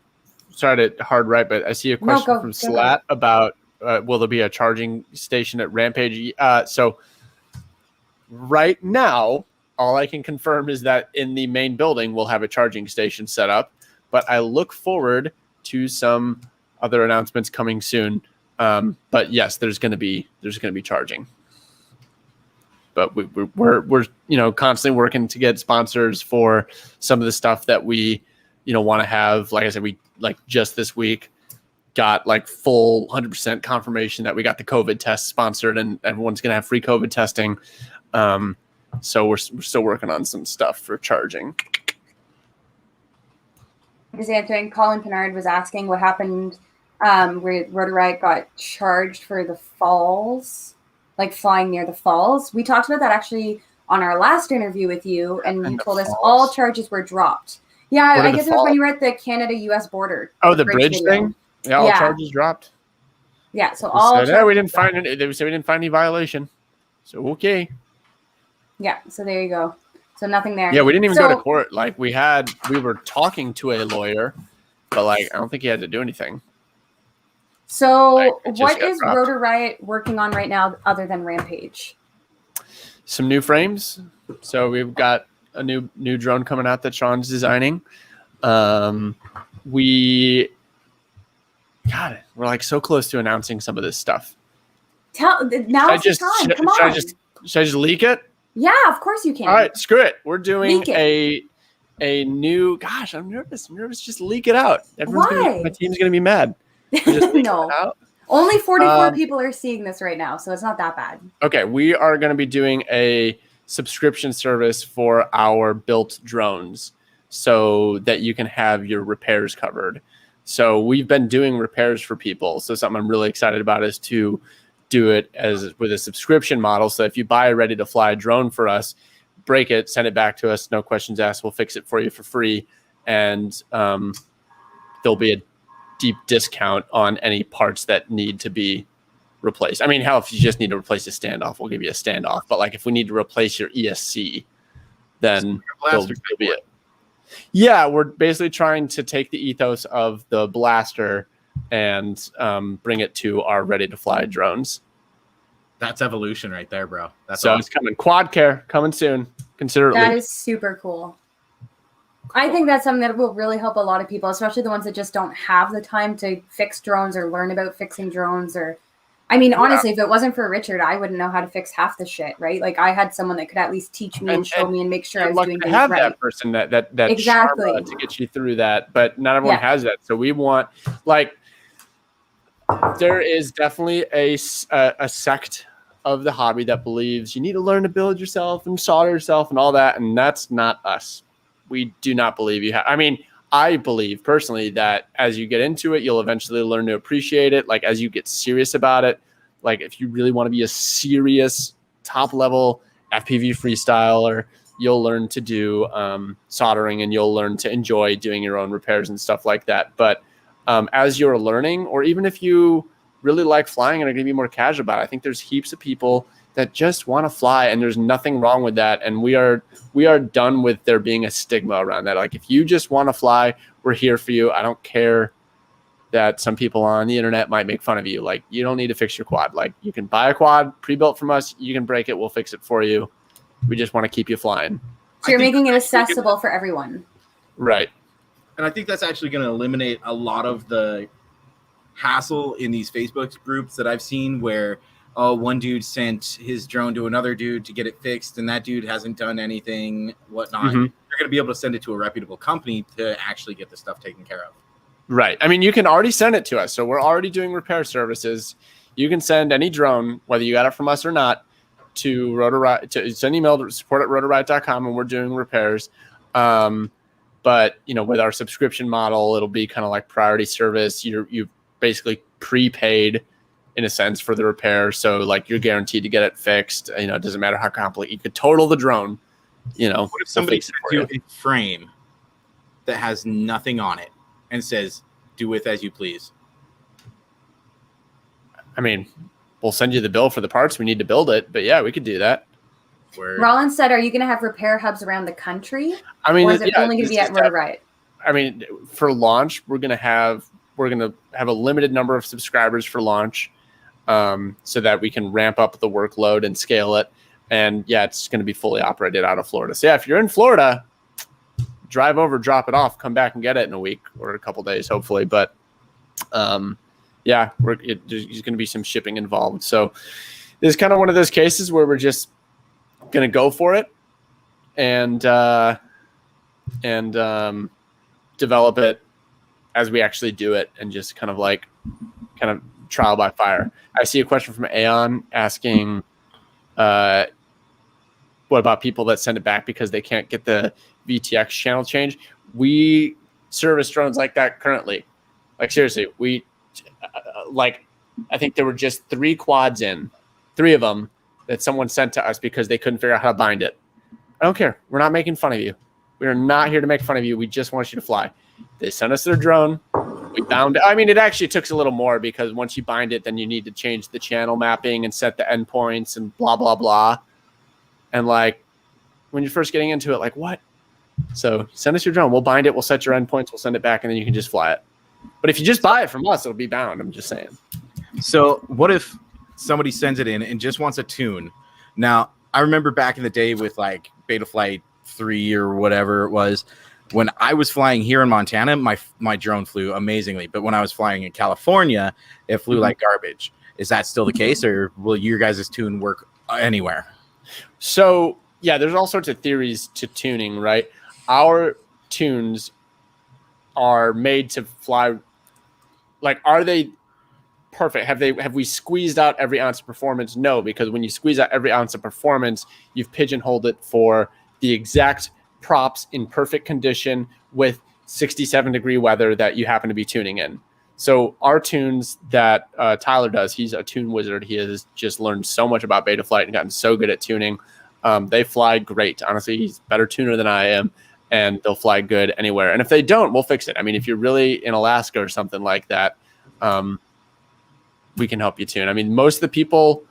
sorry to hard right, but I see a question from Slat about will there be a charging station at Rampage? So right now, all I can confirm is that in the main building, we'll have a charging station set up, but I look forward to some other announcements coming soon. But yes, there's going to be charging. But we're constantly working to get sponsors for some of the stuff that we want to have. Like I said, we just this week got full 100% confirmation that we got the COVID test sponsored, and everyone's going to have free COVID testing. So we're still working on some stuff for charging. Because answering, Colin Pinard was asking what happened where Rotorite got charged for the falls, like flying near the falls. We talked about that actually on our last interview with you, and you told us all charges were dropped. Yeah, I guess it was when you were at the Canada-US border. Oh, the bridge thing? Yeah, all charges dropped. Yeah, so all said, we didn't find any. They said we didn't find any violation. So okay. Yeah, so there you go. So nothing there. Yeah, we didn't even go to court. We were talking to a lawyer, but I don't think he had to do anything. So what is Rotorite working on right now other than Rampage? Some new frames. So we've got a new drone coming out that Sean's designing. We're so close to announcing some of this stuff. Now's the time. Come on. Should I just leak it? Yeah, of course you can. All right, screw it. We're doing a new. Gosh, I'm nervous. Just leak it out. Why? My team's gonna be mad. No. Only 44 people are seeing this right now, so it's not that bad. Okay, we are going to be doing a subscription service for our built drones so that you can have your repairs covered. So we've been doing repairs for people. So something I'm really excited about is to do it with a subscription model. So if you buy a ready to fly drone for us, break it, send it back to us. No questions asked. We'll fix it for you for free. And there'll be a deep discount on any parts that need to be replaced. I mean, hell, if you just need to replace a standoff, we'll give you a standoff. But like if we need to replace your ESC, then there'll be it. Yeah, we're basically trying to take the ethos of the blaster and bring it to our ready-to-fly drones. That's evolution right there, bro. That's so awesome. It's coming. Quad care coming soon. Consider it. That is super cool. I think that's something that will really help a lot of people, especially the ones that just don't have the time to fix drones or learn about fixing drones. Or, I mean, honestly, if it wasn't for Richard, I wouldn't know how to fix half the shit, right? Like I had someone that could at least teach me and show me and make sure I was doing things right. That person that exactly charm to get you through that, but not everyone has that. So we want, like, there is definitely a sect of the hobby that believes you need to learn to build yourself and solder yourself and all that, and that's not us. We do not believe you have. I mean, I believe personally that as you get into it, you'll eventually learn to appreciate it. Like as you get serious about it, like if you really want to be a serious top level FPV freestyler, you'll learn to do soldering and you'll learn to enjoy doing your own repairs and stuff like that. But as you're learning, or even if you really like flying and are going to be more casual about it, I think there's heaps of people that just want to fly, and there's nothing wrong with that. And we are done with there being a stigma around that. Like if you just want to fly, we're here for you. I don't care that some people on the internet might make fun of you. Like you don't need to fix your quad. Like you can buy a quad pre-built from us. You can break it. We'll fix it for you. We just want to keep you flying. So you're making it accessible for everyone. Right. And I think that's actually going to eliminate a lot of the hassle in these Facebook groups that I've seen where one dude sent his drone to another dude to get it fixed, and that dude hasn't done anything, whatnot. Mm-hmm. You're going to be able to send it to a reputable company to actually get the stuff taken care of. Right. I mean, you can already send it to us. So we're already doing repair services. You can send any drone, whether you got it from us or not, to Rotorite, to send email to support@rotorite.com, and we're doing repairs. But you know, with our subscription model, it'll be kind of like priority service. You've basically prepaid in a sense for the repair. So like you're guaranteed to get it fixed. You know, it doesn't matter how complicated. You could total the drone, you know. What if somebody sends you a frame that has nothing on it and says, do with as you please? I mean, we'll send you the bill for the parts we need to build it, but yeah, we could do that. Rollins said, are you going to have repair hubs around the country? I mean, or is it only going to be at Rotorite? I mean, for launch, we're going to have a limited number of subscribers for launch, so that we can ramp up the workload and scale it. And yeah, it's going to be fully operated out of Florida. So yeah, if you're in Florida, drive over, drop it off, come back and get it in a week or a couple days, hopefully. But yeah, there's going to be some shipping involved. So this is kind of one of those cases where we're just going to go for it and develop it as we actually do it, and just kind of trial by fire. I see a question from Aeon asking, what about people that send it back because they can't get the VTX channel change? We service drones like that currently. Like seriously, we I think there were just 3 quads three of them that someone sent to us because they couldn't figure out how to bind it. I don't care. We're not making fun of you. We are not here to make fun of you. We just want you to fly. They sent us their drone. We bound it. I mean, it actually took a little more because once you bind it, then you need to change the channel mapping and set the endpoints and blah, blah, blah. And like when you're first getting into it, like what? So send us your drone. We'll bind it. We'll set your endpoints. We'll send it back, and then you can just fly it. But if you just buy it from us, it'll be bound. I'm just saying. So what if somebody sends it in and just wants a tune? Now, I remember back in the day with like Betaflight 3 or whatever it was, when I was flying here in Montana, my drone flew amazingly. But when I was flying in California, it flew like garbage. Is that still the case, or will your guys' tune work anywhere? So yeah, there's all sorts of theories to tuning, right? Our tunes are made to fly. Like, are they perfect? Have we squeezed out every ounce of performance? No, because when you squeeze out every ounce of performance, you've pigeonholed it for the exact props in perfect condition with 67-degree weather that you happen to be tuning in. So our tunes that Tyler does, he's a tune wizard. He has just learned so much about Betaflight and gotten so good at tuning. They fly great. Honestly, he's a better tuner than I am, and they'll fly good anywhere. And if they don't, we'll fix it. I mean, if you're really in Alaska or something like that, we can help you tune. I mean, most of the people.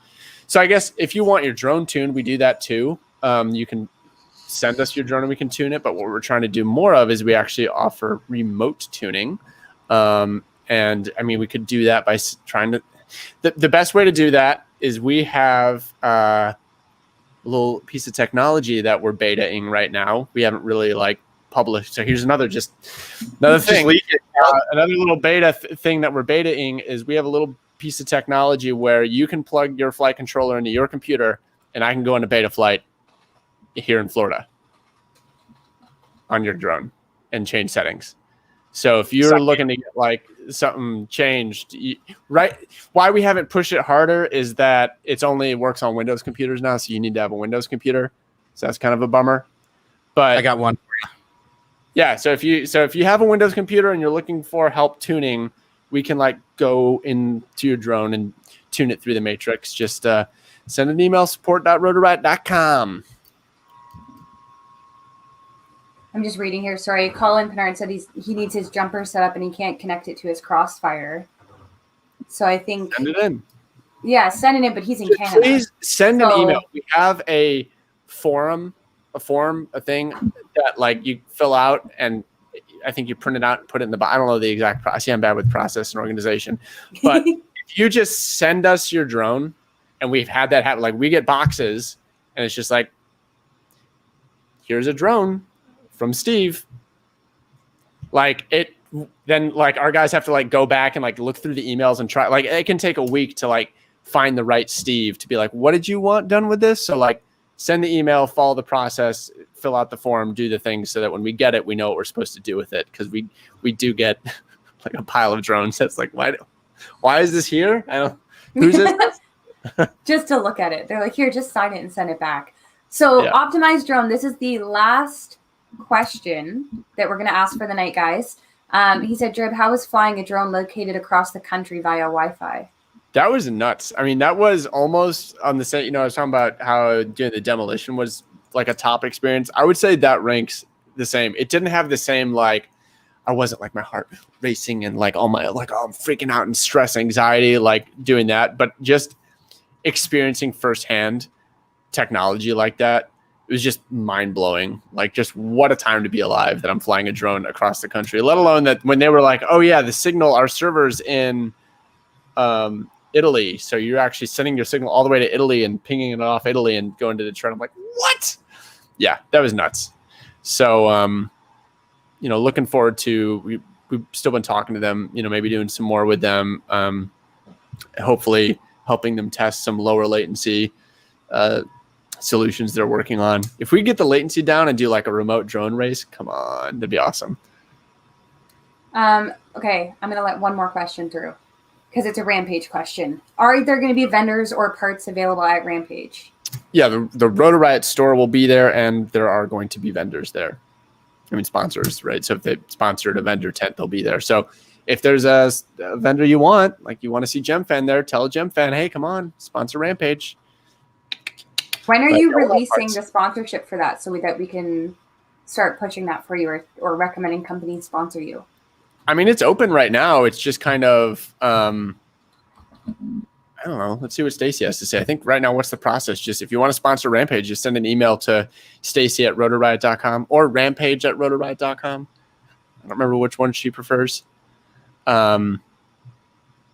So I guess if you want your drone tuned, we do that too. You can send us your drone and we can tune it. But what we're trying to do more of is we actually offer remote tuning. And I mean, we could do that by trying to. The best way to do that is we have a little piece of technology that we're betaing right now. We haven't really published. So here's another thing. Another little beta thing that we're betaing is we have a little piece of technology where you can plug your flight controller into your computer and I can go into beta flight here in Florida on your drone and change settings. So if you're looking to get something changed, right? Why we haven't pushed it harder is that it's only works on Windows computers now. So you need to have a Windows computer. So that's kind of a bummer, but I got one. Yeah. So if you have a Windows computer and you're looking for help tuning, we can go into your drone and tune it through the matrix. Just send an email, support.rotorriot.com. I'm just reading here. Sorry. Colin Pinard said he needs his jumper set up and he can't connect it to his Crossfire. So I think send it in. Yeah, send it in, but he's in Canada. Please send an email. We have a thing that you fill out and I think you print it out and put it in the. I don't know the exact process. I'm bad with process and organization, but if you just send us your drone, and we've had that happen. We get boxes, and it's just here's a drone from Steve. Then our guys have to go back and look through the emails and try. It can take a week to find the right Steve to be what did you want done with this? So send the email, follow the process, fill out the form, do the things so that when we get it, we know what we're supposed to do with it. Because we do get a pile of drones that's why is this here? Who's this? Just to look at it. They're here, just sign it and send it back. So yeah. Optimized drone, this is the last question that we're going to ask for the night, guys. He said, Drib, how is flying a drone located across the country via Wi-Fi? That was nuts. I mean, that was almost on the same, I was talking about how doing the demolition was a top experience. I would say that ranks the same. It didn't have the same, I wasn't my heart racing and all my, I'm freaking out and stress, anxiety, doing that. But just experiencing firsthand technology like that, it was just mind blowing. Just what a time to be alive that I'm flying a drone across the country, let alone that when they were oh yeah, the signal, our servers in, Italy, so you're actually sending your signal all the way to Italy and pinging it off Italy and going to Detroit. I'm what? Yeah, that was nuts. So, looking forward to we've still been talking to them. Maybe doing some more with them. Hopefully, helping them test some lower latency solutions they're working on. If we get the latency down and do a remote drone race, come on, that'd be awesome. Okay, I'm gonna let one more question through. Because it's a Rampage question. Are there going to be vendors or parts available at Rampage? Yeah, the Rotor Riot store will be there, and there are going to be vendors there. I mean, sponsors, right? So if they sponsored a vendor tent, they'll be there. So if there's a vendor you want, you want to see GemFan there, tell a GemFan, hey, come on, sponsor Rampage. When are you releasing the sponsorship for that so that we can start pushing that for you or recommending companies sponsor you? I mean, it's open right now. It's just kind of, I don't know. Let's see what Stacy has to say. I think right now, what's the process? Just if you want to sponsor Rampage, just send an email to Stacy@rotorriot.com or rampage@rotorriot.com. I don't remember which one she prefers. Maybe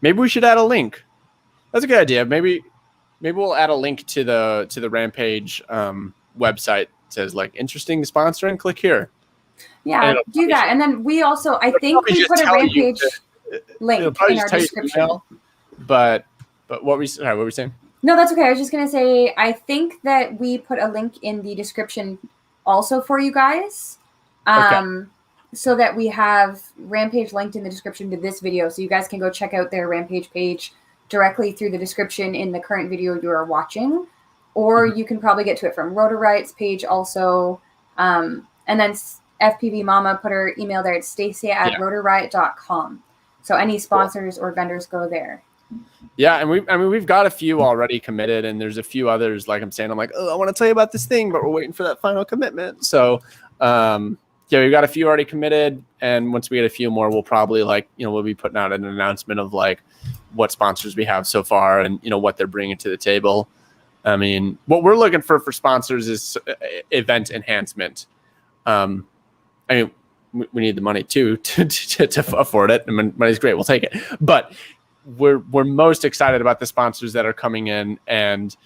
we should add a link. That's a good idea. Maybe we'll add a link to the Rampage website. It says interesting sponsoring. Click here. Yeah, do that. And then we also, I think we put a Rampage link in our description. Email, but what were we saying? No, that's okay. I was just going to say, I think that we put a link in the description also for you guys. So that we have Rampage linked in the description to this video. So you guys can go check out their Rampage page directly through the description in the current video you are watching. Or you can probably get to it from Rotor Riot's page also. And then FPV Mama put her email there. It's Stacy@rotorriot.com. So any sponsors or vendors go there. Yeah, and we've got a few already committed, and there's a few others. Like I'm saying, I'm like, oh, I want to tell you about this thing, but we're waiting for that final commitment. So, yeah, we've got a few already committed, and once we get a few more, we'll probably we'll be putting out an announcement of like what sponsors we have so far, and what they're bringing to the table. I mean, what we're looking for sponsors is event enhancement. I mean, we need the money too to afford it. I mean, money's great, we'll take it, but we're most excited about the sponsors that are coming in and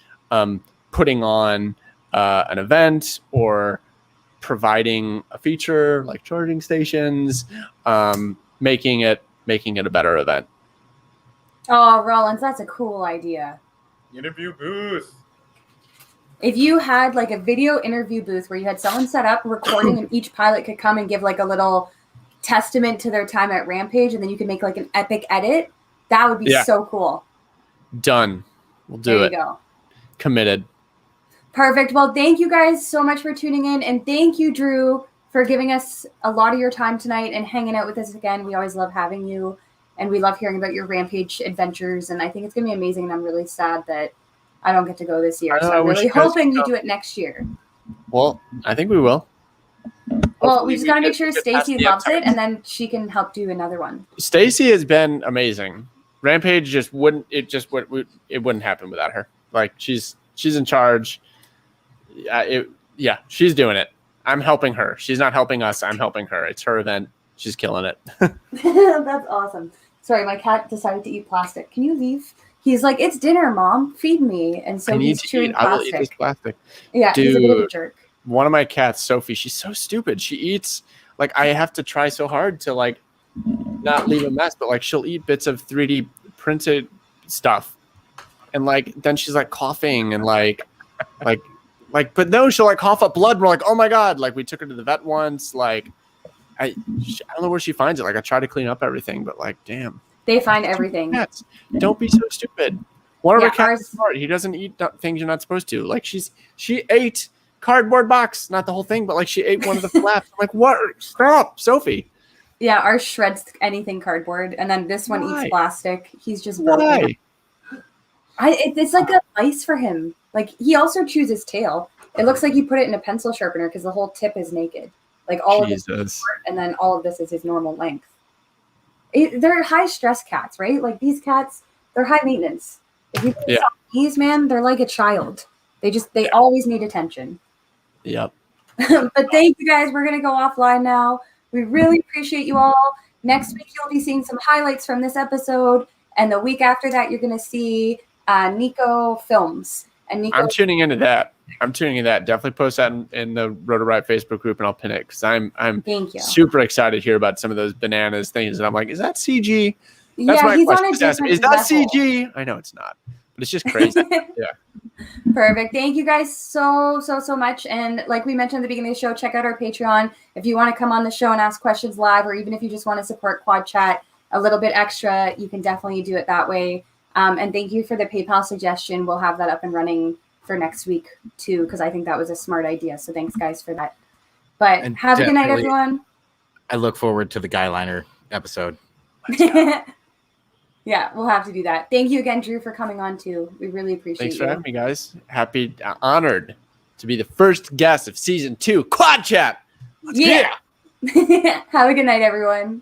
putting on an event or providing a feature like charging stations, making it a better event. Oh, Rollins, that's a cool idea. Interview booth. If you had like a video interview booth where you had someone set up recording and each pilot could come and give like a little testament to their time at Rampage, and then you could make like an epic edit, that would be so cool. Done. We'll do it. There you go. Committed. Perfect. Well, thank you guys so much for tuning in, and thank you, Drew, for giving us a lot of your time tonight and hanging out with us again. We always love having you, and we love hearing about your Rampage adventures, and I think it's going to be amazing, and I'm really sad that I don't get to go this year. So I'm really hoping you do it next year. Well, I think we will. Well, we just got to make sure Stacy loves it, and then she can help do another one. Stacy has been amazing. Rampage it wouldn't happen without her. Like she's in charge. She's doing it. I'm helping her. She's not helping us. I'm helping her. It's her event. She's killing it. That's awesome. Sorry, my cat decided to eat plastic. Can you leave? He's like, it's dinner, Mom. Feed me. And so he's chewing plastic. I will eat this plastic. Yeah, Dude, he's a bit of a jerk. One of my cats, Sophie, she's so stupid. She eats, like, I have to try so hard to, like, not leave a mess, but, like, she'll eat bits of 3D printed stuff. And, like, then she's, like, coughing and, like, but no, she'll, like, cough up blood. And we're like, oh, my God. Like, we took her to the vet once. Like, I don't know where she finds it. Like, I try to clean up everything, but, like, damn. They find everything. Cats. Don't be so stupid. One of our cats is ours- smart. He doesn't eat things you're not supposed to. Like she ate cardboard box, not the whole thing, but like she ate one of the flaps. I'm like, what? Stop, Sophie. Yeah, ours shreds anything cardboard, and then this one eats plastic. He's just Why? It's like a vice for him. Like he also chews his tail. It looks like you put it in a pencil sharpener because the whole tip is naked. Like all of this is short, and then all of this is his normal length. They're high stress cats, right? Like these cats, they're high maintenance. If you put this on these, man, they're like a child. They always need attention. Yep. But thank you guys. We're gonna go offline now. We really appreciate you all. Next week you'll be seeing some highlights from this episode, and the week after that you're gonna see Nico films. And Nico, I'm tuning into that. Definitely post that in the Roto Riot Facebook group, and I'll pin it because I'm super excited to hear about some of those bananas things. And I'm like, is that CG? That's my question. Is that CG? I know it's not, but it's just crazy. Yeah. Perfect. Thank you guys so much. And like we mentioned at the beginning of the show, check out our Patreon if you want to come on the show and ask questions live, or even if you just want to support Quad Chat a little bit extra, you can definitely do it that way. And thank you for the PayPal suggestion. We'll have that up and running for next week too, because I think that was a smart idea. So thanks guys for that. But And have a good night, everyone. I look forward to the Guyliner episode. Yeah, we'll have to do that. Thank you again, Drew, for coming on too. We really appreciate Thanks for having me, guys. Honored to be the first guest of season 2 Quad Chat. Yeah. Have a good night, everyone.